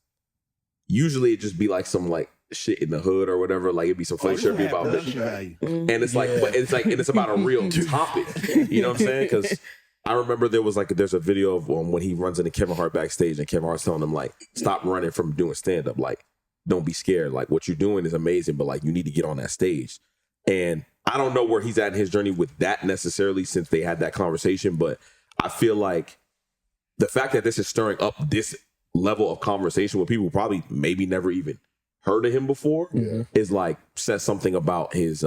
[SPEAKER 5] usually it just be like some like shit in the hood or whatever. Like it'd be some funny shit be about
[SPEAKER 7] production value.
[SPEAKER 5] and it's like, but it's like, and it's about a real topic. You know what I'm saying? Because I remember there's a video of when he runs into Kevin Hart backstage and Kevin Hart's telling him like, stop running from doing stand up. Like, don't be scared. Like what you're doing is amazing, but like you need to get on that stage. And I don't know where he's at in his journey with that necessarily since they had that conversation, but I feel like the fact that this is stirring up this level of conversation with people who probably maybe never even heard of him before is like says something about his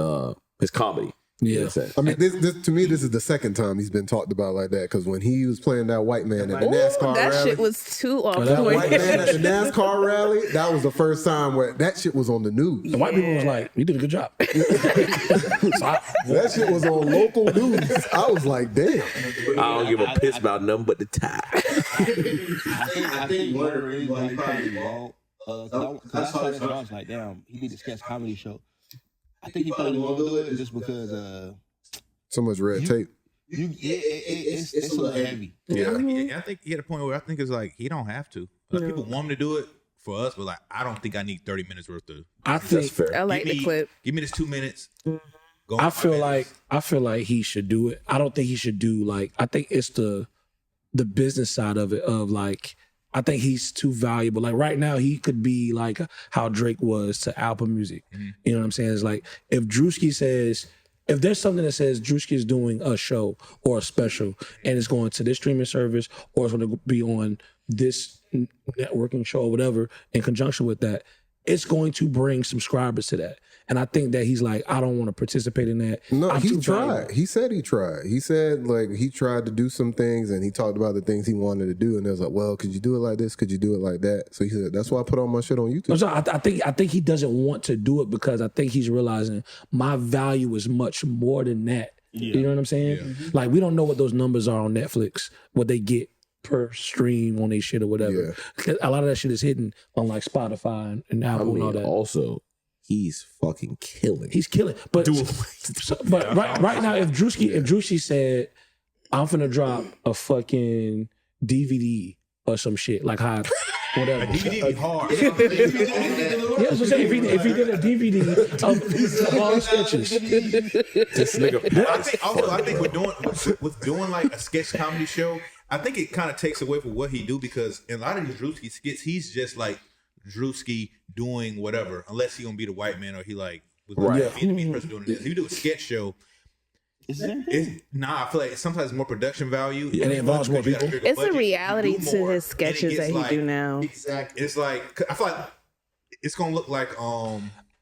[SPEAKER 5] comedy.
[SPEAKER 1] Yeah.
[SPEAKER 5] In a sense.
[SPEAKER 2] I mean, this to me, this is the second time he's been talked about like that. Because when he was playing that white man at the NASCAR
[SPEAKER 3] that
[SPEAKER 2] rally,
[SPEAKER 3] shit was too off
[SPEAKER 1] that
[SPEAKER 3] point.
[SPEAKER 2] white man at the NASCAR rally, that was the first time where that shit was on the news.
[SPEAKER 1] The white people was like, you did a good job. So
[SPEAKER 2] That shit was on local news. I was like, damn.
[SPEAKER 5] I don't give a piss about nothing but the tie.
[SPEAKER 7] I think one of the reasons why he probably won't, because I saw this and I was like, damn, he need a sketch comedy show. I think he probably won't do it just because
[SPEAKER 2] So much red tape.
[SPEAKER 7] it's a little heavy.
[SPEAKER 4] Yeah, I think he had a point where I think it's like he don't have to. Like, people want him to do it for us, but like I don't think I need 30 minutes worth of.
[SPEAKER 1] I
[SPEAKER 5] That's
[SPEAKER 1] think
[SPEAKER 5] fair.
[SPEAKER 3] I like
[SPEAKER 4] give
[SPEAKER 3] the
[SPEAKER 4] me,
[SPEAKER 3] clip.
[SPEAKER 4] Give me this 2 minutes. Go
[SPEAKER 1] I
[SPEAKER 4] on
[SPEAKER 1] feel
[SPEAKER 4] 5
[SPEAKER 1] like
[SPEAKER 4] minutes.
[SPEAKER 1] he should do it. I don't think he should do like I think it's the business side of it of like I think he's too valuable. Like right now, he could be like how Drake was to album music. You know what I'm saying? It's like if Drewski says, if there's something that says Drewski is doing a show or a special and it's going to this streaming service or it's going to be on this networking show or whatever in conjunction with that, it's going to bring subscribers to that. And I think that he's like, I don't want to participate in that.
[SPEAKER 2] No,
[SPEAKER 1] I'm
[SPEAKER 2] he
[SPEAKER 1] too
[SPEAKER 2] tried.
[SPEAKER 1] valuable.
[SPEAKER 2] He said he tried. He said like he tried to do some things and he talked about the things he wanted to do. And it was like, well, could you do it like this? Could you do it like that? So he said, that's why I put all my shit on YouTube.
[SPEAKER 1] So I think he doesn't want to do it because I think he's realizing my value is much more than that. You know what I'm saying? Like we don't know what those numbers are on Netflix, what they get per stream on their shit or whatever. A lot of that shit is hidden on like Spotify and Apple and all that.
[SPEAKER 5] Also, he's fucking killing.
[SPEAKER 1] He's killing. But but right now, if Drewski said, I'm finna drop a fucking DVD or some shit, like how whatever.
[SPEAKER 4] DVD be hard.
[SPEAKER 1] Yeah, that's what I'm saying. If he did a DVD of all the sketches.
[SPEAKER 5] This nigga.
[SPEAKER 4] I think with doing like a sketch comedy show, I think it kind of takes away from what he do because in a lot of these Drewski skits, he's just like Drewski doing whatever, unless he gonna be the white man or he like was like a Vietnamese person doing this. If you do a sketch show, I feel like sometimes it's more production value
[SPEAKER 1] and it involves more people.
[SPEAKER 3] It's a reality to his sketches that he do now.
[SPEAKER 4] Exactly. It's like I feel like it's gonna look like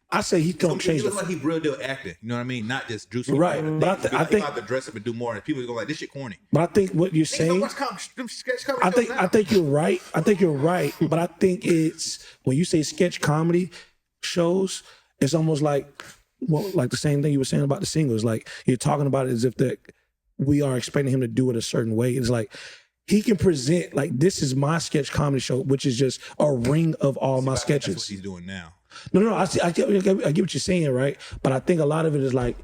[SPEAKER 1] I say he's gonna change.
[SPEAKER 4] It looks like he real deal acting. You know what I mean? Not just Drewski.
[SPEAKER 1] Right. But I think
[SPEAKER 4] he have to dress up and do more, and people are gonna like this shit corny.
[SPEAKER 1] But I think what you're saying. I think you're right. I think you're right. But I think it's when you say sketch comedy shows, it's almost like like the same thing you were saying about the singles. Like you're talking about it as if that we are expecting him to do it a certain way. It's like he can present like this is my sketch comedy show, which is just a ring of all my sketches.
[SPEAKER 4] That's what he's doing now.
[SPEAKER 1] No, I get what you're saying, right? But I think a lot of it is like,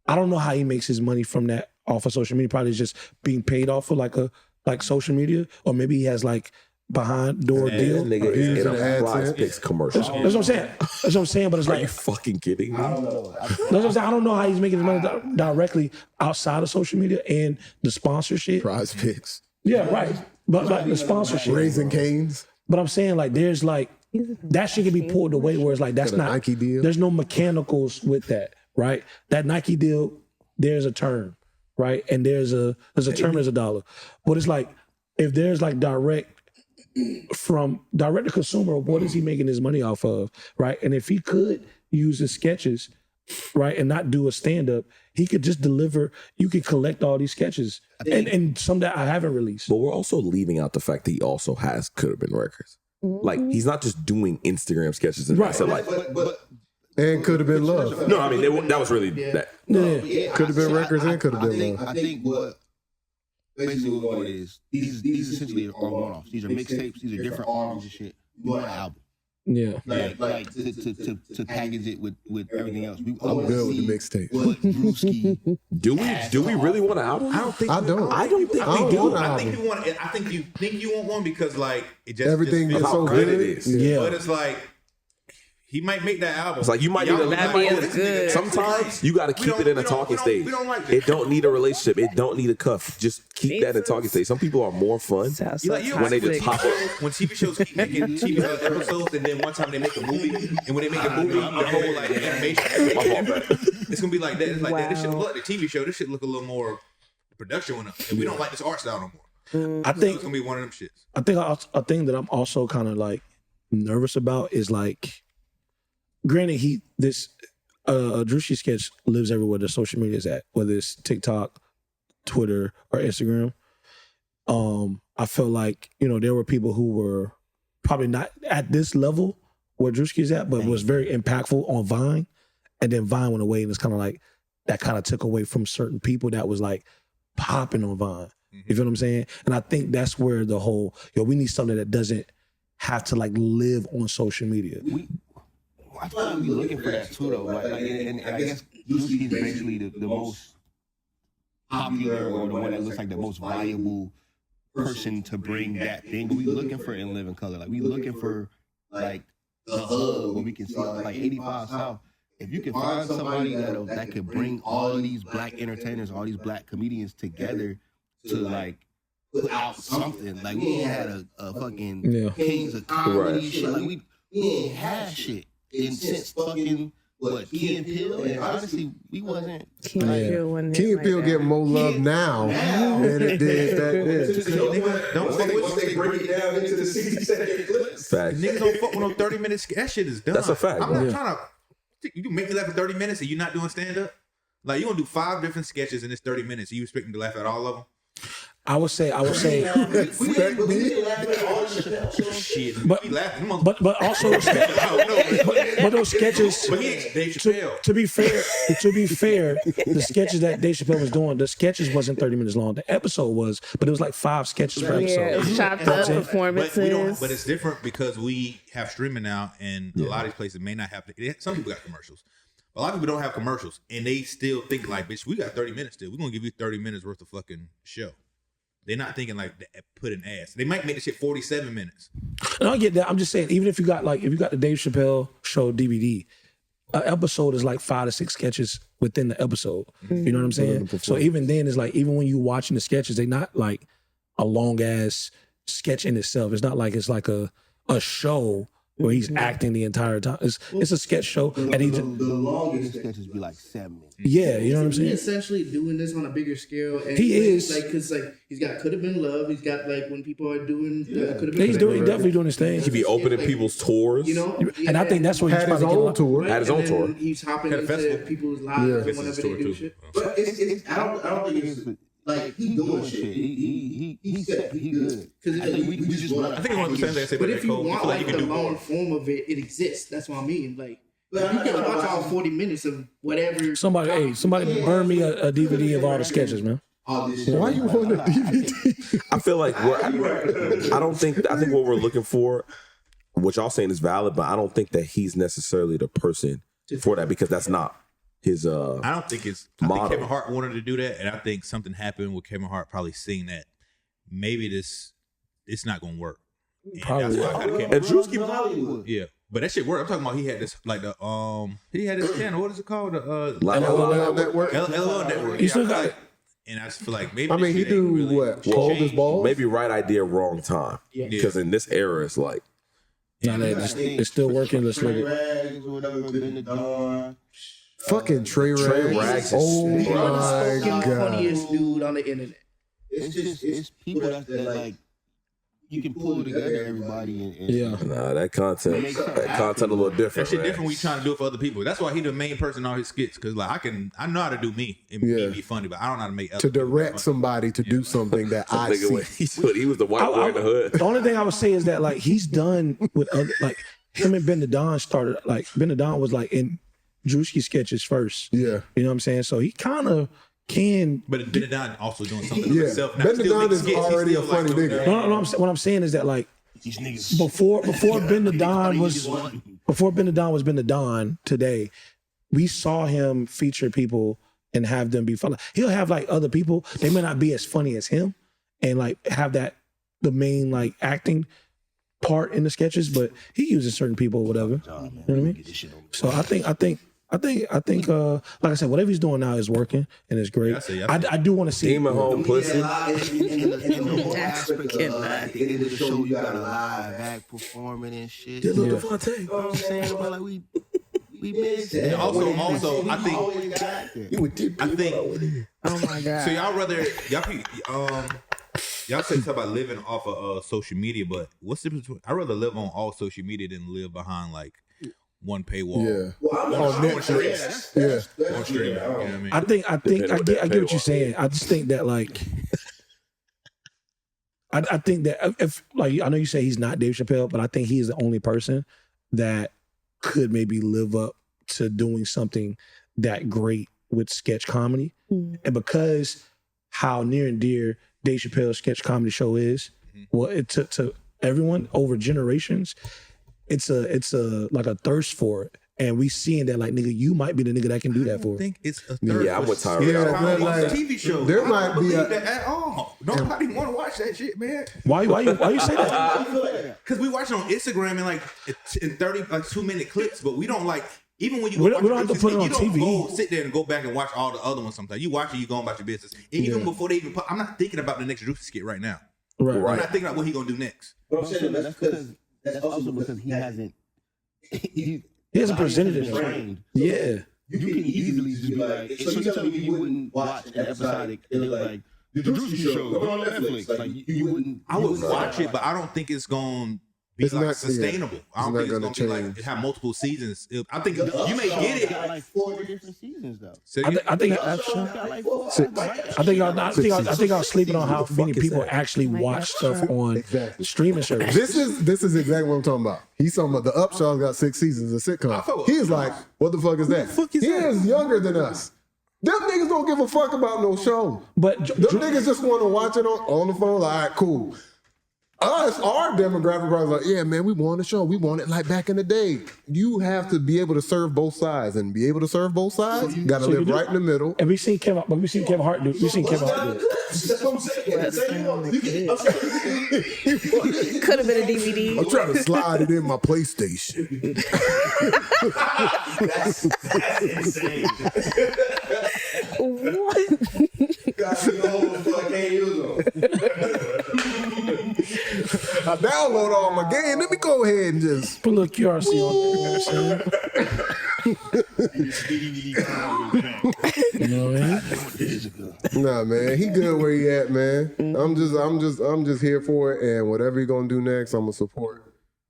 [SPEAKER 1] I don't know how he makes his money from that off of social media. Probably just being paid off of like social media, or maybe he has like behind door deal.
[SPEAKER 5] Nigga is in a Prize Picks commercial.
[SPEAKER 1] That's what I'm saying. That's what I'm saying. But it's like,
[SPEAKER 5] are you fucking kidding me?
[SPEAKER 1] I don't know. That's what I'm saying. I don't know how he's making his money directly outside of social media and the sponsorship.
[SPEAKER 2] Prize Picks.
[SPEAKER 1] Yeah, right. But like the sponsorship,
[SPEAKER 2] Raising Cane's.
[SPEAKER 1] But I'm saying like there's like that shit can be pulled away where it's like that's not
[SPEAKER 2] Nike deal.
[SPEAKER 1] There's no mechanicals with that, right? That Nike deal, there's a term, right? And there's a term, there's a dollar. But it's like if there's like direct to consumer, what is he making his money off of, right? And if he could use his sketches, right, and not do a stand-up, he could just deliver. You could collect all these sketches and some that I haven't released.
[SPEAKER 5] But we're also leaving out the fact that he also has could have been records. Like he's not just doing Instagram sketches and so like
[SPEAKER 2] and could have been love.
[SPEAKER 5] No, I mean that was really that.
[SPEAKER 2] Yeah. Could have been records and could have been love.
[SPEAKER 7] I think what basically what we're going is these essentially are one-offs. These are mixtapes. These are different arms and shit. You want an album.
[SPEAKER 1] Yeah.
[SPEAKER 7] Like to package it with everything else.
[SPEAKER 2] I'm good with the mixtape.
[SPEAKER 7] What Drewski
[SPEAKER 5] Do we really want an album?
[SPEAKER 4] I don't think
[SPEAKER 2] I don't.
[SPEAKER 5] I don't think
[SPEAKER 2] I
[SPEAKER 5] we
[SPEAKER 2] don't
[SPEAKER 5] do.
[SPEAKER 2] want an
[SPEAKER 4] I think
[SPEAKER 2] album.
[SPEAKER 4] you want. I think you want one because like it just
[SPEAKER 2] Everything
[SPEAKER 4] just
[SPEAKER 2] is
[SPEAKER 4] feels
[SPEAKER 2] so
[SPEAKER 4] how
[SPEAKER 2] good.
[SPEAKER 5] it is.
[SPEAKER 1] Yeah.
[SPEAKER 4] But it's like he might make that album.
[SPEAKER 5] It's like you might need a
[SPEAKER 3] That'd be as good.
[SPEAKER 5] Sometimes you got to keep it in a talking stage.
[SPEAKER 4] We don't like
[SPEAKER 5] It don't need a relationship. It don't need a cuff. Just keep that in a talking stage. Some people are more fun
[SPEAKER 3] Sounds
[SPEAKER 4] You
[SPEAKER 3] so
[SPEAKER 4] like you
[SPEAKER 5] when they just
[SPEAKER 3] toxic.
[SPEAKER 5] pop up.
[SPEAKER 4] when TV shows keep making TV episodes and then one time they make a movie and when they make a movie the whole like animation it's gonna be like that. It's like that. This shit look the TV show. This shit look a little more production went up and we don't like this art style no more.
[SPEAKER 1] I think
[SPEAKER 4] It's gonna be one of them shits.
[SPEAKER 1] I think a thing that I'm also kind of like nervous about is like, granted, Drewski sketch lives everywhere the social media is at, whether it's TikTok, Twitter, or Instagram. I feel like, there were people who were probably not at this level where Drewski's at, but was very impactful on Vine. And then Vine went away and it's kind of like, that kind of took away from certain people that was like popping on Vine. You feel what I'm saying? And I think that's where the whole, we need something that doesn't have to like live on social media.
[SPEAKER 7] I feel like we looking for that too, though. Like, and I guess Drewski is basically the most popular or the one that looks like the most valuable person to bring that thing. But we looking for in living color. Like we looking for like the hub where we can see like 85 South. If you can find somebody that could bring all of these black entertainers, all these black comedians together to like put out something. Like we ain't had a fucking
[SPEAKER 1] Yeah.
[SPEAKER 7] Kings of Comedy
[SPEAKER 5] Right.
[SPEAKER 7] shit. Like we ain't had shit since fucking Key and Peele. And honestly, we wasn't.
[SPEAKER 3] Key and Peele wasn't
[SPEAKER 2] King and
[SPEAKER 3] like
[SPEAKER 2] Peele
[SPEAKER 3] that.
[SPEAKER 2] get more love now than it did back then.
[SPEAKER 4] Once they break it down into the 60-second clips,
[SPEAKER 5] Facts.
[SPEAKER 4] niggas don't fuck with no 30 minutes. That shit is done.
[SPEAKER 5] That's a fact,
[SPEAKER 4] I'm not
[SPEAKER 5] yeah.
[SPEAKER 4] trying to. You make me laugh for 30 minutes and you're not doing stand up. Like you gonna do 5 different sketches in this 30 minutes. You expect me to laugh at all of them?
[SPEAKER 1] I would say,
[SPEAKER 7] We didn't laugh at all the shit.
[SPEAKER 4] Shit,
[SPEAKER 1] But-
[SPEAKER 4] we laughing.
[SPEAKER 1] but also, but those sketches.
[SPEAKER 4] But he ain't Dave Chappelle.
[SPEAKER 1] To be fair, the sketches that Dave Chappelle was doing, the sketches wasn't 30 minutes long. The episode was, but it was like 5 sketches per episode.
[SPEAKER 3] Yeah, it was chopped
[SPEAKER 1] You know what
[SPEAKER 3] up
[SPEAKER 1] I'm saying?
[SPEAKER 3] performances.
[SPEAKER 4] But it's different because we have streaming now, and a lot of these places may not have. Some people got commercials. A lot of people don't have commercials, and they still think like, "Bitch, we got 30 minutes still. We're gonna give you 30 minutes worth of fucking show." They're not thinking like put an ass. They might make the shit 47 minutes.
[SPEAKER 1] And I get that. I'm just saying, even if you got the Dave Chappelle show DVD, an episode is like 5 to 6 sketches within the episode. You know what I'm saying? So even then, it's like even when you watching the sketches, they not like a long ass sketch in itself. It's not like it's like a show where he's acting the entire time. It's a sketch show, and he
[SPEAKER 7] The longest sketches be like 7 minutes.
[SPEAKER 1] yeah, you know what I'm
[SPEAKER 6] He's
[SPEAKER 1] saying?
[SPEAKER 6] essentially doing this on a bigger scale. And
[SPEAKER 1] He is.
[SPEAKER 6] like because like he's got Could Have Been Love. He's got like when people are doing Could Have Been.
[SPEAKER 1] He's definitely doing his thing.
[SPEAKER 5] He be opening people's tours.
[SPEAKER 6] You know,
[SPEAKER 1] And I think that's where he's
[SPEAKER 2] Had his
[SPEAKER 1] probably getting
[SPEAKER 2] own tour.
[SPEAKER 5] Had his own
[SPEAKER 6] And then
[SPEAKER 5] tour.
[SPEAKER 6] He's hopping
[SPEAKER 4] Had a
[SPEAKER 6] into
[SPEAKER 4] festival.
[SPEAKER 6] people's lives and whenever they do
[SPEAKER 4] too.
[SPEAKER 6] shit.
[SPEAKER 7] But it's I don't think it's like he doing shit. He said he good.
[SPEAKER 6] Because
[SPEAKER 7] I think we just want.
[SPEAKER 4] I think one of the same thing I said
[SPEAKER 6] But
[SPEAKER 4] about
[SPEAKER 6] if you
[SPEAKER 4] J.Cole, I
[SPEAKER 6] want
[SPEAKER 4] feel like
[SPEAKER 6] like
[SPEAKER 4] you can
[SPEAKER 6] the
[SPEAKER 4] do
[SPEAKER 6] long
[SPEAKER 4] more.
[SPEAKER 6] form of it, it exists. That's what I mean. Like
[SPEAKER 7] But
[SPEAKER 6] you can watch all 40 minutes of whatever.
[SPEAKER 1] Somebody burn me a DVD of all the sketches, man.
[SPEAKER 7] all this shit.
[SPEAKER 2] Why you want a DVD?
[SPEAKER 5] I feel like I think what we're looking for, what y'all saying is valid, but I don't think that he's necessarily the person for that because that's not his
[SPEAKER 4] I don't think it's. I
[SPEAKER 5] model.
[SPEAKER 4] think Kevin Hart wanted to do that, and I think something happened with Kevin Hart probably seeing that maybe it's not gonna work. And
[SPEAKER 1] Probably.
[SPEAKER 4] that's why I kinda came
[SPEAKER 5] And Drew's
[SPEAKER 7] keep Hollywood.
[SPEAKER 4] Yeah, but that shit worked. I'm talking about he had this like he had this channel. What is it called?
[SPEAKER 2] LOL Network.
[SPEAKER 4] LOL Network.
[SPEAKER 1] He still
[SPEAKER 4] I feel
[SPEAKER 1] got
[SPEAKER 4] like- And I just feel like maybe.
[SPEAKER 2] I mean, he
[SPEAKER 4] this shit ain't
[SPEAKER 2] do
[SPEAKER 4] really
[SPEAKER 2] what?
[SPEAKER 4] should
[SPEAKER 2] Hold his
[SPEAKER 4] change.
[SPEAKER 2] balls?
[SPEAKER 5] maybe right idea, wrong time.
[SPEAKER 6] Yeah.
[SPEAKER 5] Because in this era, it's like
[SPEAKER 1] It's still working. Let's look
[SPEAKER 7] Trey
[SPEAKER 1] at
[SPEAKER 7] Rags or whatever, been the Dawn.
[SPEAKER 2] Fucking Trey Rags.
[SPEAKER 5] Rags is-
[SPEAKER 2] Oh
[SPEAKER 6] He's the
[SPEAKER 2] my
[SPEAKER 6] fucking
[SPEAKER 2] god.
[SPEAKER 6] funniest dude on the internet.
[SPEAKER 7] It's people that like you can pull together everybody and
[SPEAKER 1] Yeah.
[SPEAKER 5] nah, that content a little different.
[SPEAKER 4] That shit
[SPEAKER 5] man.
[SPEAKER 4] different when you trying to do it for other people. That's why he the main person on his skits. Cause like I know how to do me and
[SPEAKER 2] Yeah.
[SPEAKER 4] be funny, but I don't know how to make other
[SPEAKER 2] To
[SPEAKER 4] people
[SPEAKER 2] direct
[SPEAKER 4] funny.
[SPEAKER 2] somebody to do something that I
[SPEAKER 5] Nigga,
[SPEAKER 2] see.
[SPEAKER 5] he was the white boy in the hood.
[SPEAKER 1] The only thing I would say is that like he's done with other, like him and Ben the Don started like Ben the Don was like in Drewski sketches first.
[SPEAKER 2] Yeah.
[SPEAKER 1] You know what I'm saying? So he kind of can.
[SPEAKER 4] But Ben Don also doing something
[SPEAKER 2] Yeah.
[SPEAKER 4] for himself. Now,
[SPEAKER 2] Ben
[SPEAKER 4] still
[SPEAKER 2] Don
[SPEAKER 4] make
[SPEAKER 2] is
[SPEAKER 4] skits. He
[SPEAKER 2] already
[SPEAKER 4] still
[SPEAKER 2] a funny
[SPEAKER 4] doing
[SPEAKER 2] nigga.
[SPEAKER 4] that.
[SPEAKER 1] No, what I'm saying is that like
[SPEAKER 7] these niggas.
[SPEAKER 1] before Ben the Don was Ben the Don today, we saw him feature people and have them be funny. He'll have like other people, they may not be as funny as him and like have that the main like acting part in the sketches, but he uses certain people or whatever. You know what I mean? So I think like I said, whatever he's doing now is working and it's great. I do want to see
[SPEAKER 5] Demon Home Pussy.
[SPEAKER 7] In the whole aspect of at the end of the show, you got a live act performing and shit. You know what I'm saying? But like we missed that.
[SPEAKER 4] And also, I think
[SPEAKER 3] Oh my god.
[SPEAKER 4] so. Y'all say talk about living off of social media, but what's the difference between? I'd rather live on all social media than live behind like one paywall.
[SPEAKER 2] Yeah.
[SPEAKER 7] On
[SPEAKER 2] Netflix. Yeah.
[SPEAKER 4] On streaming. You know what I mean?
[SPEAKER 1] I get what you're saying. I just think that like I think that if like I know you say he's not Dave Chappelle, but I think he is the only person that could maybe live up to doing something that great with sketch comedy. And because how near and dear Dave Chappelle's sketch comedy show is, well, it took to everyone over generations. It's a like a thirst for it, and we seeing that like nigga, you might be the nigga that can do that
[SPEAKER 4] I
[SPEAKER 1] for
[SPEAKER 4] don't
[SPEAKER 1] it.
[SPEAKER 4] think it's a third.
[SPEAKER 5] Yeah, I'm with Tyree.
[SPEAKER 2] Yeah,
[SPEAKER 4] Comedy
[SPEAKER 2] but, like,
[SPEAKER 4] TV show.
[SPEAKER 2] there
[SPEAKER 4] I
[SPEAKER 2] might
[SPEAKER 4] don't
[SPEAKER 2] be
[SPEAKER 4] believe
[SPEAKER 2] a-
[SPEAKER 4] that at all. Nobody want to watch that shit, man.
[SPEAKER 1] Why you say that?
[SPEAKER 4] Because we watch it on Instagram in like in 30 like 2-minute clips, but we don't like Even when you
[SPEAKER 1] We don't have to put it on
[SPEAKER 4] you don't
[SPEAKER 1] TV.
[SPEAKER 4] go sit there and go back and watch all the other ones sometimes. You watch it, you go about your business. And even before they even put, I'm not thinking about the next Drewski skit right now.
[SPEAKER 1] Right.
[SPEAKER 4] I'm not thinking about what he gonna do next.
[SPEAKER 7] But I'm saying that's also because he hasn't.
[SPEAKER 1] He hasn't presented it.
[SPEAKER 7] Trained.
[SPEAKER 1] Yeah.
[SPEAKER 7] You can easily just be like, so you telling me you wouldn't watch an episodic and they're like, the Drewski show on Netflix. Like you wouldn't.
[SPEAKER 4] I would watch it, but I don't think it's gonna be
[SPEAKER 2] It's
[SPEAKER 4] like
[SPEAKER 2] not-
[SPEAKER 4] sustainable. I don't
[SPEAKER 2] not
[SPEAKER 4] think it's
[SPEAKER 2] gonna
[SPEAKER 4] gonna be like
[SPEAKER 2] change.
[SPEAKER 4] it have multiple seasons. I think you may get it.
[SPEAKER 7] Got like 4 different seasons though.
[SPEAKER 4] Say it
[SPEAKER 1] I
[SPEAKER 4] again?
[SPEAKER 1] think
[SPEAKER 7] Got like 4.
[SPEAKER 1] I think I was sleeping on how many people actually watch stuff on
[SPEAKER 2] Exactly.
[SPEAKER 1] streaming services.
[SPEAKER 2] This is exactly what I'm talking about. He's talking about the Upshaw's got 6 seasons of sitcom. He's like, what the fuck is that? He is younger than us. Them niggas don't give a fuck about no show.
[SPEAKER 1] But
[SPEAKER 2] Them niggas just want to watch it on the phone. Like, all right, cool. Us, our demographic probably like, yeah, man, we want a show. We want it like back in the day. You have to be able to serve both sides, and be able to serve both sides, you got to live right in the middle.
[SPEAKER 1] and we've seen Kevin Hart do. We've seen Kevin Hart do it.
[SPEAKER 7] That's what I'm saying.
[SPEAKER 3] Could have been a DVD.
[SPEAKER 2] I'm trying to slide it in my PlayStation.
[SPEAKER 7] That's insane.
[SPEAKER 3] What?
[SPEAKER 7] Got me over fucking 8 years old.
[SPEAKER 2] I download all my game. Let me go ahead and just.
[SPEAKER 1] Put a little QRC on there. You know what I mean?
[SPEAKER 2] Nah, man, he good where he at, man. I'm just here for it, and whatever he gonna do next, I'm gonna support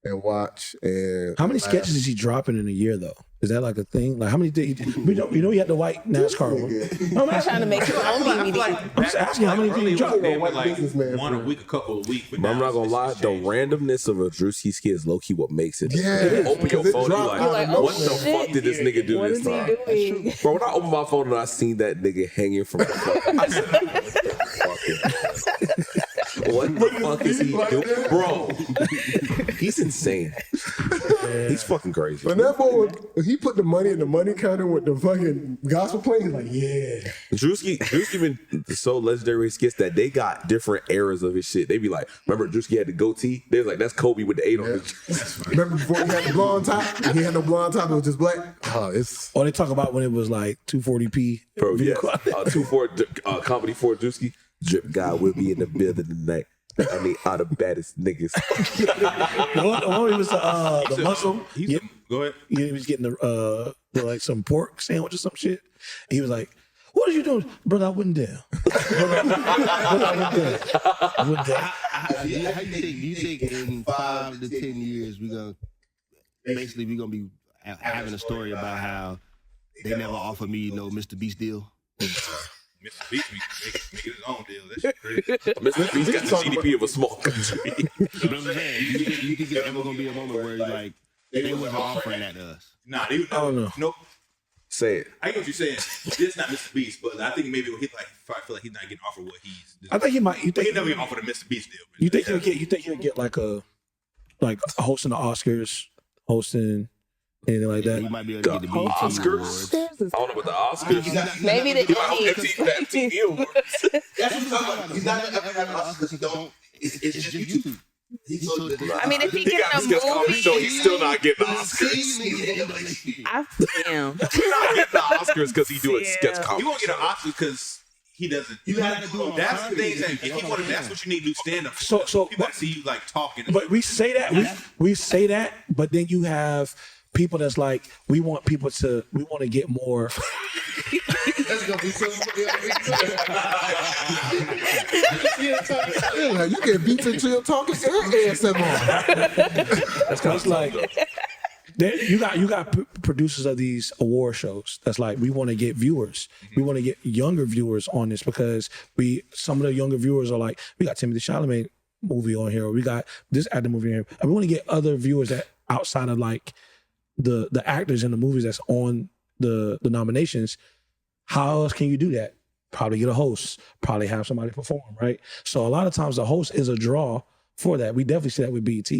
[SPEAKER 2] and watch. And
[SPEAKER 1] How many sketches is he dropping in a year though? Is that like a thing? Like how many did you know he had the white NASCAR one? No,
[SPEAKER 3] I'm trying to make your own DVD.
[SPEAKER 1] I'm just asking how many did he drop?
[SPEAKER 4] Damn,
[SPEAKER 2] white
[SPEAKER 4] like
[SPEAKER 2] businessman
[SPEAKER 4] one a
[SPEAKER 2] friend.
[SPEAKER 4] week, a couple of weeks.
[SPEAKER 5] But I'm not gonna lie, the
[SPEAKER 4] randomness.
[SPEAKER 5] randomness of a Drewski skit is low key what makes it.
[SPEAKER 2] Yeah,
[SPEAKER 5] You open your
[SPEAKER 2] because it
[SPEAKER 5] phone,
[SPEAKER 2] dropped
[SPEAKER 5] you're
[SPEAKER 2] out
[SPEAKER 5] like,
[SPEAKER 3] of nowhere.
[SPEAKER 5] what the
[SPEAKER 3] Oh,
[SPEAKER 5] fuck did this nigga do
[SPEAKER 3] What
[SPEAKER 5] this
[SPEAKER 3] is he
[SPEAKER 5] time?
[SPEAKER 3] doing?
[SPEAKER 5] Bro, when I opened my phone and I seen that nigga hanging from the fucking, I said, what the fuck is he doing? Bro, he's insane. He's fucking crazy.
[SPEAKER 2] But that boy, he put the money in the money counter with the fucking gospel play. He's like, yeah.
[SPEAKER 5] Drewski been so legendary skits that they got different eras of his shit. They be like, remember Drewski had the goatee? They was like, that's Kobe with the 8 on his.
[SPEAKER 2] Remember before he had the blonde top? He had no blonde top. It was just black. Oh, it's
[SPEAKER 1] Or they talk about when it was like 240p.
[SPEAKER 5] Bro,
[SPEAKER 1] video
[SPEAKER 5] yes.
[SPEAKER 1] quality.
[SPEAKER 5] 2-4 comedy for Drewski. Drip guy will be in the building tonight. I mean, all the baddest niggas.
[SPEAKER 1] The one was the muscle.
[SPEAKER 4] Go ahead.
[SPEAKER 1] He was getting the like some pork sandwich or some shit. And he was like, "What are you doing, brother? I wouldn't dare. I wouldn't dare."
[SPEAKER 7] How do you think in 5 to 10 years we gonna be having a story about how they never offered me no Mr. Beast deal?
[SPEAKER 4] Mr. Beast making his own deal. That shit crazy.
[SPEAKER 5] Mr. Beast got the GDP of a small country.
[SPEAKER 7] But I'm saying, you think it's ever gonna be a moment where like they wasn't offering that to us?
[SPEAKER 4] Nah, they would.
[SPEAKER 1] I don't know.
[SPEAKER 4] Nope.
[SPEAKER 5] Say it.
[SPEAKER 4] I get what you're saying. This not Mr. Beast, but I think maybe he like I feel like he's not getting offered what he's.
[SPEAKER 1] I think he might. You
[SPEAKER 4] But he
[SPEAKER 1] think
[SPEAKER 4] never get offered a Mr. Beast deal.
[SPEAKER 1] you think he'll get? You think he'll get like hosting the Oscars, hosting anything like
[SPEAKER 7] He
[SPEAKER 1] that?
[SPEAKER 7] might be able to get the BET
[SPEAKER 5] Oscars?
[SPEAKER 7] Awards.
[SPEAKER 5] I don't know about the Oscars.
[SPEAKER 3] Maybe the
[SPEAKER 5] MTV Awards.
[SPEAKER 7] That's what I'm talking about. He's not ever having an Oscar because he don't. It's just YouTube.
[SPEAKER 3] I mean, if he
[SPEAKER 5] He got
[SPEAKER 3] gets
[SPEAKER 5] his
[SPEAKER 3] a
[SPEAKER 5] comedy
[SPEAKER 3] movie,
[SPEAKER 5] show. He's still not getting the Oscars.
[SPEAKER 3] I am.
[SPEAKER 5] He's not getting the Oscars because he doing sketch
[SPEAKER 3] Yeah.
[SPEAKER 5] comedy.
[SPEAKER 4] You won't get an Oscar because he doesn't.
[SPEAKER 7] You gotta do it on
[SPEAKER 4] That's the
[SPEAKER 7] purpose.
[SPEAKER 4] thing. If you want to, that's what you need to do. Stand up.
[SPEAKER 1] So
[SPEAKER 4] people want to see you like talking.
[SPEAKER 1] But we say that we say that, but then you have people that's like, we want to get more.
[SPEAKER 7] That's gonna be so funny.
[SPEAKER 2] yeah, you get beats and chill talking and ASMR.
[SPEAKER 1] That's because like you got producers of these award shows that's like, we want to get viewers, we want to get younger viewers on this because some of the younger viewers are like, we got Timothée Chalamet movie on here, or we got this actor movie here, and we want to get other viewers that outside of like the actors in the movies that's on the nominations. How else can you do that? Probably get a host, probably have somebody perform, right? So a lot of times the host is a draw for that. We definitely see that with BET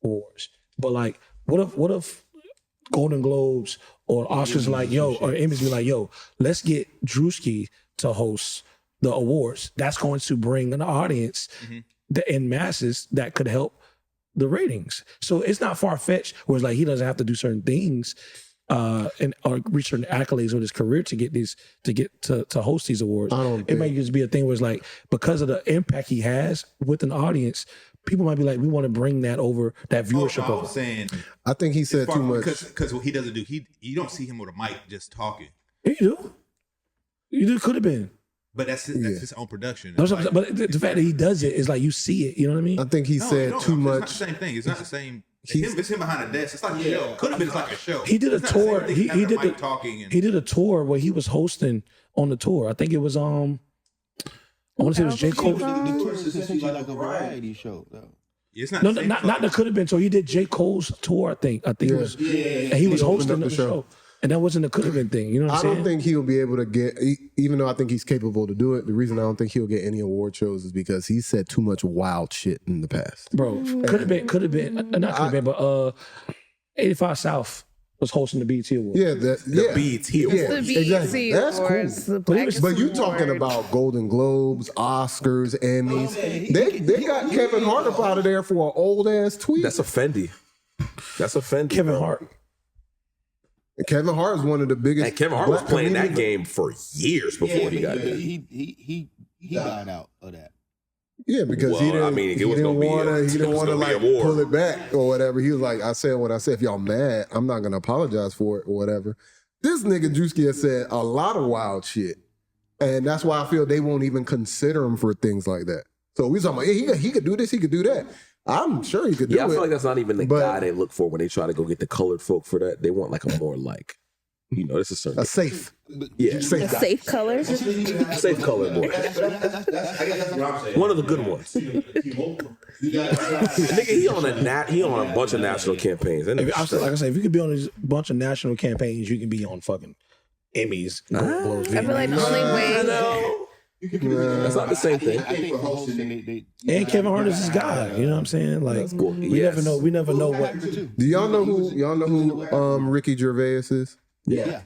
[SPEAKER 1] Awards. But like, what if Golden Globes or Oscars like, yo, or Emmys be like, yo, let's get Drewski to host the awards. That's going to bring an audience in masses that could help the ratings. So it's not far-fetched where it's like he doesn't have to do certain things. and or reach certain accolades with his career to get to host these awards. It might just be a thing where it's like, because of the impact he has with an audience, people might be like, we want to bring that over, that viewership over.
[SPEAKER 2] I think he said too much.
[SPEAKER 4] Because what he doesn't do, you don't see him with a mic just talking.
[SPEAKER 1] Yeah, you do. Could have been.
[SPEAKER 4] But that's his own production.
[SPEAKER 1] But the fact that he does it is like, you see it. You know what I mean?
[SPEAKER 2] I think he said too much.
[SPEAKER 4] It's not the same thing. It's not the same. It's him behind the desk. It's like a show. Could have been like a show.
[SPEAKER 1] He did a tour. He did a tour where he was hosting on the tour. I think it was I want to say it was J.Cole.
[SPEAKER 7] The tour is essentially like a variety show, though.
[SPEAKER 4] It's not
[SPEAKER 1] not the could have been. So he did J. Cole's tour. I think it was. And he was hosting the show. And that wasn't a could have been thing. You know what I'm saying?
[SPEAKER 2] I don't think he'll be able to get, even though I think he's capable to do it, the reason I don't think he'll get any award shows is because he said too much wild shit in the past.
[SPEAKER 1] Bro, could have been, not could have been, but 85 South was hosting the BET Awards.
[SPEAKER 2] Yeah, the
[SPEAKER 5] BET Awards.
[SPEAKER 3] The BET
[SPEAKER 2] exactly. That's
[SPEAKER 3] Awards,
[SPEAKER 2] cool.
[SPEAKER 3] the
[SPEAKER 2] But you talking about Golden Globes, Oscars, Emmys. They got Kevin Hart up out of there for an old ass tweet.
[SPEAKER 5] That's offending.
[SPEAKER 1] Kevin Hart.
[SPEAKER 2] Kevin Hart is one of the biggest.
[SPEAKER 5] And Kevin Hart was playing that game for years before he got there.
[SPEAKER 7] He got out of that.
[SPEAKER 2] Yeah, because he didn't want to like pull it back or whatever. He was like, I said what I said. If y'all mad, I'm not gonna apologize for it or whatever. This nigga Drewski has said a lot of wild shit, and that's why I feel they won't even consider him for things like that. So we talking about he could do this, he could do that. I'm sure he could do it.
[SPEAKER 5] Yeah, I feel like that's not even the guy they look for when they try to go get the colored folk for that. They want like a more like, this is certain.
[SPEAKER 2] A safe.
[SPEAKER 5] Yeah.
[SPEAKER 3] safe color.
[SPEAKER 5] Safe color boy. One of the good ones. Nigga, he on a bunch of national campaigns.
[SPEAKER 1] Like I said, if you could be on a bunch of national campaigns, you can be on fucking Emmys.
[SPEAKER 3] I feel like the only way.
[SPEAKER 5] That's not the same thing.
[SPEAKER 1] And Kevin Hart is this guy. You know what I'm saying? Like we never know what.
[SPEAKER 2] Do y'all know who Ricky Gervais is?
[SPEAKER 1] Yeah.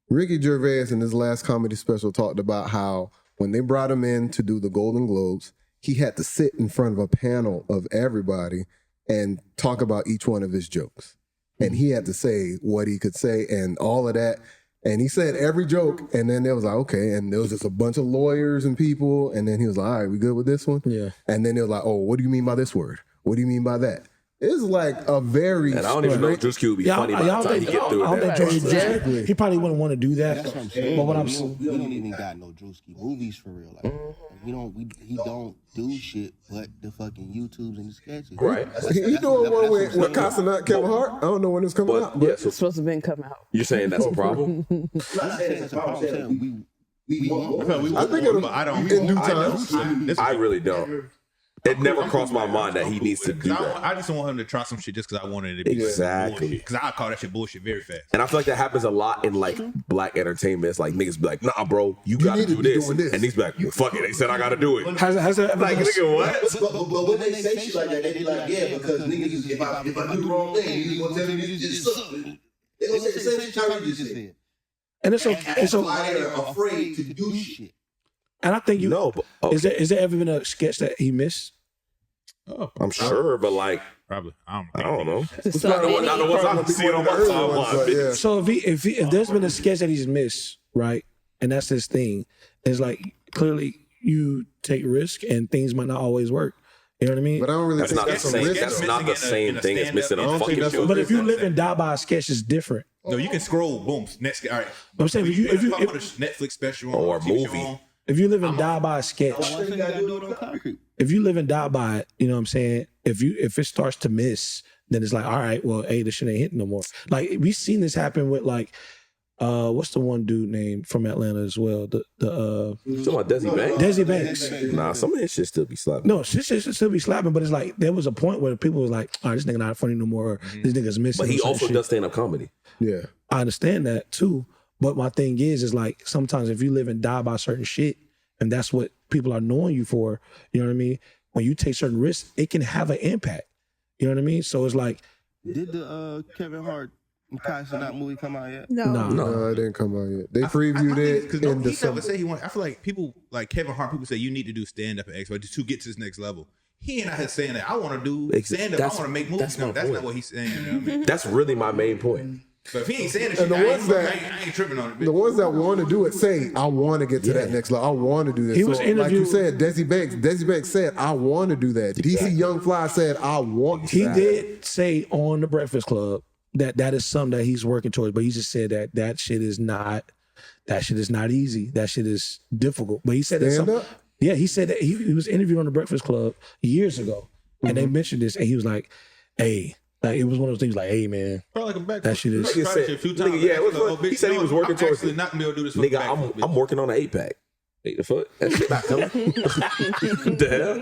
[SPEAKER 2] Ricky Gervais in his last comedy special talked about how when they brought him in to do the Golden Globes, he had to sit in front of a panel of everybody and talk about each one of his jokes. And he had to say what he could say and all of that. And he said every joke, and then there was like, okay, and there was just a bunch of lawyers and people, and then he was like, all right, we good with this one?
[SPEAKER 1] Yeah.
[SPEAKER 2] And then they was like, oh, what do you mean by this word? What do you mean by that? It's like a very...
[SPEAKER 5] And I don't even know if Drewski would be funny by the time he get through it.
[SPEAKER 1] Exactly. He probably wouldn't want to do that.
[SPEAKER 7] That's what I'm saying. But we don't even got no Drewski movies for real. Like, he don't do shit but the fucking YouTubes and the sketches.
[SPEAKER 5] Right.
[SPEAKER 2] He doing one with Casanat Kevin Hart. I don't know when it's coming out. But
[SPEAKER 5] yeah, so
[SPEAKER 3] It's supposed to have been coming out.
[SPEAKER 5] you're saying that's a problem?
[SPEAKER 7] I'm not saying that's a problem. I'm saying we want more.
[SPEAKER 2] I think it'll in due time.
[SPEAKER 5] I really don't. It never crossed my mind that he needs to do that.
[SPEAKER 4] I just don't want him to try some shit just because I wanted it to be
[SPEAKER 5] Exactly.
[SPEAKER 4] Because I call that shit bullshit very fast.
[SPEAKER 5] And I feel like that happens a lot in like black entertainment. It's like niggas be like, nah, bro, you gotta
[SPEAKER 2] need to
[SPEAKER 5] do
[SPEAKER 2] be
[SPEAKER 5] this.
[SPEAKER 2] doing this.
[SPEAKER 5] And niggas be like, well, fuck it. They said I gotta do it.
[SPEAKER 1] Has that ever
[SPEAKER 5] Like,
[SPEAKER 1] been
[SPEAKER 5] nigga, what?
[SPEAKER 7] But when they say shit like that, they be like, yeah, because niggas, if I do the wrong thing, you gonna tell me this just suck. They gonna say the same shit Tyree just said.
[SPEAKER 1] And it's
[SPEAKER 7] That's why they're afraid to do shit.
[SPEAKER 1] And I think
[SPEAKER 5] Okay.
[SPEAKER 1] is there ever been a sketch that he missed?
[SPEAKER 5] I'm sure, but like,
[SPEAKER 4] Probably. I
[SPEAKER 5] don't know.
[SPEAKER 3] So
[SPEAKER 5] Not the
[SPEAKER 3] many.
[SPEAKER 5] ones I'm seeing on my timeline.
[SPEAKER 2] Yeah.
[SPEAKER 1] So if there's been a sketch that he's missed, right, and that's his thing, it's like clearly you take risk and things might not always work. You know what I mean?
[SPEAKER 2] But I don't really
[SPEAKER 5] That's
[SPEAKER 2] think
[SPEAKER 5] not the
[SPEAKER 2] that's a
[SPEAKER 5] same.
[SPEAKER 2] risk.
[SPEAKER 5] That's not the same thing as missing
[SPEAKER 2] I
[SPEAKER 5] a
[SPEAKER 2] don't think
[SPEAKER 5] fucking
[SPEAKER 2] that's
[SPEAKER 5] show.
[SPEAKER 2] a
[SPEAKER 1] But if you live and die by a sketch, it's different.
[SPEAKER 4] No, you can scroll. Boom. Next. All right.
[SPEAKER 1] I'm saying if you
[SPEAKER 4] put a Netflix special on,
[SPEAKER 5] Or a
[SPEAKER 4] TV show
[SPEAKER 5] movie.
[SPEAKER 4] on,
[SPEAKER 1] if you live and die by a sketch,
[SPEAKER 7] You gotta do it on concrete.
[SPEAKER 1] if you live and die by it, you know what I'm saying? If it starts to miss, then it's like, all right, well, hey, this shit ain't hitting no more. Like we've seen this happen with like, what's the one dude named from Atlanta as well?
[SPEAKER 5] You talking about Desi Banks?
[SPEAKER 1] Desi Banks.
[SPEAKER 5] Nah, some of his shit still be slapping.
[SPEAKER 1] No, shit should still be slapping, but it's like there was a point where people was like, all right, this nigga not funny no more. Or, this nigga's missing.
[SPEAKER 5] But he
[SPEAKER 1] or some
[SPEAKER 5] also
[SPEAKER 1] shit.
[SPEAKER 5] does stand up comedy.
[SPEAKER 2] Yeah.
[SPEAKER 1] I understand that too. But my thing is like sometimes if you live and die by certain shit, and that's what people are knowing you for, you know what I mean? When you take certain risks, it can have an impact. You know what I mean? So it's like,
[SPEAKER 7] Did the Kevin Hart and Kai Cenat movie come out yet?
[SPEAKER 3] No.
[SPEAKER 2] No, it didn't come out yet. They previewed it
[SPEAKER 4] because
[SPEAKER 2] in
[SPEAKER 4] he
[SPEAKER 2] December.
[SPEAKER 4] never said he want. I feel like people like Kevin Hart. People say you need to do stand up and X, but to get to this next level. He ain't out here saying that I want to do stand up. I want to make movies.
[SPEAKER 5] That's my
[SPEAKER 4] That's
[SPEAKER 5] point.
[SPEAKER 4] not what he's saying. You know what I mean?
[SPEAKER 5] That's really my main point.
[SPEAKER 4] But if he ain't saying it,
[SPEAKER 2] And the
[SPEAKER 4] I
[SPEAKER 2] ones that-
[SPEAKER 4] ain't tripping on it.
[SPEAKER 2] The ones that want to do it say, I want to get to that next level. I want to do this.
[SPEAKER 1] He was
[SPEAKER 2] like you
[SPEAKER 1] interviewed-
[SPEAKER 2] said, Desi Banks said, I want to do that. DC Young Fly said, I want to.
[SPEAKER 1] He did say on the Breakfast Club that is something that he's working towards, but he just said that shit is not easy. That shit is difficult. But he said
[SPEAKER 2] Stand
[SPEAKER 1] that
[SPEAKER 2] up?
[SPEAKER 1] Yeah, he said that he was interviewed on the Breakfast Club years ago, and they mentioned this, and he was like, "Hey." Like, it was one of those things like, hey, man,
[SPEAKER 4] Probably like a back
[SPEAKER 1] that shit is...
[SPEAKER 5] Nigga said-
[SPEAKER 4] a few times.
[SPEAKER 5] nigga, yeah, it was fun. He said he was working towards
[SPEAKER 4] actually
[SPEAKER 5] it.
[SPEAKER 4] not gonna be able to do this.
[SPEAKER 5] Nigga,
[SPEAKER 4] fucking backflip,
[SPEAKER 5] I'm working on an 8-pack. Hey, the fuck? That shit not coming. The hell?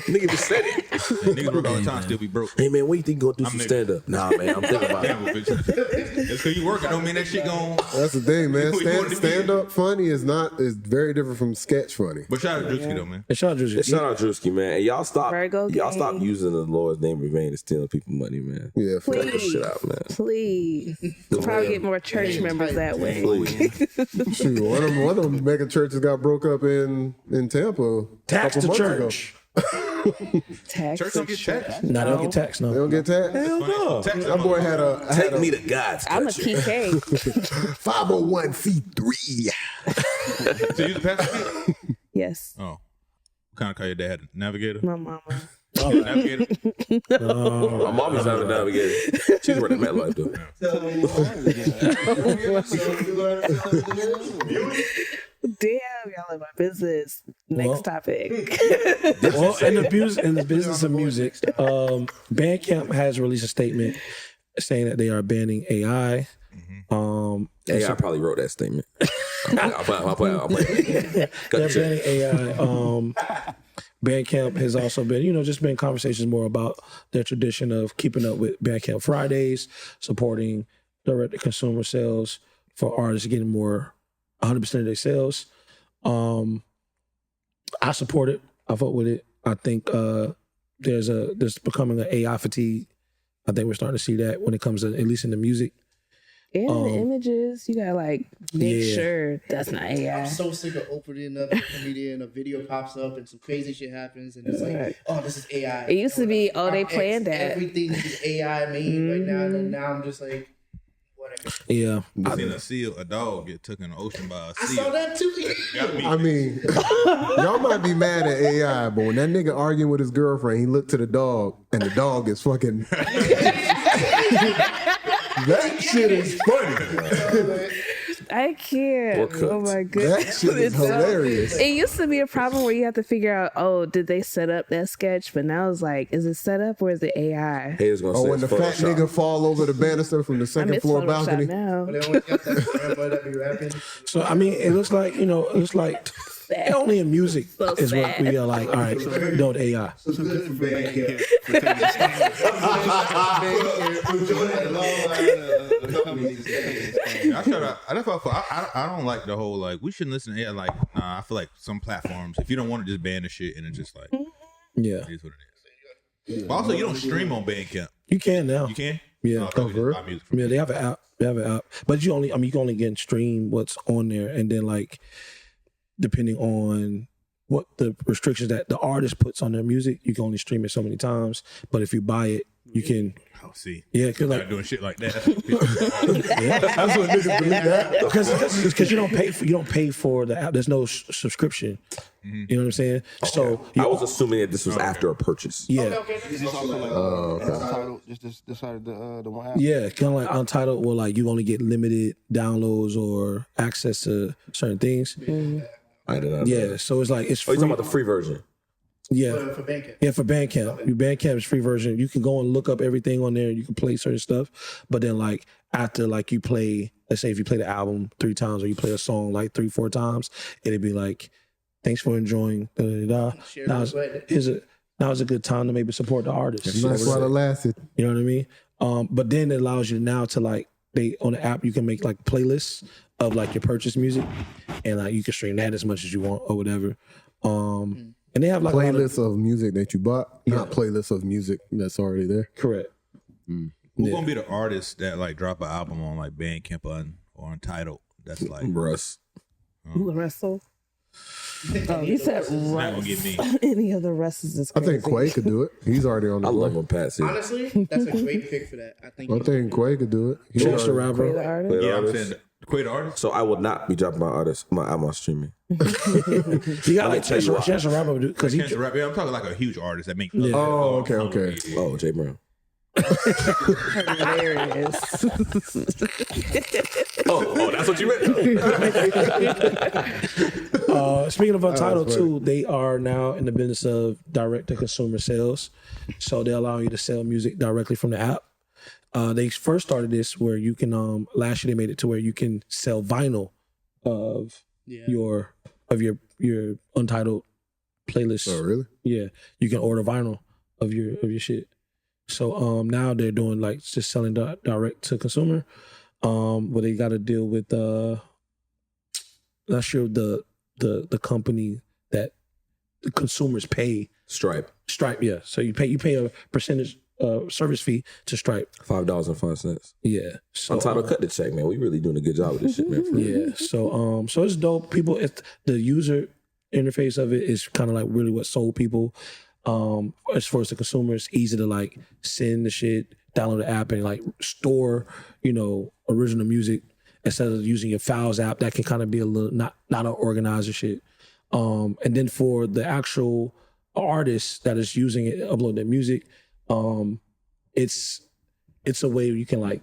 [SPEAKER 5] Nigga just said it.
[SPEAKER 4] Niggas work all the time, still be broke.
[SPEAKER 5] Hey, man, when you think you gonna do
[SPEAKER 4] I'm
[SPEAKER 5] some
[SPEAKER 4] nigga.
[SPEAKER 5] stand-up? Nah, man, I'm thinking about
[SPEAKER 4] Damn,
[SPEAKER 5] it.
[SPEAKER 4] bitch. Just because you working don't mean that shit gon'...
[SPEAKER 2] That's the thing, man.
[SPEAKER 4] You want to be-
[SPEAKER 2] Stand up funny is very different from sketch funny.
[SPEAKER 4] But shout out to Drewski though, man.
[SPEAKER 1] And shout out to
[SPEAKER 5] Shout out Drewski, man. And y'all stop
[SPEAKER 3] Virgo gang.
[SPEAKER 5] using the Lord's name in vain to steal people money, man.
[SPEAKER 2] Yeah, for
[SPEAKER 5] Cut this
[SPEAKER 3] Please.
[SPEAKER 5] shit out, man.
[SPEAKER 3] Please. Probably get more church members that way.
[SPEAKER 2] shoot. One of them mega churches got broke up in Tampa.
[SPEAKER 1] tax
[SPEAKER 2] a
[SPEAKER 1] the
[SPEAKER 2] couple months
[SPEAKER 1] church.
[SPEAKER 3] Tax
[SPEAKER 4] Church don't get taxed.
[SPEAKER 1] Nah, they don't get taxed,
[SPEAKER 2] They
[SPEAKER 1] no.
[SPEAKER 2] don't get taxed.
[SPEAKER 5] Hell no.
[SPEAKER 2] That boy had a
[SPEAKER 5] Take me to God's
[SPEAKER 3] I'm a
[SPEAKER 5] country.
[SPEAKER 3] PK.
[SPEAKER 2] 501c3.
[SPEAKER 4] So you the pastor?
[SPEAKER 3] Yes.
[SPEAKER 4] Oh. What kind of car your dad had? Navigator?
[SPEAKER 3] My mama.
[SPEAKER 4] Navigator?
[SPEAKER 5] My mommy's not a navigator. She's running MetLife, though.
[SPEAKER 3] Damn, y'all in my business. Next
[SPEAKER 1] Well.
[SPEAKER 3] topic.
[SPEAKER 1] Well, in the business of music, Bandcamp has released a statement saying that they are banning AI.
[SPEAKER 5] AI probably wrote that statement. I'll play.
[SPEAKER 1] They're banning AI. Bandcamp has also been, just been conversations more about their tradition of keeping up with Bandcamp Fridays, supporting direct-to-consumer sales for artists getting more 100% of their sales. I support it. I vote with it. I think there's becoming an AI fatigue. I think we're starting to see that when it comes to, at least in the music.
[SPEAKER 3] And the images, you gotta make
[SPEAKER 1] Yeah.
[SPEAKER 3] sure that's not AI.
[SPEAKER 6] I'm so sick of opening up a comedian, a video pops up and some crazy shit happens and it's like, oh, this is AI.
[SPEAKER 3] It used to be, oh, they planned that.
[SPEAKER 6] Everything is AI made right now, and now I'm just like, whatever.
[SPEAKER 1] Yeah.
[SPEAKER 4] I seen a dog get took in the ocean by a
[SPEAKER 6] I
[SPEAKER 4] seal.
[SPEAKER 6] saw that too.
[SPEAKER 4] Got me.
[SPEAKER 2] I mean, y'all might be mad at AI, but when that nigga arguing with his girlfriend, he looked to the dog, and the dog is fucking. That shit is funny.
[SPEAKER 3] I can't.
[SPEAKER 5] Or
[SPEAKER 3] Oh my
[SPEAKER 2] That
[SPEAKER 3] goodness.
[SPEAKER 2] shit is
[SPEAKER 3] It's so-
[SPEAKER 2] hilarious.
[SPEAKER 3] It used to be a problem where you have to figure out, oh, did they set up that sketch? But now it's like, is it set up or is it AI?
[SPEAKER 5] Haters gonna
[SPEAKER 2] Oh,
[SPEAKER 5] say
[SPEAKER 2] when the
[SPEAKER 5] it's
[SPEAKER 2] fat
[SPEAKER 5] Photoshop.
[SPEAKER 2] nigga fall over the banister from the
[SPEAKER 3] I
[SPEAKER 2] second
[SPEAKER 3] miss
[SPEAKER 2] floor
[SPEAKER 3] Photoshop
[SPEAKER 2] balcony.
[SPEAKER 3] now.
[SPEAKER 6] But they always got that grandpa that be rapping.
[SPEAKER 1] So, I mean, it looks like, only in music
[SPEAKER 3] So
[SPEAKER 1] is what
[SPEAKER 3] sad.
[SPEAKER 1] we are like, all right, don't AI.
[SPEAKER 7] It's good for Bandcamp.
[SPEAKER 4] I don't like the whole we shouldn't listen to AI. Nah, I feel like some platforms, if you don't want to just ban the shit and it's just
[SPEAKER 1] Yeah.
[SPEAKER 4] it is what it is. But also, you don't stream on Bandcamp.
[SPEAKER 1] You can now.
[SPEAKER 4] You can?
[SPEAKER 1] Yeah.
[SPEAKER 4] Oh, I thought you just buy music from
[SPEAKER 1] Yeah, they have an app. But you can only get stream what's on there, and then depending on what the restrictions that the artist puts on their music, you can only stream it so many times. But if you buy it, you can.
[SPEAKER 4] Oh, see.
[SPEAKER 1] Yeah, because
[SPEAKER 4] Not doing shit like that.
[SPEAKER 2] That's what niggas believe that.
[SPEAKER 1] because you don't pay for the app. There's no subscription. You know what I'm saying? So
[SPEAKER 5] I was assuming that this was after a purchase.
[SPEAKER 1] yeah.
[SPEAKER 8] Is this also Untitled? Just decided the one app?
[SPEAKER 1] Yeah, kind of like Untitled, where you only get limited downloads or access to certain things.
[SPEAKER 5] I didn't know.
[SPEAKER 1] Yeah, so it's it's
[SPEAKER 5] Oh,
[SPEAKER 1] free.
[SPEAKER 5] you talking about the free version?
[SPEAKER 1] Yeah,
[SPEAKER 6] For Bandcamp.
[SPEAKER 1] yeah, for Bandcamp. Your Bandcamp is free version. You can go and look up everything on there. You can play certain stuff, but then after you play, let's say if you play the album 3 times or you play a song 3-4 times, it'd be thanks for enjoying.
[SPEAKER 6] Share
[SPEAKER 1] Now
[SPEAKER 6] the
[SPEAKER 1] now is a good time to maybe support the artist.
[SPEAKER 2] Nice while it lasted.
[SPEAKER 1] You know what I mean? But then it allows you now to on the app you can make playlists of your purchase music, and you can stream that as much as you want or whatever. And they have a lot of-
[SPEAKER 2] Playlists of music that you bought, not playlists of music that's already there.
[SPEAKER 1] correct.
[SPEAKER 4] Who's gonna be the artist that drop an album on Bandcamp or Untitled? That's
[SPEAKER 5] Russ.
[SPEAKER 3] Larussell. Oh, you said
[SPEAKER 4] It's not gonna get me.
[SPEAKER 3] any of the rest is
[SPEAKER 2] I
[SPEAKER 3] crazy.
[SPEAKER 2] think Quay could do it. He's already on the
[SPEAKER 5] I love
[SPEAKER 2] board.
[SPEAKER 5] him, Patsy.
[SPEAKER 6] Honestly, that's a great pick for that. I think
[SPEAKER 2] Quay could do it. He's
[SPEAKER 1] Chance the
[SPEAKER 2] already-
[SPEAKER 3] Quay the
[SPEAKER 1] Rapper.
[SPEAKER 3] artist.
[SPEAKER 4] Yeah, I'm saying Quay the artist.
[SPEAKER 5] So I will not be dropping my album on streaming.
[SPEAKER 1] You got like
[SPEAKER 5] tell you why.
[SPEAKER 1] Chance the Rapper because he
[SPEAKER 4] Chance the Rapper. Yeah, I'm talking like a huge artist that makes.
[SPEAKER 1] Yeah.
[SPEAKER 2] Oh, okay.
[SPEAKER 5] Oh, J. Brown.
[SPEAKER 3] Hilarious.
[SPEAKER 5] Oh, that's what you meant.
[SPEAKER 1] Speaking of Untitled too, they are now in the business of direct to consumer sales. So they allow you to sell music directly from the app. They first started this where you can last year they made it to where you can sell vinyl of your Untitled playlist.
[SPEAKER 2] Oh, really?
[SPEAKER 1] Yeah, you can order vinyl of your shit. So now they're doing like just selling direct to consumer. Where they got to deal with not sure the company that the consumers pay.
[SPEAKER 5] Stripe.
[SPEAKER 1] Yeah. So you pay a percentage service fee to Stripe.
[SPEAKER 5] $5.05.
[SPEAKER 1] Yeah. So
[SPEAKER 5] Untitled, cut the check, man. We really doing a good job with this shit, man. For real.
[SPEAKER 1] yeah. So it's dope. People, the user interface of it is kind of like really what sold people. As far as the consumer, it's easy to like send the shit, download the app, and like store, original music instead of using your files app. That can kind of be a little not an organizer shit. And then for the actual artist that is using it, upload their music, it's a way you can like,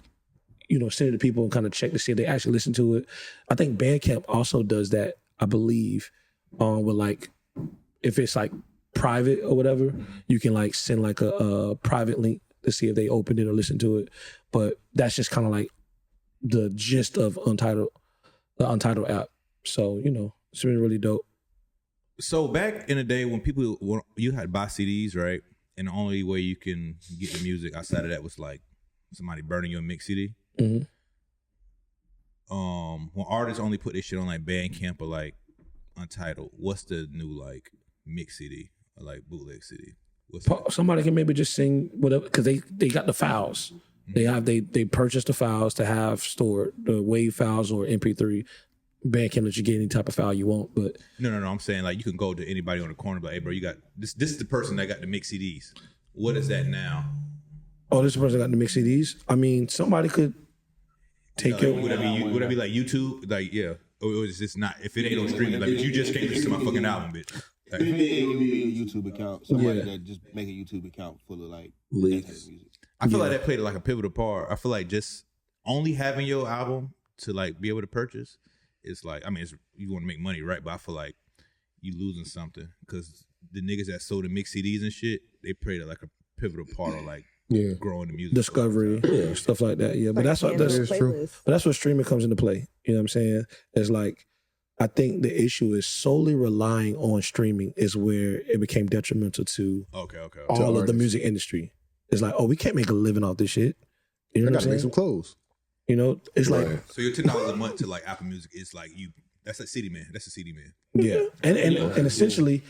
[SPEAKER 1] send it to people and kind of check to see if they actually listen to it. I think Bandcamp also does that, I believe, with like if it's like private or whatever, you can like send like a private link to see if they opened it or listened to it. But that's just kind of like the gist of the Untitled app. So, it's been really dope.
[SPEAKER 4] So back in the day when you had to buy CDs, right? And the only way you can get the music outside of that was like somebody burning your mix CD.
[SPEAKER 1] Mm-hmm.
[SPEAKER 4] When artists only put this shit on like Bandcamp or like Untitled, what's the new like mix CD or like bootleg CD?
[SPEAKER 1] Somebody can maybe just sing whatever because they got the files.
[SPEAKER 4] Mm-hmm.
[SPEAKER 1] They purchased the files to have stored, the WAV files or MP3. Bandcamp that you get any type of file you want, but
[SPEAKER 4] no. I'm saying like you can go to anybody on the corner, but hey, bro, you got this. This is the person that got the mix CDs. What is that now?
[SPEAKER 1] Oh, this is the person that got the mix CDs. I mean, somebody could take your.
[SPEAKER 4] Would that be like YouTube? Like yeah, or is this not? If it ain't on streaming, like you just can't listen to my fucking album, bitch. Like,
[SPEAKER 7] It would be a YouTube account. Somebody that just make a YouTube account full of like
[SPEAKER 5] Leaks.
[SPEAKER 7] music.
[SPEAKER 4] I feel like that played like a pivotal part. I feel like just only having your album to like be able to purchase. It's like, I mean, you want to make money, right? But I feel like you losing something because the niggas that sold the mix CDs and shit, they played like a pivotal part of like growing the music.
[SPEAKER 1] Discovery, stuff like that. Yeah, but that's true. But that's what streaming comes into play. You know what I'm saying? It's like, I think the issue is solely relying on streaming is where it became detrimental to all of the music industry. It's like, oh, we can't make a living off this shit. You know
[SPEAKER 2] I
[SPEAKER 1] what I'm
[SPEAKER 2] gotta make
[SPEAKER 1] saying?
[SPEAKER 2] some clothes.
[SPEAKER 1] It's like
[SPEAKER 4] so your $10 a month to like Apple Music is like that's a CD man. That's a CD man.
[SPEAKER 1] yeah, and essentially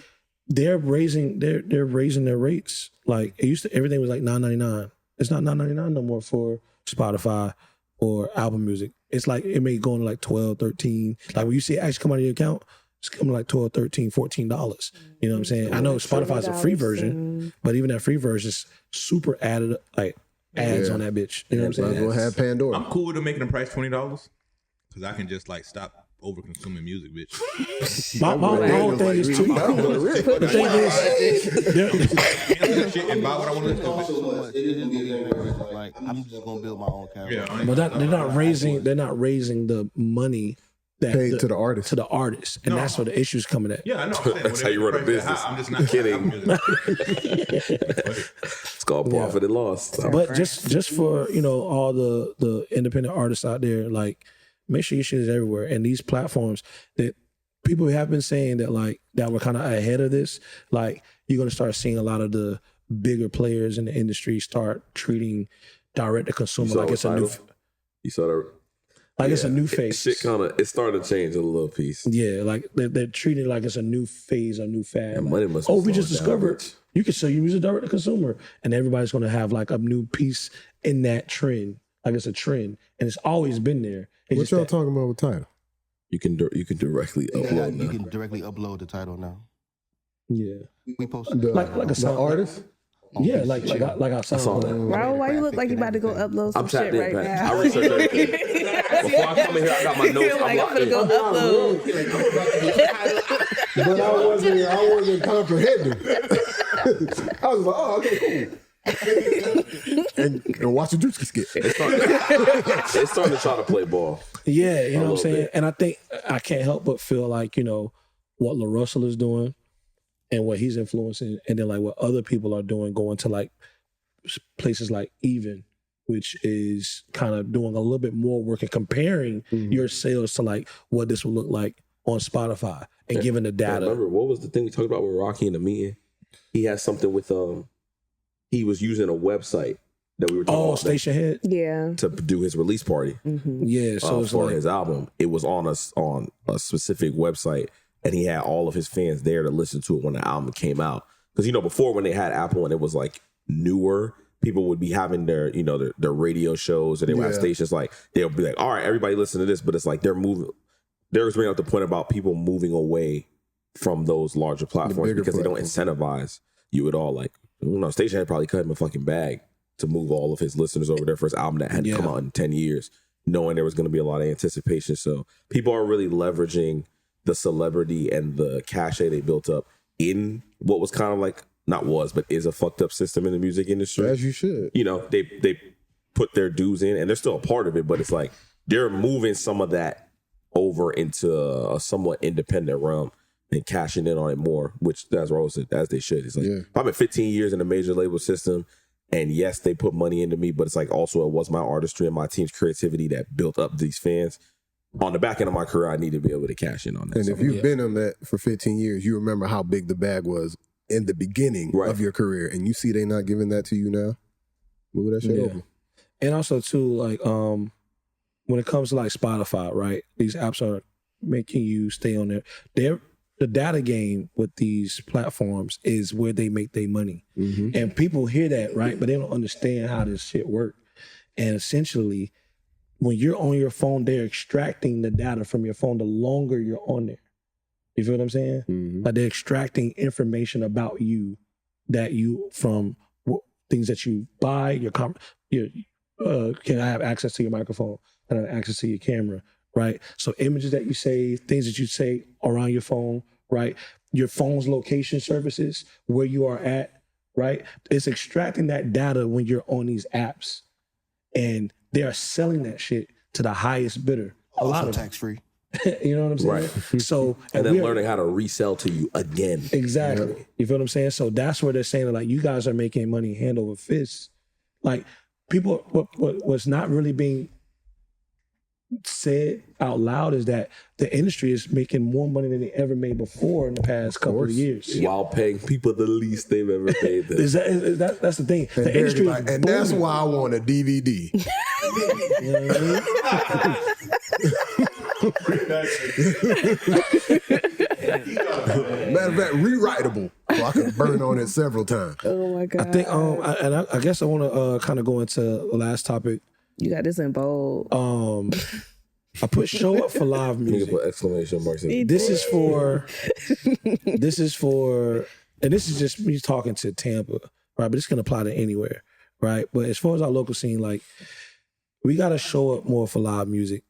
[SPEAKER 1] they're raising their rates. Like it used to, everything was like $9.99. It's not $9.99 no more for Spotify or Apple Music. It's like it may go into like $12, $13. Like when you see it actually come out of your account, it's coming like $12, $13, $14. You know what I'm saying? I know Spotify's a free version, but even that free version is super added like ads on that bitch. You know what I'm saying?
[SPEAKER 2] We'll have Pandora.
[SPEAKER 4] I'm cool with them making the price $20 because I can just like stop over consuming music, bitch.
[SPEAKER 1] My whole thing is too. The thing is,
[SPEAKER 4] Shit and buy what I want to listen to.
[SPEAKER 7] Like I'm just gonna build my own character.
[SPEAKER 4] Yeah,
[SPEAKER 1] but they're not raising the money that
[SPEAKER 2] Paid to the artist.
[SPEAKER 1] and that's where the issue's coming at.
[SPEAKER 4] Yeah, I know.
[SPEAKER 5] That's how you run a business.
[SPEAKER 4] I'm just not
[SPEAKER 5] Kidding. It's called profit and loss.
[SPEAKER 1] But just for all the independent artists out there, like make sure your shit is everywhere. And these platforms that people have been saying that like that were kind of ahead of this, like you're gonna start seeing a lot of the bigger players in the industry start treating direct to consumer like it's a new.
[SPEAKER 5] You saw that.
[SPEAKER 1] Like it's a new phase.
[SPEAKER 5] Shit it's starting to change a little piece.
[SPEAKER 1] Yeah, like they're treating it like it's a new phase, a new fad.
[SPEAKER 5] And
[SPEAKER 1] like,
[SPEAKER 5] money must
[SPEAKER 1] we just discovered you can sell your music direct to consumer, and everybody's going to have like a new piece in that trend. Like it's a trend, and it's always been there. It's
[SPEAKER 2] What
[SPEAKER 1] just
[SPEAKER 2] y'all
[SPEAKER 1] that,
[SPEAKER 2] talking about with Tidal?
[SPEAKER 5] You can directly upload
[SPEAKER 7] You
[SPEAKER 5] now.
[SPEAKER 7] can directly upload the title now.
[SPEAKER 1] Yeah.
[SPEAKER 7] We posted
[SPEAKER 1] Like a song.
[SPEAKER 2] artist.
[SPEAKER 1] Yeah, like I
[SPEAKER 5] saw
[SPEAKER 1] sound.
[SPEAKER 5] that.
[SPEAKER 3] Raul, why you look like you about to go upload some
[SPEAKER 5] I'm tapped
[SPEAKER 3] shit
[SPEAKER 5] in,
[SPEAKER 3] right
[SPEAKER 5] Pat.
[SPEAKER 3] now?
[SPEAKER 5] I researched everything. Before I come in here, I got my notes.
[SPEAKER 3] You're like, I'm
[SPEAKER 5] locked
[SPEAKER 3] gonna
[SPEAKER 5] in.
[SPEAKER 3] go upload.
[SPEAKER 2] But I wasn't comprehending. I was like, oh, okay, cool. and watch the Drewski skit.
[SPEAKER 5] It's starting to try to play ball.
[SPEAKER 1] Yeah, you know what I'm saying?
[SPEAKER 5] bit.
[SPEAKER 1] And I think I can't help but feel like, what Larussell is doing and what he's influencing, and then like what other people are doing, going to like places like Even, which is kind of doing a little bit more work and comparing your sales to like what this will look like on Spotify and giving the data.
[SPEAKER 5] Remember, what was the thing we talked about with Rocky in the meeting? He had something with he was using a website that we were talking about
[SPEAKER 1] Station Head?
[SPEAKER 3] Yeah.
[SPEAKER 5] to do his release party
[SPEAKER 1] Yeah, so it's
[SPEAKER 5] for
[SPEAKER 1] like,
[SPEAKER 5] his album. It was on a specific website, and he had all of his fans there to listen to it when the album came out. Because before, when they had Apple and it was like newer, people would be having their their radio shows, and they would have stations like they'll be like, all right, everybody listen to this, but it's like they're moving. They're bringing up the point about people moving away from those larger platforms because they don't incentivize you at all. Like, Station had probably cut him a fucking bag to move all of his listeners over their first album that hadn't come out in 10 years, knowing there was going to be a lot of anticipation. So people are really leveraging the celebrity and the cachet they built up in what was kind of like, not was, but is a fucked up system in the music industry.
[SPEAKER 2] As you should.
[SPEAKER 5] They put their dues in, and they're still a part of it, but it's like they're moving some of that over into a somewhat independent realm and cashing in on it more, which as Raul said, as they should. It's like, I've been 15 years in a major label system, and yes, they put money into me, but it's like also it was my artistry and my team's creativity that built up these fans. On the back end of my career, I need to be able to cash in on that.
[SPEAKER 2] And if you've been on that for 15 years, you remember how big the bag was in the beginning of your career, and you see they not giving that to you now. Move that shit over.
[SPEAKER 1] And also too, like when it comes to like Spotify, right? These apps are making you stay on there. The data game with these platforms is where they make their money. And people hear that, right? But they don't understand how this shit works. And essentially, when you're on your phone, they're extracting the data from your phone the longer you're on there. You feel what I'm saying? Like they're extracting information about you from things that you buy, can I have access to your microphone? Can I have access to your camera? Right? So images that you save, things that you say around your phone, right? Your phone's location services, where you are at, right? It's extracting that data when you're on these apps. And they are selling that shit to the highest bidder. A lot of
[SPEAKER 7] tax free.
[SPEAKER 1] You know what I'm saying?
[SPEAKER 5] Right.
[SPEAKER 1] So
[SPEAKER 5] and then learning how to resell to you again.
[SPEAKER 1] Exactly. You feel what I'm saying? So that's where they're saying that, like, you guys are making money hand over fist. Like, people, what's not really being said out loud is that the industry is making more money than they ever made before in the past couple of years.
[SPEAKER 5] While paying people the least they've ever paid them.
[SPEAKER 1] That's the thing. The industry is
[SPEAKER 2] and that's why I want a DVD.
[SPEAKER 1] You know what I mean?
[SPEAKER 2] Matter of fact, rewritable, so I can burn on it several times.
[SPEAKER 3] Oh my god!
[SPEAKER 1] I think, I guess I want to kind of go into the last topic.
[SPEAKER 3] You got this in bold.
[SPEAKER 1] I put show up for live music.
[SPEAKER 5] You can put exclamation marks in.
[SPEAKER 1] This is for, and this is just me talking to Tampa, right? But this can apply to anywhere, right? But as far as our local scene, like, we got to show up more for live music.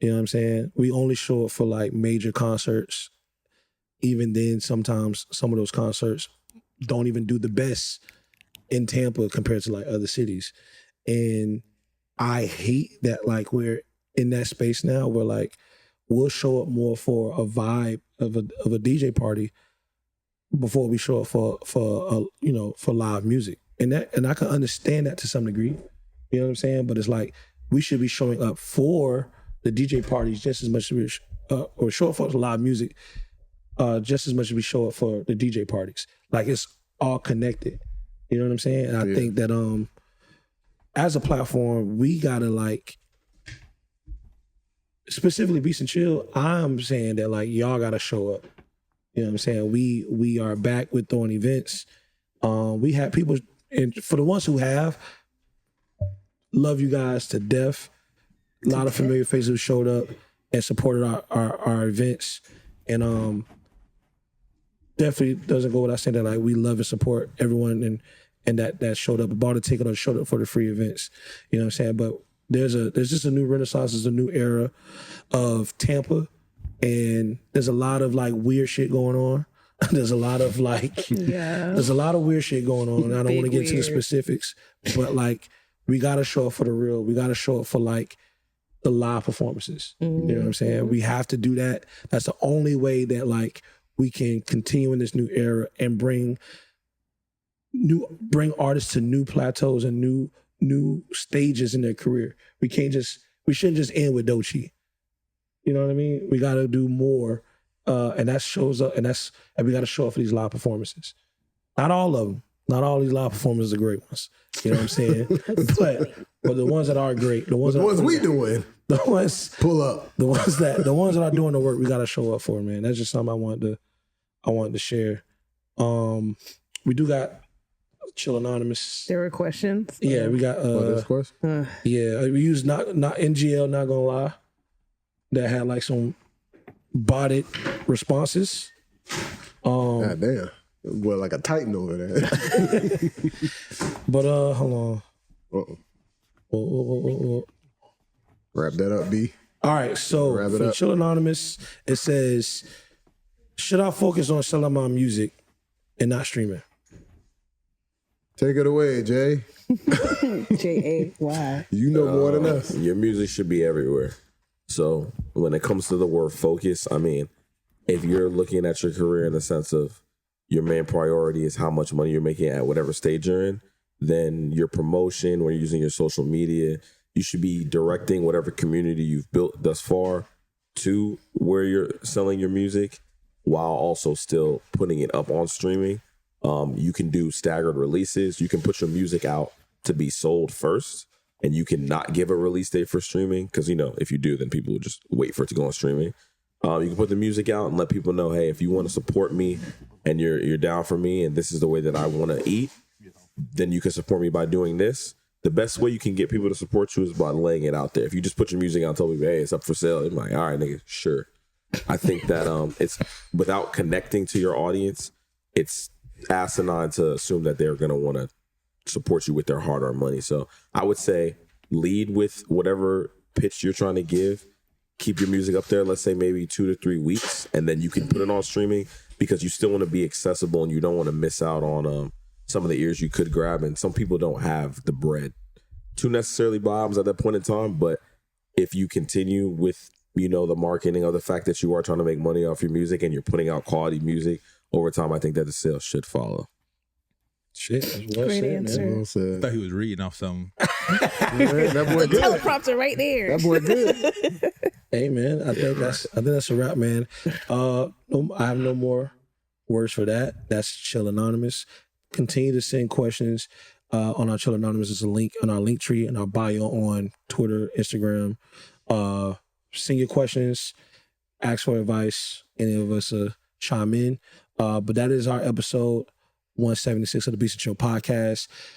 [SPEAKER 1] You know what I'm saying? We only show up for like major concerts. Even then, sometimes some of those concerts don't even do the best in Tampa compared to like other cities. And I hate that, like, we're in that space now where like we'll show up more for a vibe of a DJ party before we show up for live music. And I can understand that to some degree. You know what I'm saying? But it's like we should be showing up for the DJ parties just as much as or show up for live music just as much as we show up for the DJ parties. Like, it's all connected. You know what I'm saying? And I think that as a platform, we gotta, like, specifically Beats and Chill, I'm saying that, like, y'all gotta show up. You know what I'm saying? We are back with throwing events. We have people, and for the ones who have, love you guys to death. A lot of familiar faces who showed up. and supported our events. And definitely doesn't go without saying that like we love and support everyone and that showed up, bought a ticket or showed up for the free events. You know what I'm saying? But there's just a new renaissance, there's a new era of Tampa, and there's a lot of like weird shit going on. There's a lot of like there's a lot of weird shit going on. I don't want to get into the specifics, but like we gotta show up for the real. We gotta show up for like the live performances. You know what I'm saying? We have to do that. That's the only way that like we can continue in this new era and bring artists to new plateaus and new stages in their career. We shouldn't just end with Doechii. You know what I mean? We got to do more, and that shows up, and we got to show up for these live performances. Not all of them. Not all these live performances are great ones. You know what I'm saying? but the ones that are great, the ones
[SPEAKER 2] we doing,
[SPEAKER 1] the ones
[SPEAKER 2] pull up,
[SPEAKER 1] the ones that are doing the work, we got to show up for, man. That's just something I wanted to share. We do got Chill Anonymous.
[SPEAKER 3] There were questions.
[SPEAKER 1] Yeah, we got
[SPEAKER 2] this question.
[SPEAKER 1] yeah, we used not NGL, not gonna lie, that had like some botted responses.
[SPEAKER 2] God damn. Well, like a Titan over there.
[SPEAKER 1] But hold on.
[SPEAKER 2] Wrap that up, B.
[SPEAKER 1] All right, so
[SPEAKER 2] Wrap it
[SPEAKER 1] for
[SPEAKER 2] up.
[SPEAKER 1] Chill Anonymous, it says, should I focus on selling my music and not streaming?
[SPEAKER 2] Take it away, Jay.
[SPEAKER 3] J-A-Y.
[SPEAKER 2] You know more than us.
[SPEAKER 5] Your music should be everywhere. So when it comes to the word focus, I mean, if you're looking at your career in the sense of your main priority is how much money you're making at whatever stage you're in, then your promotion, when you're using your social media, you should be directing whatever community you've built thus far to where you're selling your music while also still putting it up on streaming. You can do staggered releases. You can put your music out to be sold first, and you can not give a release date for streaming because, if you do, then people will just wait for it to go on streaming. You can put the music out and let people know, hey, if you want to support me and you're down for me and this is the way that I want to eat, then you can support me by doing this. The best way you can get people to support you is by laying it out there. If you just put your music out and tell people, hey, it's up for sale, they're like, all right, nigga, sure. I think that it's without connecting to your audience, it's asinine to assume that they're going to want to support you with their hard-earned money. So I would say lead with whatever pitch you're trying to give. Keep your music up there, let's say maybe 2 to 3 weeks, and then you can put it on streaming because you still want to be accessible and you don't want to miss out on some of the ears you could grab. And some people don't have the bread to necessarily buy albums at that point in time. But if you continue with, the marketing of the fact that you are trying to make money off your music and you're putting out quality music over time, I think that the sales should follow.
[SPEAKER 1] Shit, that's well
[SPEAKER 3] Great
[SPEAKER 1] said,
[SPEAKER 3] answer.
[SPEAKER 1] man.
[SPEAKER 2] Well
[SPEAKER 4] I
[SPEAKER 2] said.
[SPEAKER 4] thought he was reading off something.
[SPEAKER 2] That boy good.
[SPEAKER 3] Teleprompter right there.
[SPEAKER 2] That boy good.
[SPEAKER 1] Hey man, I think that's a wrap, man. I have no more words for that. That's Chill Anonymous. Continue to send questions on our Chill Anonymous. There's a link on our link tree and our bio on Twitter, Instagram. Send your questions, ask for advice. Any of us chime in. But that is our episode 176 of the Beats and Chill podcast.